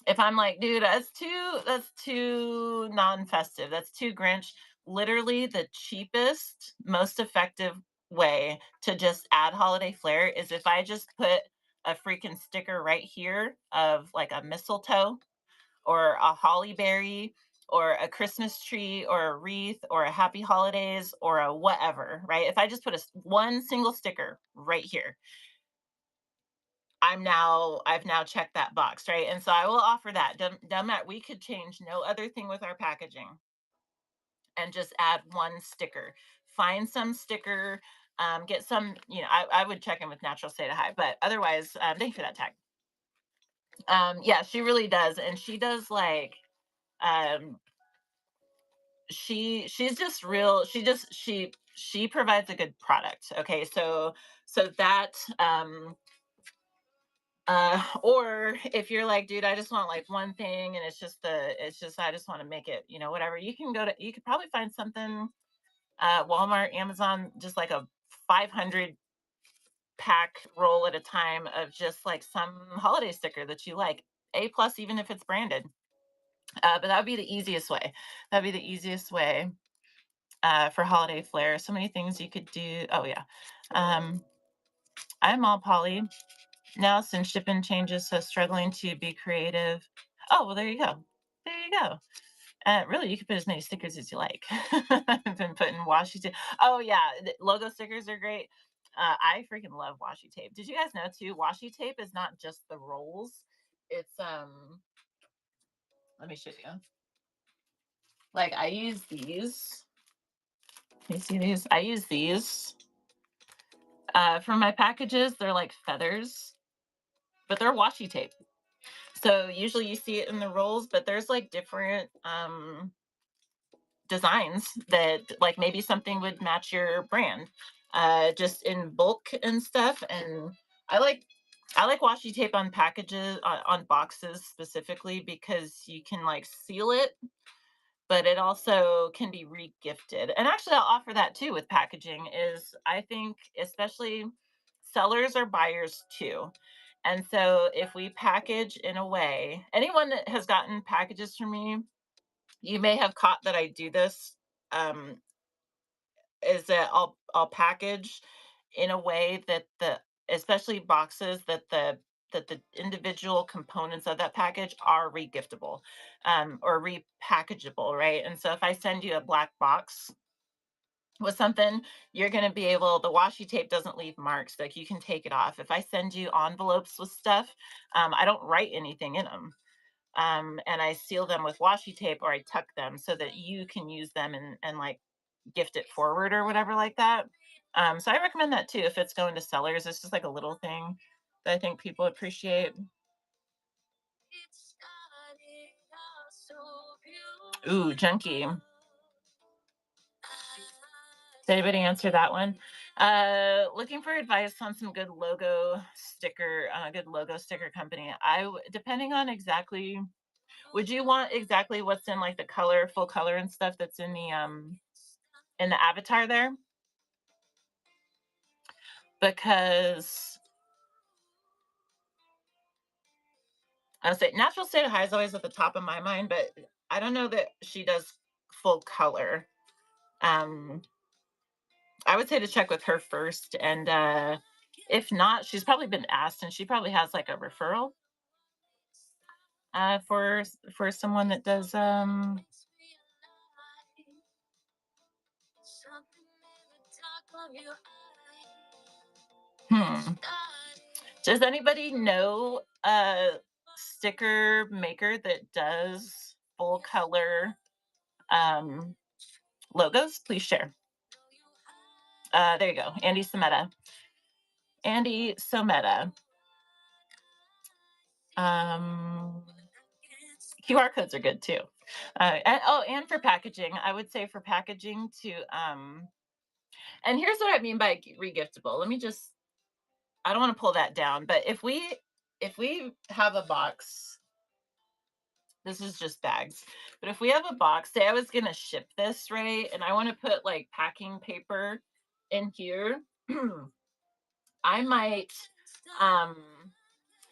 if I'm like, dude, that's too non-festive, that's too Grinch, literally the cheapest, most effective way to just add holiday flair is if I just put a freaking sticker right here of like a mistletoe or a holly berry or a Christmas tree or a wreath or a happy holidays or a whatever, right? If I just put one single sticker right here, I've now checked that box, right? And so I will offer that. Dumb that we could change no other thing with our packaging and just add one sticker. Find some sticker, get some, I would check in with Natural State of High, but otherwise, thank you for that tag. Yeah, she really does. And she does like, um, she's just real. She provides a good product. Okay. So that, or if you're like, dude, I just want like one thing and it's just I just want to make it, whatever. You could probably find something Walmart, Amazon, just like a 500 pack roll at a time of just like some holiday sticker that you like. A plus, even if it's branded. But that would be the easiest way. That'd be the easiest way for holiday flair. So many things you could do. Oh yeah. Um, I'm all poly now since shipping changes, so struggling to be creative. Oh, well, there you go. There you go. Really, you can put as many stickers as you like. I've been putting washi tape. Oh yeah, logo stickers are great. I freaking love washi tape. Did you guys know too? Washi tape is not just the rolls. It's Let me show you. Like I use these. Can you see these? I use these for my packages. They're like feathers, but they're washi tape. So usually you see it in the rolls, but there's like different designs that like maybe something would match your brand just in bulk and stuff. And I like I like washi tape on packages on boxes specifically because you can like seal it, but it also can be re-gifted. And actually I'll offer that too with packaging is I think especially sellers are buyers too. And so if we package in a way, anyone that has gotten packages from me, you may have caught that I do this. Um, is that I'll package in a way that the especially boxes that the individual components of that package are regiftable or repackageable, right? And so if I send you a black box with something, you're going to be able, the washi tape doesn't leave marks. Like you can take it off. If I send you envelopes with stuff, I don't write anything in them. And I seal them with washi tape or I tuck them so that you can use them and like gift it forward or whatever like that. So I recommend that too if it's going to sellers. It's just like a little thing that I think people appreciate. Ooh, junkie. Did anybody answer that one? Looking for advice on some good logo sticker company. Depending on exactly, would you want exactly what's in like the color, full color and stuff that's in the avatar there? Because I'll say Natural State of High is always at the top of my mind, but I don't know that she does full color. Um, I would say to check with her first, and if not, she's probably been asked, and she probably has like a referral for someone that does. Hmm. Does anybody know a sticker maker that does full color um, logos? Please share. There you go, Andy Sameta. Andy Someta. Um, QR codes are good too. And for packaging, I would say for packaging to and here's what I mean by regiftable. Let me just I don't want to pull that down, but if we have a box, this is just bags. But if we have a box, say I was gonna ship this, right? And I want to put like packing paper in here, I might um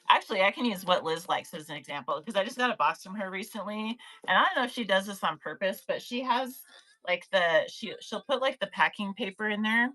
actually, I can use what Liz likes as an example because I just got a box from her recently, and I don't know if she does this on purpose, but she has like she'll put like the packing paper in there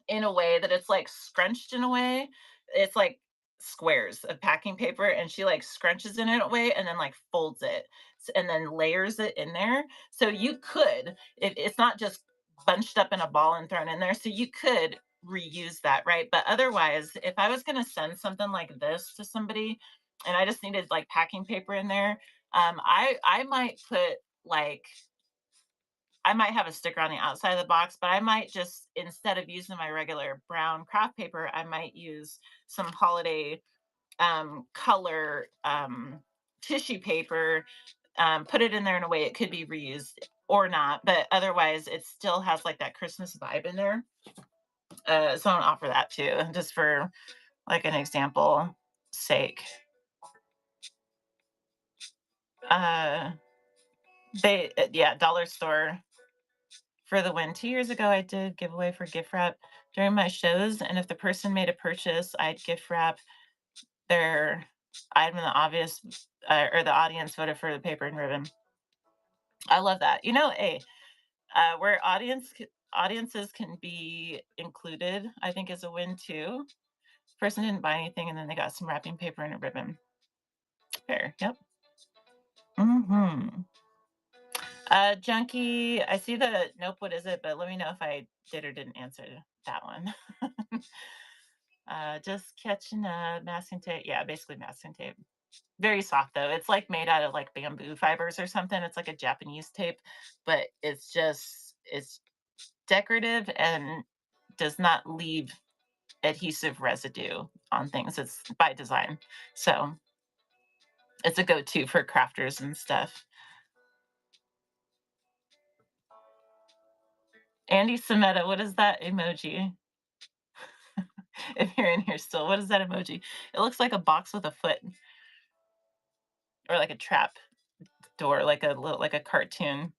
in a way that it's like scrunched in a way. It's like squares of packing paper, and she like scrunches in it a way and then like folds it and then layers it in there. So you could, it's not just bunched up in a ball and thrown in there. So you could reuse that, right? But otherwise, if I was going to send something like this to somebody and I just needed like packing paper in there, I might put like I might have a sticker on the outside of the box, but I might just, instead of using my regular brown craft paper, I might use some holiday color tissue paper, put it in there in a way it could be reused or not, but otherwise it still has like that Christmas vibe in there. So I'm gonna offer that too, just for like an example sake. Uh, yeah, dollar store for the win. 2 years ago, I did giveaway for gift wrap during my shows, and if the person made a purchase, I'd gift wrap their item in the obvious, or the audience voted for the paper and ribbon. I love that. Hey, where audiences can be included, I think is a win too. Person didn't buy anything, and then they got some wrapping paper and a ribbon. Fair. Yep. Hmm. Junkie, I see the nope. What is it? But let me know if I did or didn't answer that one. Just catching a masking tape. Yeah, basically masking tape. Very soft though. It's like made out of like bamboo fibers or something. It's like a Japanese tape, but it's decorative and does not leave adhesive residue on things. It's by design. So it's a go-to for crafters and stuff. Andy Sameta, what is that emoji? If you're in here still, what is that emoji? It looks like a box with a foot or like a trap door, like a cartoon.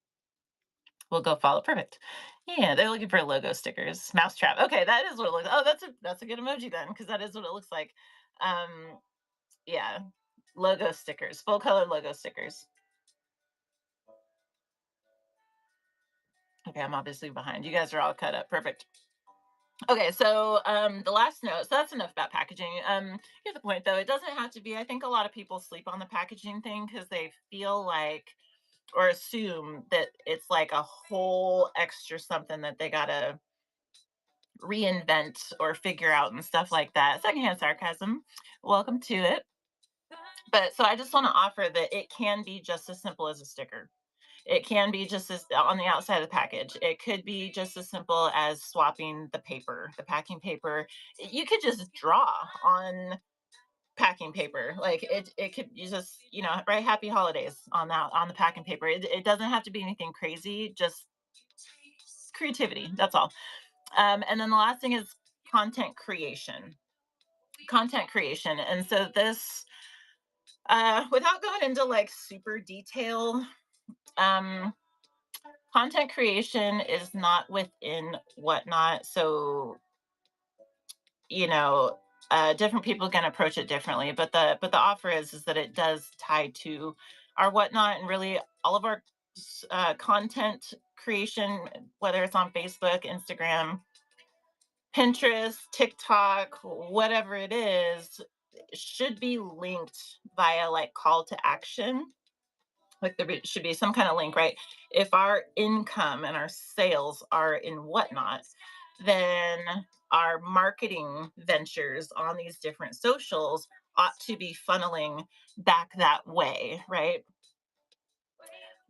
We'll go follow. Perfect. Yeah, they're looking for logo stickers. Mousetrap. Okay, that is what it looks. Oh, that's a good emoji then, because that is what it looks like. Um, yeah, logo stickers, full color logo stickers. Okay, I'm obviously behind. You guys are all cut up. Perfect. Okay, so the last note. So that's enough about packaging. You get the point though. It doesn't have to be. I think a lot of people sleep on the packaging thing because they feel like or assume that it's like a whole extra something that they gotta reinvent or figure out and stuff like that. Secondhand sarcasm. Welcome to it. But so I just want to offer that it can be just as simple as a sticker. It can be just as on the outside of the package. It could be just as simple as swapping the paper, the packing paper. You could just draw on packing paper. Like it could you just, write happy holidays on that on the packing paper. It doesn't have to be anything crazy, just creativity. That's all. And then the last thing is content creation. Content creation. And so this, without going into like super detail, um, content creation is not within Whatnot. So, you know, different people can approach it differently, but the offer is that it does tie to our whatnot, and really all of our content creation, whether it's on Facebook, Instagram, Pinterest, TikTok, whatever it is, should be linked via like call to action. Like should be some kind of link, right? If our income and our sales are in whatnot, then our marketing ventures on these different socials ought to be funneling back that way, right?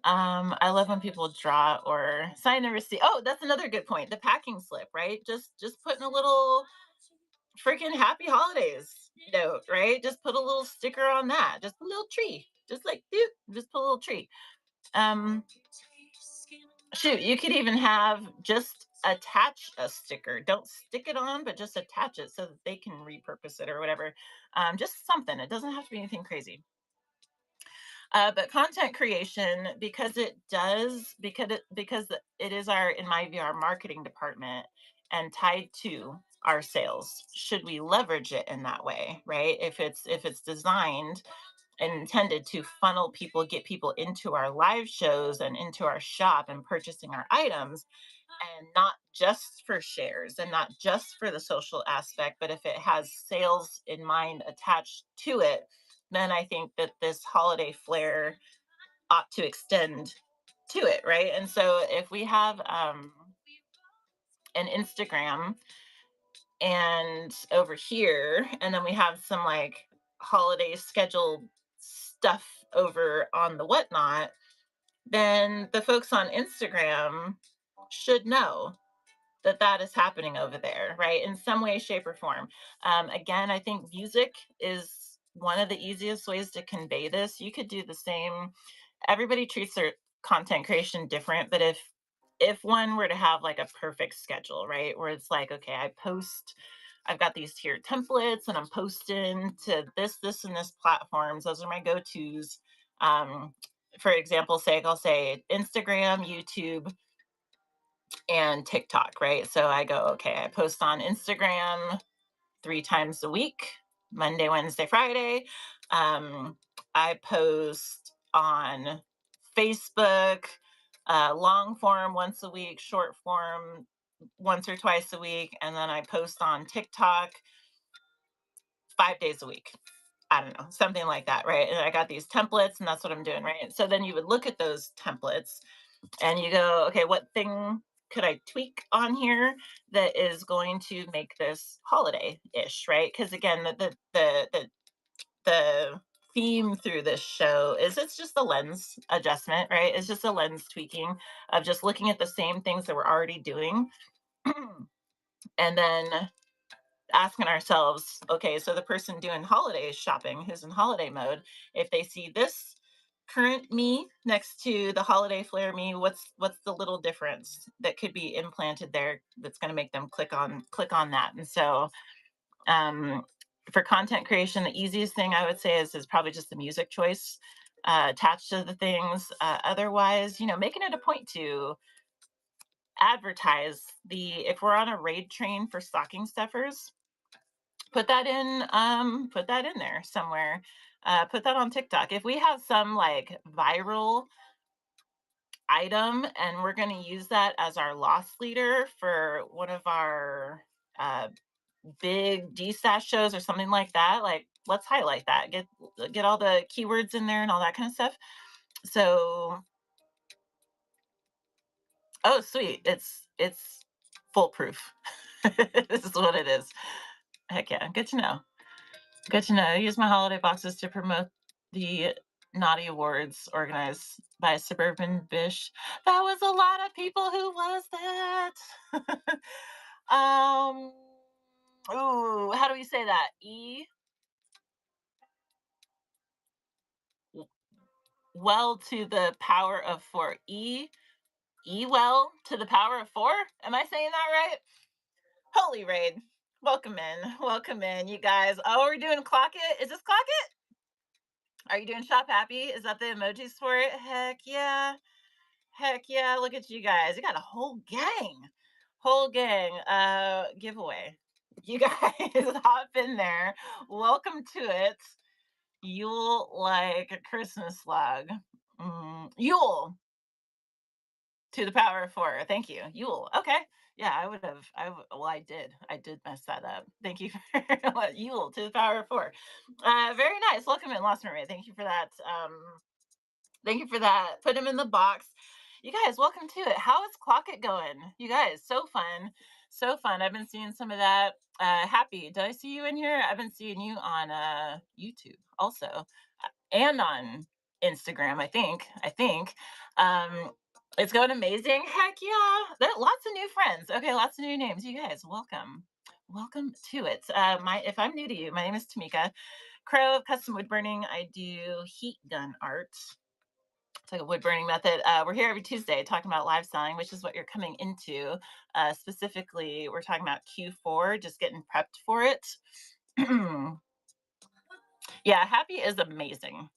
I love when people draw or sign a receipt. Oh, that's another good point. The packing slip, right? Just putting a little freaking happy holidays note, right? Just put a little sticker on that. Just a little tree. Just like doop, just put a little tree. Um, Shoot, you could even have just attach a sticker. Don't stick it on, but just attach it so that they can repurpose it or whatever. Just something. It doesn't have to be anything crazy. But content creation, because it is our, in my view, our marketing department and tied to our sales. Should we leverage it in that way, right? If it's designed and intended to funnel people, get people into our live shows and into our shop and purchasing our items, and not just for shares and not just for the social aspect, but if it has sales in mind attached to it, then I think that this holiday flair ought to extend to it, right? And so if we have an Instagram and over here, and then we have some like holiday scheduled stuff over on the whatnot, then the folks on Instagram should know that that is happening over there, right? In some way, shape, or form. Again, I think music is one of the easiest ways to convey this. You could do the same. Everybody treats their content creation different, but if one were to have like a perfect schedule, right, where it's like, okay, I've got these tiered templates, and I'm posting to this, and this platforms. Those are my go tos. Um, for example's sake, I'll say Instagram, YouTube, and TikTok, right? So I go, okay, I post on Instagram 3 times a week, Monday, Wednesday, Friday. Um, I post on Facebook, long form once a week, short form once or twice a week, and then I post on TikTok 5 days a week. I don't know, something like that, right? And I got these templates, and that's what I'm doing, right? So then you would look at those templates and you go, okay, what thing could I tweak on here that is going to make this holiday-ish, right? Because again, the theme through this show is it's just a lens adjustment, right? It's just a lens tweaking of just looking at the same things that we're already doing, and then asking ourselves, okay, so the person doing holiday shopping who's in holiday mode, if they see this current me next to the holiday flair me, what's the little difference that could be implanted there that's going to make them click on that? And so um for content creation, the easiest thing I would say is probably just the music choice attached to the things. Otherwise, making it a point to advertise the if we're on a raid train for stocking stuffers, put that in there somewhere. Put that on TikTok. If we have some like viral item and we're going to use that as our loss leader for one of our uh, big DSAS shows or something like that, like let's highlight that. Get all the keywords in there and all that kind of stuff. So, oh sweet, it's foolproof. This is what it is. Heck yeah, good to know. Good to know. I use my holiday boxes to promote the Naughty Awards organized by Suburban Bish. That was a lot of people. Who was that? um. Oh, how do we say that? Well to the power of four. Well to the power of four. Am I saying that right? Holy raid. Welcome in. Welcome in, you guys. Oh, we're doing clock it. Is this clock it? Are you doing shop happy? Is that the emojis for it? Heck yeah. Heck yeah. Look at you guys. You got a whole gang. Whole gang. Giveaway. You guys hop in there. Welcome to it. Yule like a Christmas slug. Yule to the power of four. Thank you. Yule. Okay. Yeah, I would have. Well, I did. I did mess that up. Thank you for Yule to the power of four. Very nice. Welcome in, Lost Marie. Thank you for that. Thank you for that. Put him in the box. You guys, welcome to it. How is Clock It going? You guys, so fun. So fun. I've been seeing some of that. Happy, did I see you in here? I've been seeing you on YouTube also, and on Instagram, I think. Um, it's going amazing. Heck yeah. There lots of new friends. Okay, lots of new names. You guys, welcome. Welcome to it. My if I'm new to you, my name is Tamika Crow of Custom Wood Burning. I do heat gun art. It's like a wood burning method. We're here every Tuesday talking about live selling, which is what you're coming into. Specifically, we're talking about Q4, just getting prepped for it. Yeah, Happy is amazing.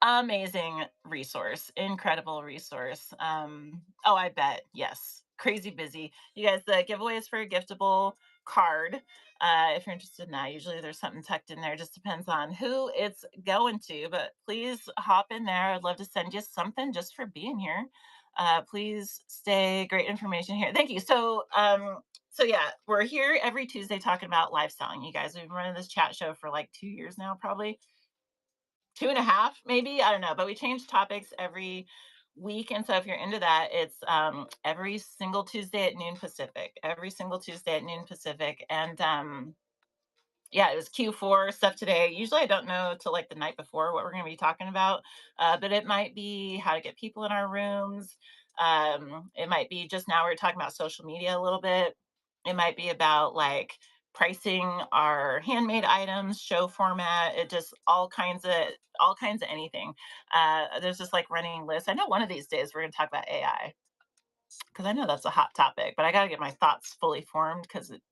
Amazing resource, incredible resource. Oh, I bet. Yes. Crazy busy. You guys, the giveaways for a giftable card. If you're interested in that, usually there's something tucked in there. Just depends on who it's going to. But please hop in there. I'd love to send you something just for being here. Please stay. Great information here. Thank you. So yeah, we're here every Tuesday talking about live selling. You guys, we've been running this chat show for like 2 years now, probably 2.5, maybe, I don't know, but we change topics every week. And so if you're into that, it's every single Tuesday at noon Pacific, every single Tuesday at noon Pacific. And yeah, it was Q4 stuff today. Usually I don't know till like the night before what we're going to be talking about, but it might be how to get people in our rooms. It might be just now we're talking about social media a little bit. It might be about like pricing our handmade items, show format. It just all kinds of anything. There's just like running lists. I know one of these days we're going to talk about AI because I know that's a hot topic, but I got to get my thoughts fully formed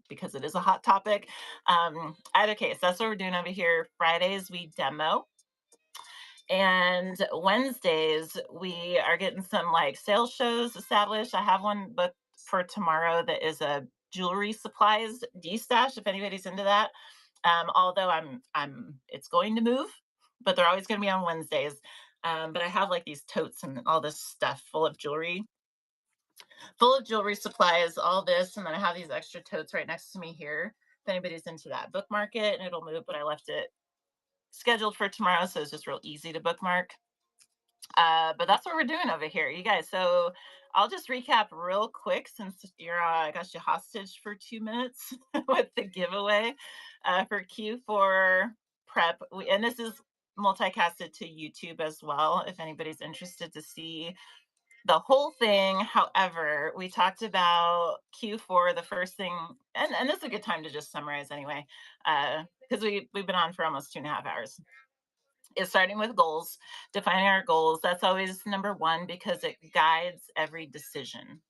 because it is a hot topic. Either case, that's what we're doing over here. Fridays we demo, and Wednesdays we are getting some like sales shows established. I have one booked for tomorrow that is a jewelry supplies D-stash. If anybody's into that, although it's going to move, but they're always going to be on Wednesdays. But I have like these totes and all this stuff full of jewelry supplies, all this, and then I have these extra totes right next to me here. If anybody's into that, bookmark it, and it'll move. But I left it scheduled for tomorrow, so it's just real easy to bookmark. But that's what we're doing over here, you guys. So I'll just recap real quick since I got you hostage for 2 minutes with the giveaway for Q4 prep. And this is multicasted to YouTube as well, if anybody's interested to see the whole thing. However, we talked about Q4, the first thing, and this is a good time to just summarize anyway, because we've been on for almost 2.5 hours. Is starting with goals, defining our goals. That's always number one because it guides every decision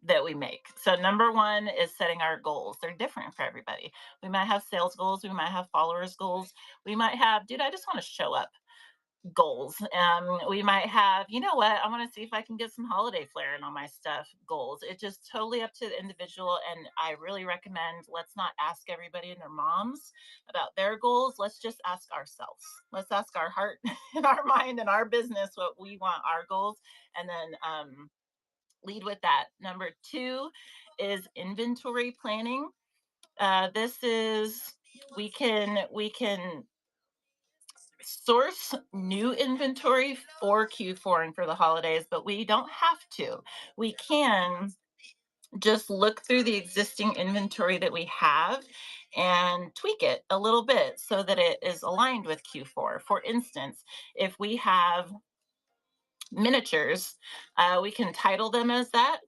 that we make. So number one is setting our goals. They're different for everybody. We might have sales goals, we might have followers goals, we might have, dude, I just want to show up goals. We might have, you know what, I want to see if I can get some holiday flair in on my stuff goals. It's just totally up to the individual. And I really recommend let's not ask everybody and their moms about their goals. Let's just ask ourselves. Let's ask our heart and our mind and our business what we want our goals. And then lead with that. Number two is inventory planning. This is we can source new inventory for Q4 and for the holidays, but we don't have to. We can just look through the existing inventory that we have and tweak it a little bit so that it is aligned with Q4. For instance, if we have miniatures, we can title them as that,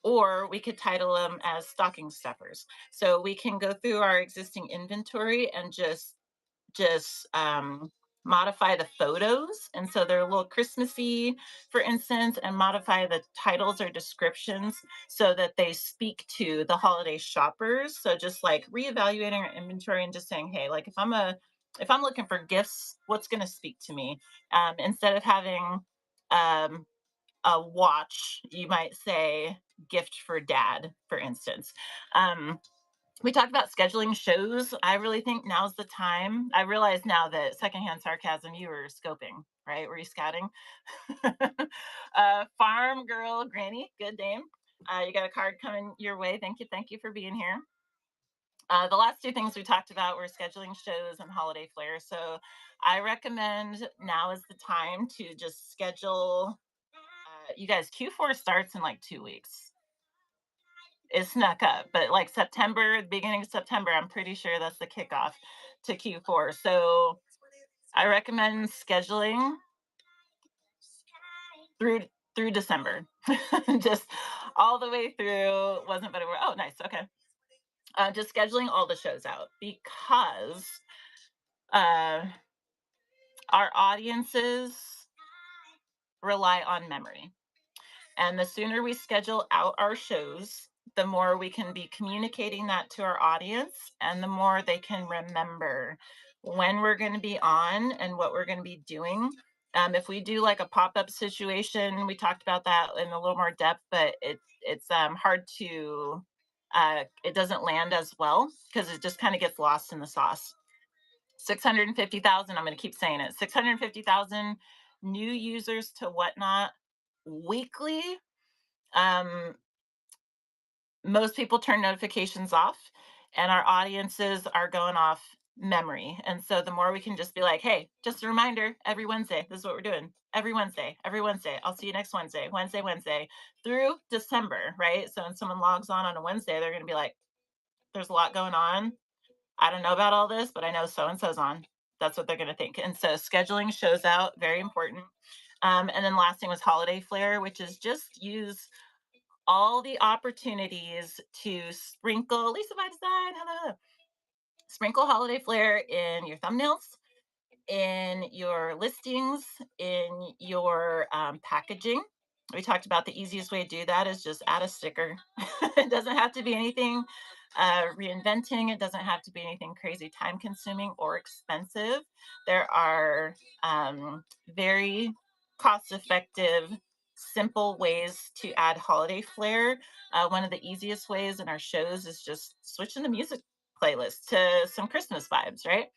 or we could title them as stocking stuffers. So we can go through our existing inventory and just modify the photos, and so they're a little Christmassy, for instance, and modify the titles or descriptions so that they speak to the holiday shoppers. So just like reevaluating our inventory and just saying, hey, like if I'm looking for gifts, what's going to speak to me? Instead of having um, a watch, you might say gift for dad, for instance. We talked about scheduling shows. I really think now's the time. I realize now that secondhand sarcasm, you were scoping, right? Were you scouting? Farm girl granny, good name. You got a card coming your way. Thank you. Thank you for being here. The last two things we talked about were scheduling shows and holiday flair. So I recommend now is the time to just schedule. You guys, Q4 starts in like 2 weeks. It snuck up, but like September, the beginning of September, I'm pretty sure that's the kickoff to Q4. So I recommend scheduling through through December, just all the way through. Wasn't but it were. Oh, nice. Okay, just scheduling all the shows out because uh, our audiences rely on memory. And the sooner we schedule out our shows, the more we can be communicating that to our audience and the more they can remember when we're going to be on and what we're going to be doing. If we do like a pop-up situation, we talked about that in a little more depth, but it's hard to it doesn't land as well because it just kind of gets lost in the sauce. 650,000, I'm going to keep saying it, 650,000 new users to Whatnot weekly. um, Most people turn notifications off, and our audiences are going off memory. And so the more we can just be like, hey, just a reminder, every Wednesday, this is what we're doing. Every Wednesday, every Wednesday. I'll see you next Wednesday, Wednesday, Wednesday through December, right? So when someone logs on a Wednesday, they're going to be like, there's a lot going on. I don't know about all this, but I know so and so's on. That's what they're going to think. And so scheduling shows out, very important. And then last thing was holiday flair, which is just use all the opportunities to sprinkle Lisa by design, hello, sprinkle holiday flair in your thumbnails, in your listings, in your packaging. We talked about the easiest way to do that is just add a sticker. It doesn't have to be anything reinventing, it doesn't have to be anything crazy time consuming or expensive. There are very cost effective, simple ways to add holiday flair. One of the easiest ways in our shows is just switching the music playlist to some Christmas vibes, right?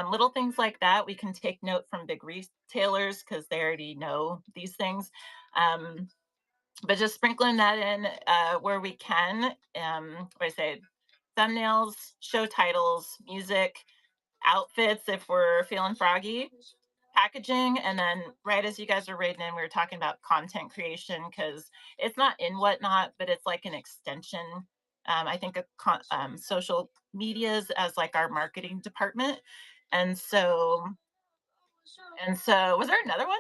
Little things like that. We can take note from big retailers because they already know these things. Um, but just sprinkling that in where we can. What I say, thumbnails, show titles, music, outfits if we're feeling froggy, packaging, and then right as you guys are raiding in, we were talking about content creation because it's not in Whatnot, but it's like an extension. I think of social medias as like our marketing department, and so was there another one?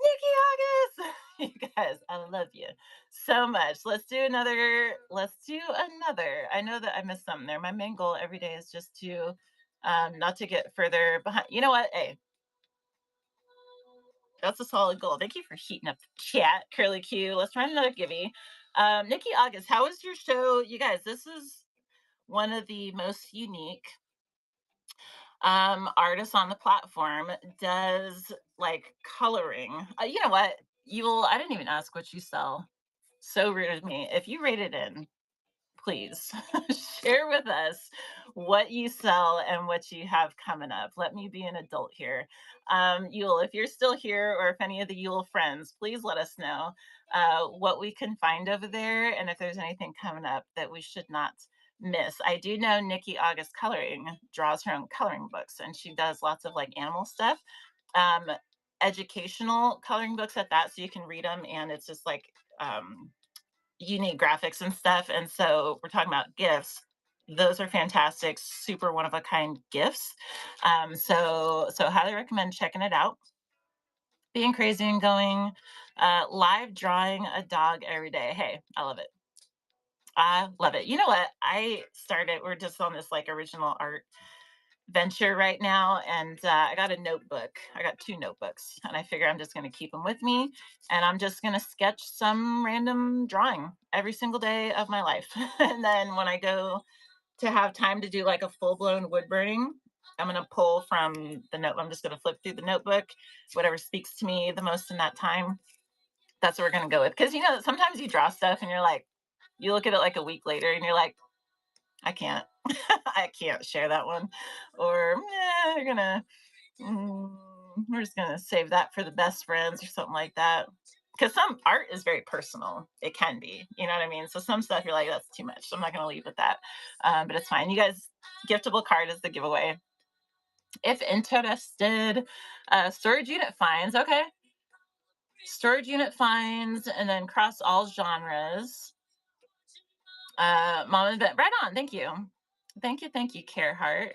Nikki August, you guys, I love you so much. Let's do another. Let's do another. I know that I missed something there. My main goal every day is just to not to get further behind. You know what? Hey, that's a solid goal. Thank you for heating up the chat, Curly Q. Let's try another givey. Nikki August, how was your show? You guys, this is one of the most unique artists on the platform. Does like coloring. You know what? You will. I didn't even ask what you sell. So rude of me. If you rate it in, please share with us what you sell and what you have coming up. Let me be an adult here. Yule, if you're still here, or if any of the Yule friends, please let us know what we can find over there and if there's anything coming up that we should not miss. I do know Nikki August Coloring draws her own coloring books, and she does lots of like animal stuff. Um, Educational coloring books at that, so you can read them, and it's just like unique graphics and stuff. And so we're talking about gifts. Those are fantastic, super one of a kind gifts. So highly recommend checking it out. Being crazy and going live drawing a dog every day. Hey, I love it. I love it. You know what? I started. We're just on this like original art venture right now, and I got a notebook. I got two notebooks, and I figure I'm just going to keep them with me, and I'm just going to sketch some random drawing every single day of my life. And then when I go to have time to do like a full-blown wood burning, I'm going to pull from the note. I'm just going to flip through the notebook, whatever speaks to me the most in that time. That's what we're going to go with. Because you know, sometimes you draw stuff and you're like, you look at it like a week later and you're like, I can't. I can't share that one. Or they're gonna we're just gonna save that for the best friends or something like that. Because some art is very personal. It can be, you know what I mean? So some stuff you're like, that's too much. So I'm not gonna leave with that. But it's fine. You guys, giftable card is the giveaway. If interested, storage unit finds. Okay. Storage unit finds and then cross all genres. Mom and Ben, right on. Thank you. Thank you, Care Heart.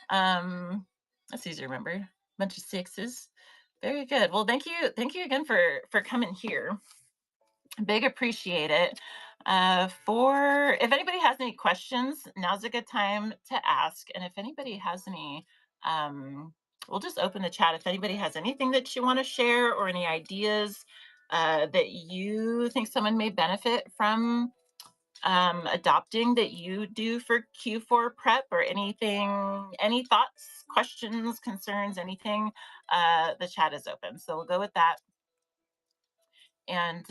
That's easy to remember. Bunch of sixes. Very good. Well, thank you again for coming here. Big appreciate it. For if anybody has any questions, now's a good time to ask. And if anybody has any, we'll just open the chat. If anybody has anything that you want to share or any ideas that you think someone may benefit from adopting that you do for Q4 prep or anything, any thoughts, questions, concerns, anything, the chat is open. So we'll go with that. And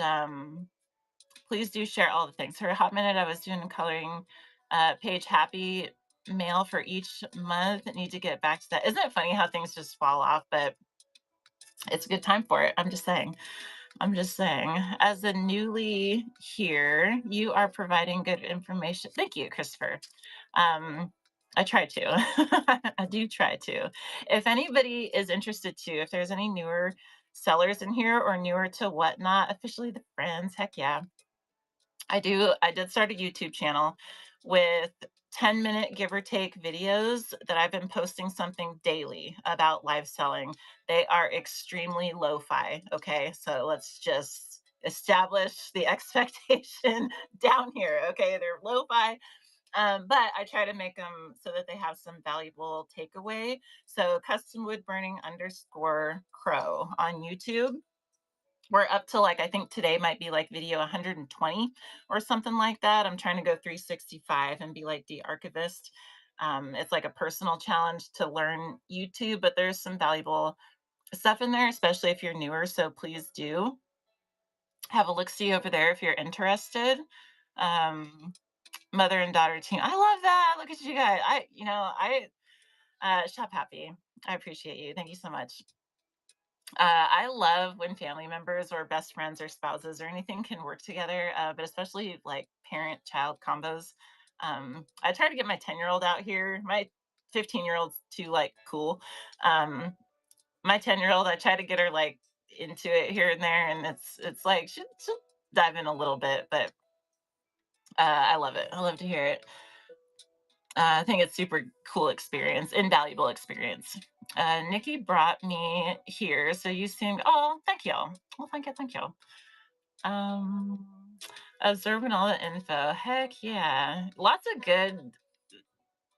please do share all the things. For a hot minute, I was doing coloring page happy mail for each month. I need to get back to that. Isn't it funny how things just fall off? But it's a good time for it. I'm just saying. I'm just saying, as a newly here, you are providing good information. Thank you, Christopher. Um, I try to. I do try to. If anybody is interested too, if there's any newer sellers in here or newer to Whatnot, officially the friends, heck yeah. I did start a YouTube channel with 10-minute give or take videos that I've been posting something daily about live selling. They are extremely lo-fi. Okay. So let's just establish the expectation down here. Okay. They're lo-fi. But I try to make them so that they have some valuable takeaway. So custom wood burning underscore crow on YouTube, we're up to like I think today might be like video 120 or something like that. I'm trying to go 365 and be like the archivist. It's like a personal challenge to learn YouTube, but there's some valuable stuff in there, especially if you're newer. So please do have a look see over there if you're interested. Um, Mother and daughter team. I love that. Look at you guys. I shop happy. I appreciate you. Thank you so much. I love when family members or best friends or spouses or anything can work together, but especially like parent child combos. I try to get my 10-year-old out here. My 15-year-old's too like cool. My 10-year-old, I try to get her like into it here and there, and it's like she'll dive in a little bit, but I love it. I love to hear it. I think it's super cool experience, invaluable experience. Nikki brought me here, so you seemed. Oh, thank you. Well, thank you. Um, Observing all the info. Heck yeah, lots of good.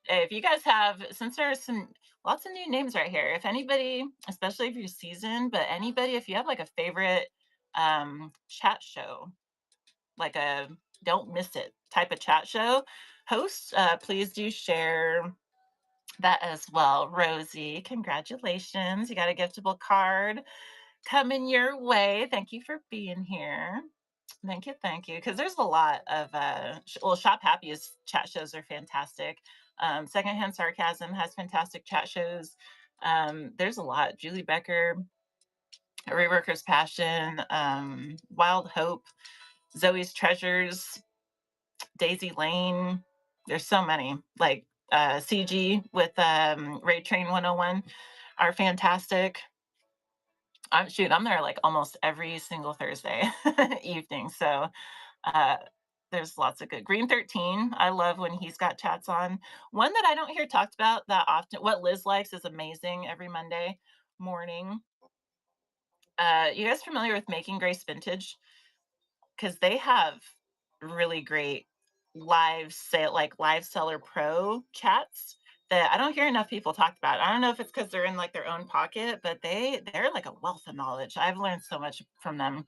If you guys have, since there's some lots of new names right here. If anybody, especially if you're seasoned, but anybody, if you have like a favorite chat show, like a don't miss it type of chat show host, please do share that as well. Rosie, congratulations. You got a giftable card coming your way. Thank you for being here. Thank you. Because there's a lot of well, Shop Happy's chat shows are fantastic. Secondhand Sarcasm has fantastic chat shows. There's a lot. Julie Becker, Reworker's Passion, Wild Hope, Zoe's Treasures, Daisy Lane. There's so many. Like CG with Ray Train 101 are fantastic. I'm there like almost every single Thursday evening. So uh, there's lots of good. Green 13, I love when he's got chats on. One that I don't hear talked about that often, what Liz likes is amazing every Monday morning. You guys familiar with Making Grace Vintage? Because they have really great live seller pro chats that I don't hear enough people talk about. I don't know if it's because they're in like their own pocket, but they're like a wealth of knowledge. I've learned so much from them.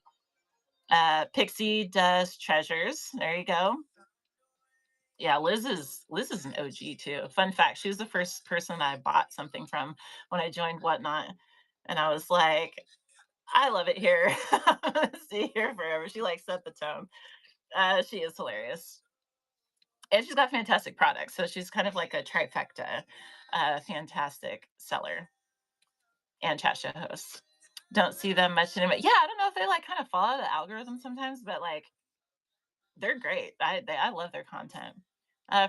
Pixie Does Treasures. There you go. Yeah, Liz is an OG too. Fun fact, she was the first person that I bought something from when I joined Whatnot. And I was like, I love it here. See here forever. She like set the tone. She is hilarious. and she's got fantastic products. So she's kind of like a trifecta, fantastic seller and chat show host. Don't see them much anymore. Yeah, I don't know if they like kind of follow the algorithm sometimes, but like they're great. I love their content.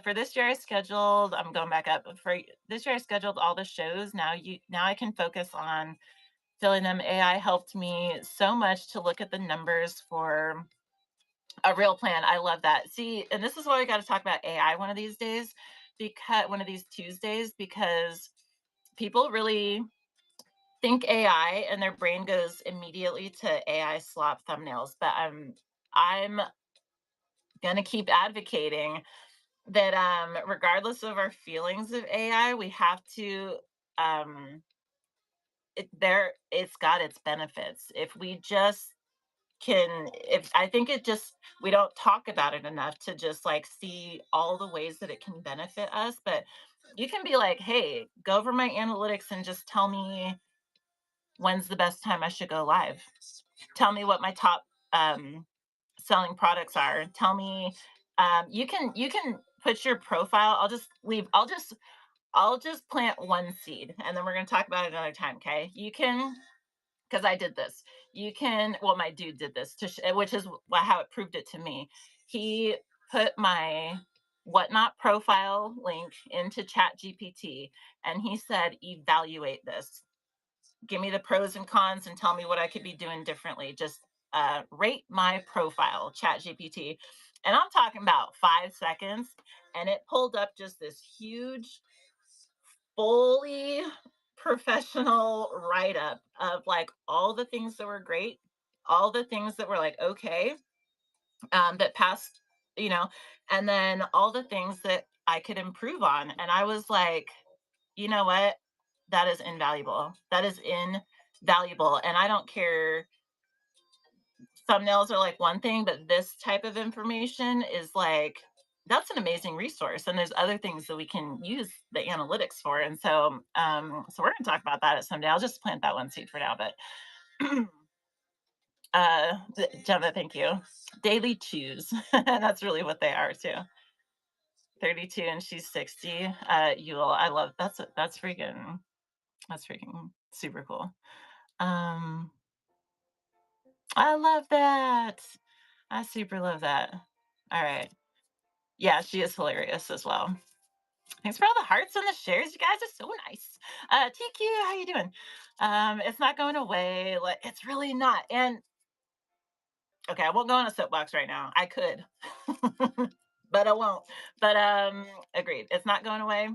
For this year, I scheduled. I'm going back up. For this year, I scheduled all the shows. Now I can focus on filling them. AI helped me so much to look at the numbers for a real plan. I love that. See, and this is why we got to talk about AI one of these days, because one of these Tuesdays, because people really think AI and their brain goes immediately to AI slop thumbnails. But I'm gonna keep advocating that regardless of our feelings of AI, we have to um it's got its benefits. If we just can if I think it just we don't talk about it enough to just like see all the ways that it can benefit us. But you can be like, hey, go over my analytics and just tell me when's the best time I should go live. Tell me what my top selling products are. Tell me you can put your profile. I'll just plant one seed and then we're going to talk about it another time, okay? You can because I did this. You can well my dude did this which is how it proved it to me. He put my whatnot profile link into chat gpt and he said evaluate this, give me the pros and cons and tell me what I could be doing differently. Just rate my profile, Chat GPT. And I'm talking about 5 seconds. And it pulled up just this huge, fully professional write up of like all the things that were great, all the things that were like, okay, that passed, you know, and then all the things that I could improve on. And I was like, you know what? That is invaluable. That is invaluable. And I don't care. Thumbnails are like one thing, but this type of information is like, that's an amazing resource. And there's other things that we can use the analytics for. And so we're going to talk about that at someday. I'll just plant that one seed for now. But Gemma, thank you. Daily chews. That's really what they are too. 32 and she's 60. Yule, I love that's freaking super cool. Um, I love that. I super love that. All right. Yeah, she is hilarious as well. Thanks for all the hearts and the shares. You guys are so nice. TQ, how you doing? It's not going away. Like it's really not. And okay, I won't go on a soapbox right now. I could, but I won't. But agreed. It's not going away.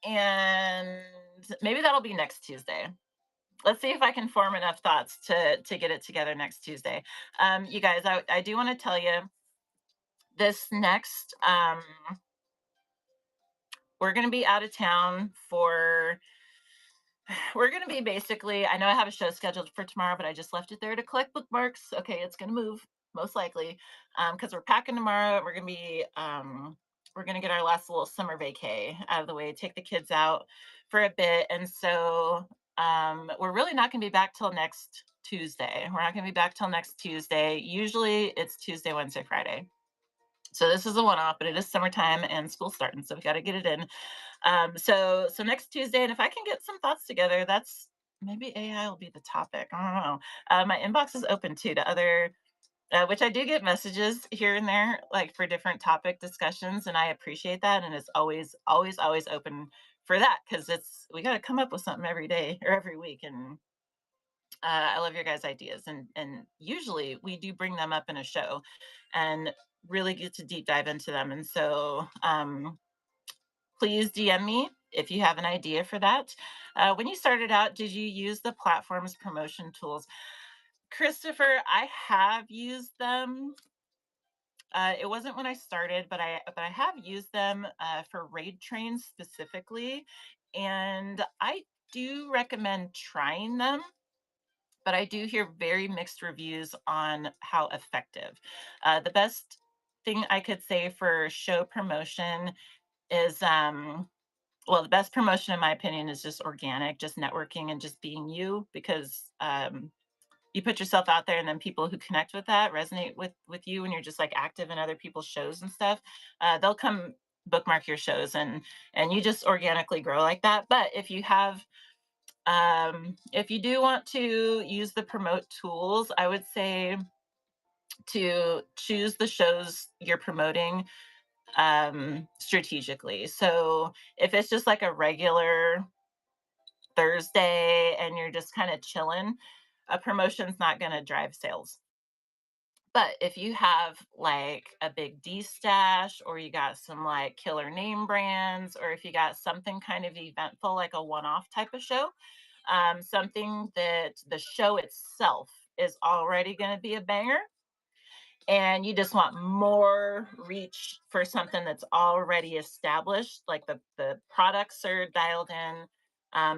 And maybe that'll be next Tuesday. Let's see if I can form enough thoughts to get it together next Tuesday. You guys, I do want to tell you this next we're going to be out of town for we're going to be basically I know I have a show scheduled for tomorrow, but I just left it there to collect bookmarks. Okay, it's going to move most likely because we're packing tomorrow. We're going to get our last little summer vacay out of the way, take the kids out for a bit. And so we're really not going to be back till next Tuesday. We're not going to be back till next Tuesday. Usually it's Tuesday, Wednesday, Friday. So this is a one-off, but it is summertime and school starting, so we got to get it in. So next Tuesday, and if I can get some thoughts together, that's maybe AI will be the topic. I don't know. My inbox is open too to other, which I do get messages here and there, like for different topic discussions, and I appreciate that. And it's always open for that because we got to come up with something every day or every week, and I love your guys' ideas, and usually we do bring them up in a show, and really get to deep dive into them. And so please DM me if you have an idea for that. When you started out, did you use the platform's promotion tools? Christopher, I have used them. It wasn't when I started, but I have used them for raid trains specifically, and I do recommend trying them. But I do hear very mixed reviews on how effective. The best thing I could say for show promotion is well, the best promotion in my opinion is just organic, just networking and just being you because you put yourself out there, and then people who connect with that resonate with you, and you're just like active in other people's shows and stuff, they'll come bookmark your shows, and you just organically grow like that. But if you do want to use the promote tools, I would say to choose the shows you're promoting strategically. So if it's just like a regular Thursday and you're just kind of chilling, a promotion's not going to drive sales. But if you have like a big D stash, or you got some like killer name brands, or if you got something kind of eventful, like a one off type of show, something that the show itself is already going to be a banger, and you just want more reach for something that's already established, like the products are dialed in,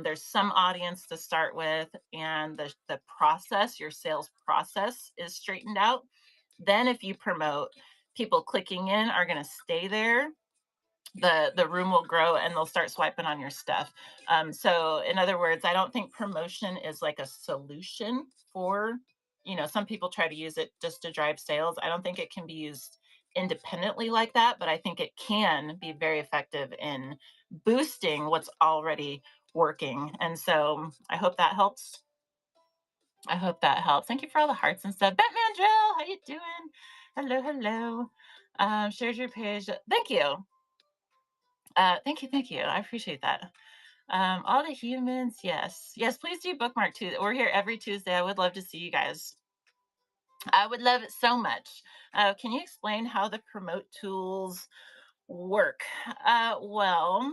there's some audience to start with, and the process, your sales process, is straightened out. Then if you promote, people clicking in are going to stay there, the room will grow, and they'll start swiping on your stuff. So in other words, I don't think promotion is like a solution for, some people try to use it just to drive sales. I don't think it can be used independently like that, but I think it can be very effective in boosting what's already working. And so I hope that helps. I hope that helps. Thank you for all the hearts and stuff. Batman Drill, how you doing? Hello, hello. Shared your page. Thank you. Thank you, thank you. I appreciate that. All the humans, yes. Yes, please do bookmark too. We're here every Tuesday. I would love to see you guys. I would love it so much. Can you explain how the promote tools work? Well,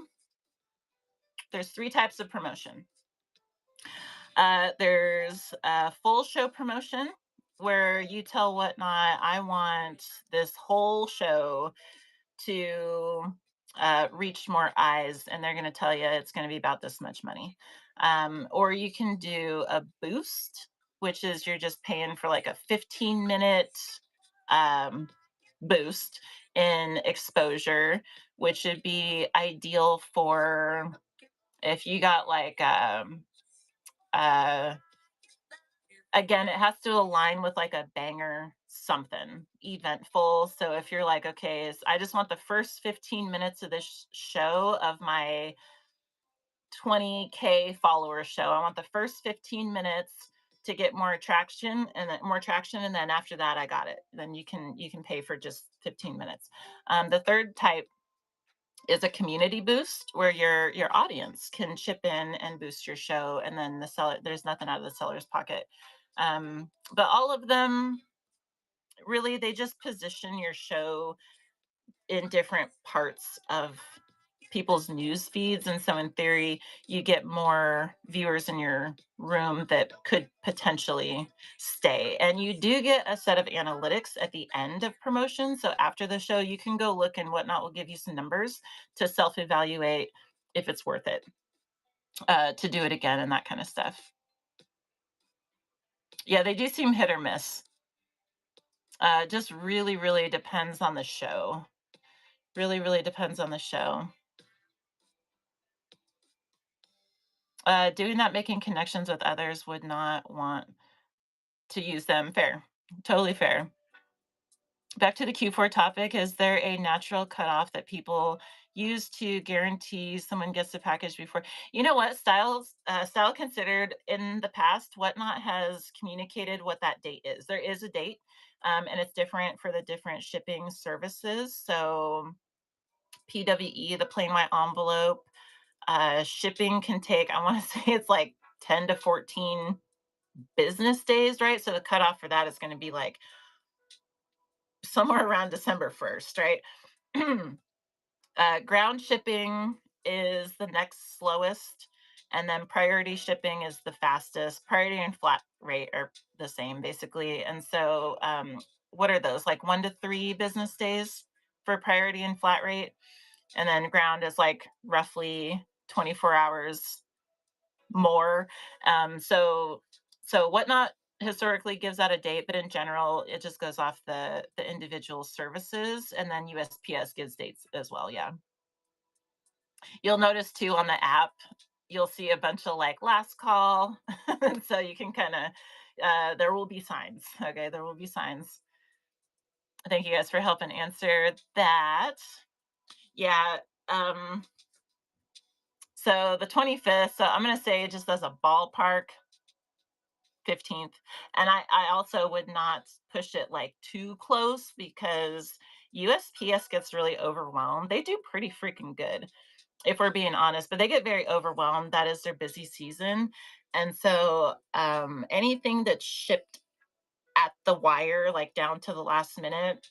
there's three types of promotion. There's full show promotion, where you tell Whatnot, I want this whole show to reach more eyes, and they're going to tell you it's going to be about this much money. Or you can do a boost, which is you're just paying for like a 15-minute um, boost in exposure, which would be ideal for if you got like uh, again, it has to align with like a banger something eventful. So if you're like, okay, I just want the first 15 minutes of this show of my 20K follower show. I want the first 15 minutes to get more attraction, and then more traction, and then after that I got it. Then you can pay for just 15 minutes. The third type is a community boost, where your audience can chip in and boost your show, and then the seller, there's nothing out of the seller's pocket. But all of them, really, they just position your show in different parts of people's news feeds, and so in theory you get more viewers in your room that could potentially stay. And you do get a set of analytics at the end of promotion, so after the show you can go look, and Whatnot will give you some numbers to self evaluate if it's worth it to do it again, and that kind of stuff. Yeah, they do seem hit or miss. Just really, really depends on the show. Really, really depends on the show. Doing that, making connections with others, would not want to use them. Fair. Totally fair. Back to the Q4 topic. Is there a natural cutoff that people use to guarantee someone gets the package before? You know what? Style considered in the past, Whatnot has communicated what that date is. There is a date, and it's different for the different shipping services. So PWE, the plain white envelope, shipping can take, I want to say it's like 10 to 14 business days, right? So the cutoff for that is going to be like somewhere around December 1st, right? Ground shipping is the next slowest, and then priority shipping is the fastest. Priority and flat rate are the same, basically. And so, what are those? Like 1 to 3 business days for priority and flat rate, and then ground is like roughly 24 hours more. So Whatnot historically gives out a date, but in general, it just goes off the individual services, and then USPS gives dates as well. Yeah, you'll notice too on the app, you'll see a bunch of like last call, and so you can kind of, there will be signs. Okay, there will be signs. Thank you guys for helping answer that. Yeah. Um, so the 25th, so I'm gonna say just as a ballpark, 15th. And I also would not push it like too close because USPS gets really overwhelmed. They do pretty freaking good, if we're being honest, but they get very overwhelmed. That is their busy season. And so anything that's shipped at the wire, like down to the last minute,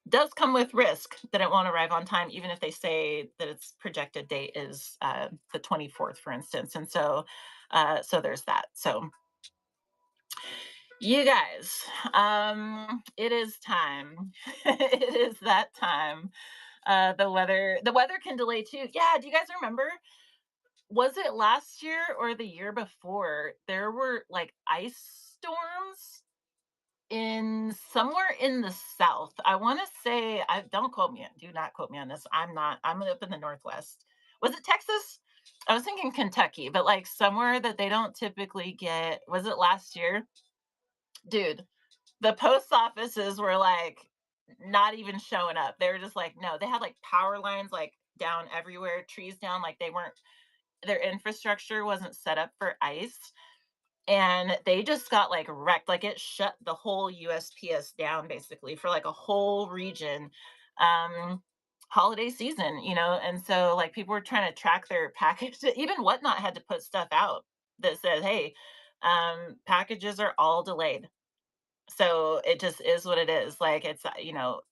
does come with risk that it won't arrive on time, even if they say that its projected date is the 24th, for instance. And so, so there's that. So, you guys, it is time. It is that time. The weather can delay too. Yeah, do you guys remember? Was it last year or the year before? There were like ice storms in somewhere in the South. I want to say, I don't quote me, do not quote me on this. I'm not, I'm up in the Northwest. Was it Texas? I was thinking Kentucky, but like somewhere that they don't typically get. Was it last year? Dude, the post offices were like not even showing up. They were just like, no, they had like power lines like down everywhere, trees down, like they weren't, their infrastructure wasn't set up for ice. And they just got like wrecked. Like it shut the whole USPS down basically for like a whole region. Um, holiday season, and so like people were trying to track their package. Even Whatnot had to put stuff out that said, hey, packages are all delayed, so it just is what it is. Like it's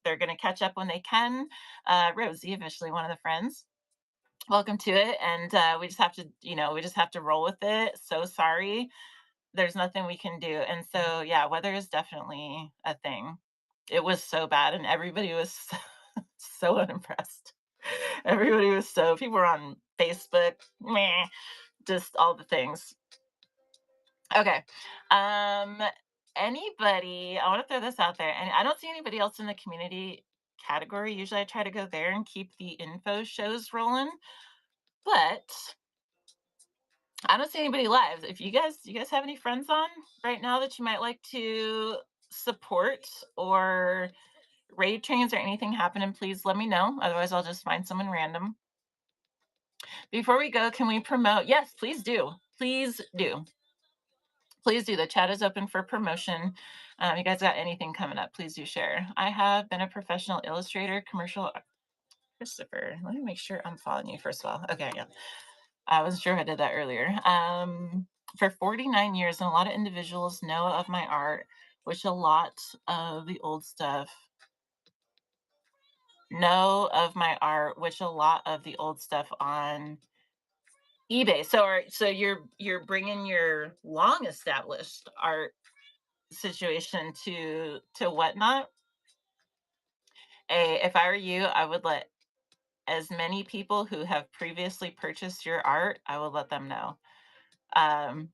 they're gonna catch up when they can. Rosie, officially one of the friends, welcome to it. And we just have to, we just have to roll with it. So sorry, there's nothing we can do. And so yeah, weather is definitely a thing. It was so bad and everybody was so unimpressed. Everybody was so, people were on Facebook, meh, just all the things. Okay. Um, anybody, I want to throw this out there, and I don't see anybody else in the community category. Usually I try to go there and keep the info shows rolling, but I don't see anybody live. If you guys have any friends on right now that you might like to support, or raid trains or anything happening, please let me know. Otherwise, I'll just find someone random. Before we go, can we promote? Yes, please do. Please do. Please do. The chat is open for promotion. You guys got anything coming up, please do share. I have been a professional illustrator, commercial. Christopher, let me make sure I'm following you first of all. Okay, yeah. I wasn't sure if I did that earlier. For 49 years, and a lot of individuals know of my art, which a lot of the old stuff on eBay. So you're bringing your long established art situation to Whatnot. If I were you, I would let as many people who have previously purchased your art, I would let them know. 100%.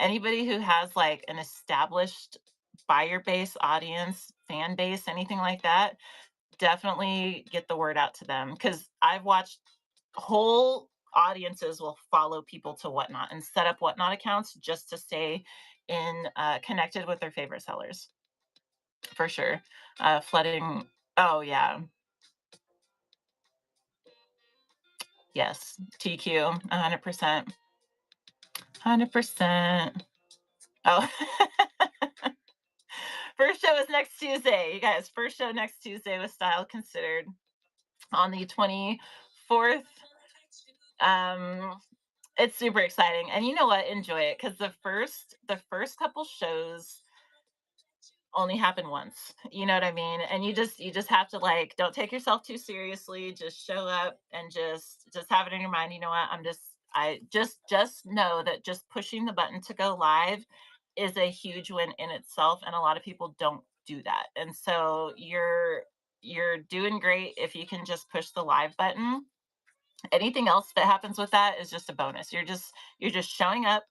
Anybody who has like an established buyer base, audience, fan base, anything like that, definitely get the word out to them, because I've watched whole audiences will follow people to Whatnot and set up Whatnot accounts just to stay in connected with their favorite sellers, for sure. Flooding. Oh yeah. Yes. TQ. 100%. 100%. Oh. First show is next Tuesday, you guys. First show next Tuesday with Style Considered on the 24th. Um, it's super exciting, and you know what? Enjoy it, because the first couple shows only happen once. You know what I mean? And you just have to, like, don't take yourself too seriously. Just show up and just have it in your mind. You know what? I just know that just pushing the button to go live is a huge win in itself, and a lot of people don't do that. And so you're doing great if you can just push the live button. Anything else that happens with that is just a bonus. You're just showing up,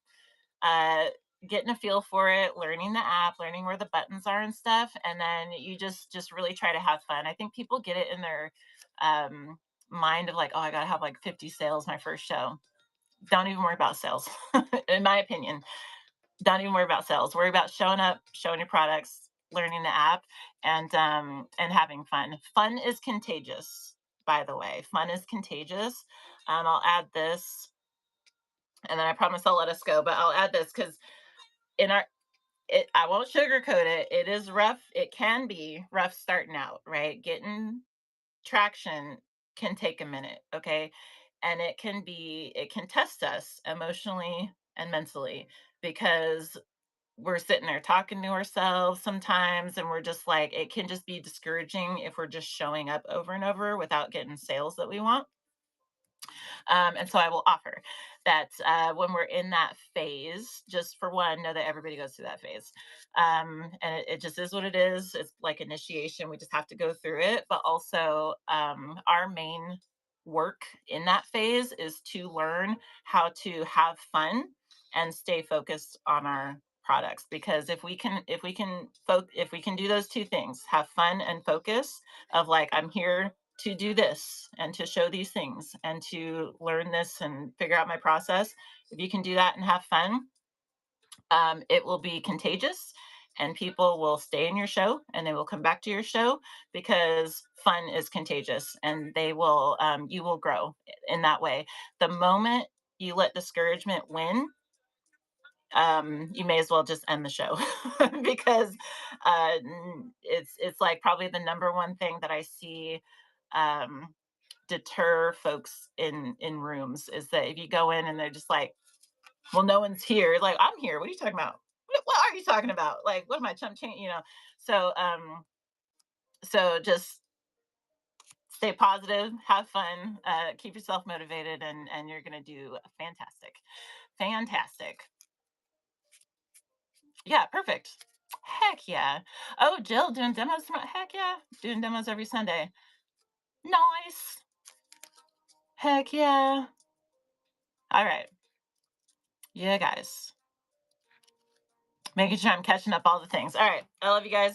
uh getting a feel for it, learning the app, learning where the buttons are and stuff, and then you just really try to have fun. I think people get it in their mind of like, oh, I gotta have like 50 sales my first show. don't even worry about sales. In my opinion, don't even worry about sales. Worry about showing up, showing your products, learning the app, and having fun. Fun is contagious, by the way. Fun is contagious. I'll add this, and then I promise I'll let us go. But I'll add this because in our I won't sugarcoat it. It is rough. It can be rough starting out, right? Getting traction can take a minute, okay? And it can test us emotionally and mentally because we're sitting there talking to ourselves sometimes, and we're just like, it can just be discouraging if we're just showing up over and over without getting sales that we want. And so I will offer that when we're in that phase, just for one, know that everybody goes through that phase. And it just is what it is. It's like initiation. We just have to go through it. But also, our main work in that phase is to learn how to have fun and stay focused on our products, because if we can do those two things, have fun and focus, of like, I'm here to do this and to show these things and to learn this and figure out my process. If you can do that and have fun, it will be contagious, and people will stay in your show and they will come back to your show because fun is contagious, and you will grow in that way. The moment you let discouragement win, you may as well just end the show because it's like probably the number one thing that I see um, deter folks in rooms is that if you go in and they're just like, well, no one's here. Like, I'm here. What are you talking about? What are you talking about? Like, what am I chump change? So so just stay positive, have fun, keep yourself motivated, and you're gonna do fantastic. Fantastic. Yeah, perfect. Heck yeah. Oh, Jill doing demos tomorrow. Heck yeah. Doing demos every Sunday. Nice. Heck yeah. All right. Yeah, guys. Making sure I'm catching up all the things. All right. I love you guys.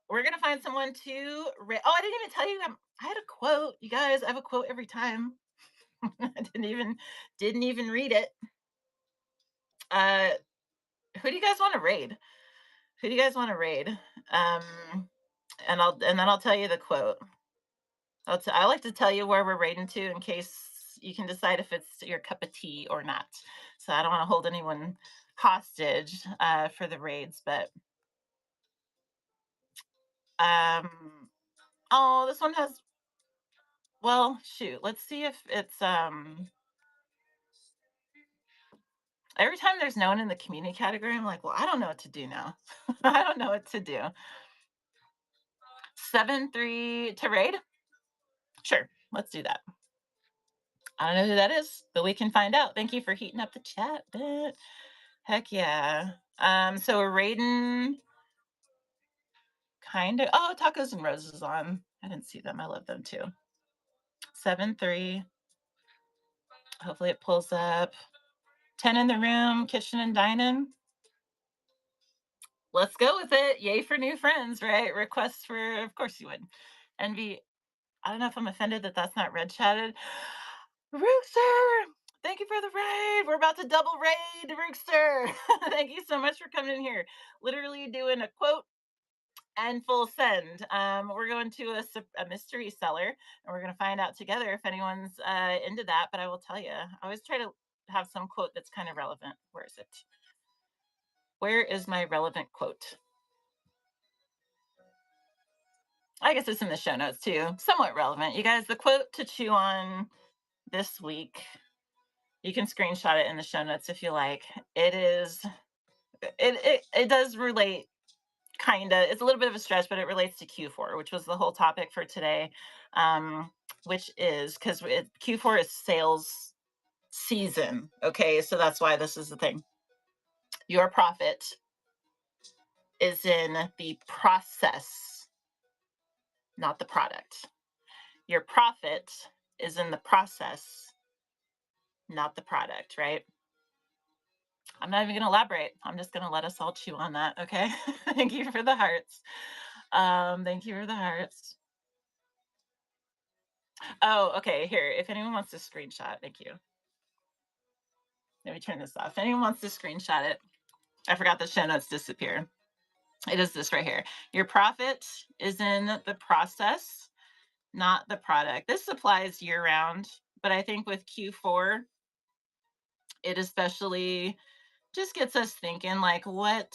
We're gonna find someone to oh, I didn't even tell you I had a quote. You guys, I have a quote every time. I didn't even read it. Uh who do you guys want to raid? Who do you guys want to raid? Um and then I'll tell you the quote. I like to tell you where we're raiding to in case you can decide if it's your cup of tea or not. So I don't want to hold anyone hostage for the raids, but um oh, this one has, well, shoot. Let's see if it's every time there's no one in the community category, I'm like, well, I don't know what to do now. I don't know what to do. 7-3 to raid? Sure, let's do that. I don't know who that is, but we can find out. Thank you for heating up the chat bit. Heck yeah. So we're raiding kind of, oh, Tacos and Roses on. I didn't see them. I love them too. 7-3. Hopefully it pulls up. 10 in the room, kitchen and dining. Let's go with it. Yay for new friends, right? Requests for, of course you would. Envy, I don't know if I'm offended that that's not red chatted. Rookster, thank you for the raid. We're about to double raid, Rookster. Thank you so much for coming in here. Literally doing a quote and full send. We're going to a mystery seller, and we're going to find out together if anyone's into that. But I will tell you, I always try to have some quote that's kind of relevant. Where is it? Where is my relevant quote? I guess it's in the show notes too. Somewhat relevant. You guys, the quote to chew on this week, you can screenshot it in the show notes if you like. It is it does relate, kind of. It's a little bit of a stretch, but it relates to Q4, which was the whole topic for today. Which is because Q4 is sales season. Okay, so that's why this is the thing. Your profit is in the process, not the product. Your profit is in the process, not the product, right? I'm not even going to elaborate. I'm just going to let us all chew on that. Okay. Thank you for the hearts. Thank you for the hearts. Oh, okay. Here, if anyone wants to screenshot, thank you. Let me turn this off. If anyone wants to screenshot it, I forgot the show notes disappeared. It is this right here. Your profit is in the process, not the product. This applies year round, but I think with Q4, it especially just gets us thinking like, what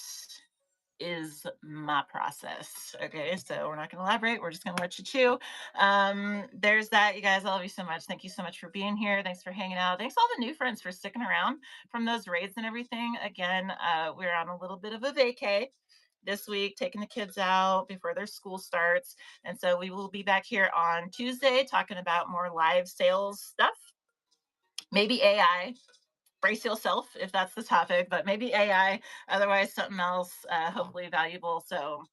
is my process? Okay, so we're not going to elaborate. We're just going to let you chew. There's that, you guys. I love you so much. Thank you so much for being here. Thanks for hanging out. Thanks all the new friends for sticking around from those raids and everything. Again, we're on a little bit of a vacay this week, taking the kids out before their school starts. And so we will be back here on Tuesday talking about more live sales stuff, maybe AI. Brace yourself if that's the topic, but maybe AI, otherwise, something else, hopefully valuable. So,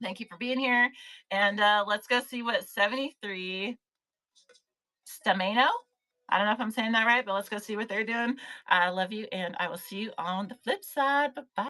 thank you for being here. And let's go see what 73 Stameno. I don't know if I'm saying that right, but let's go see what they're doing. I love you, and I will see you on the flip side. Bye bye.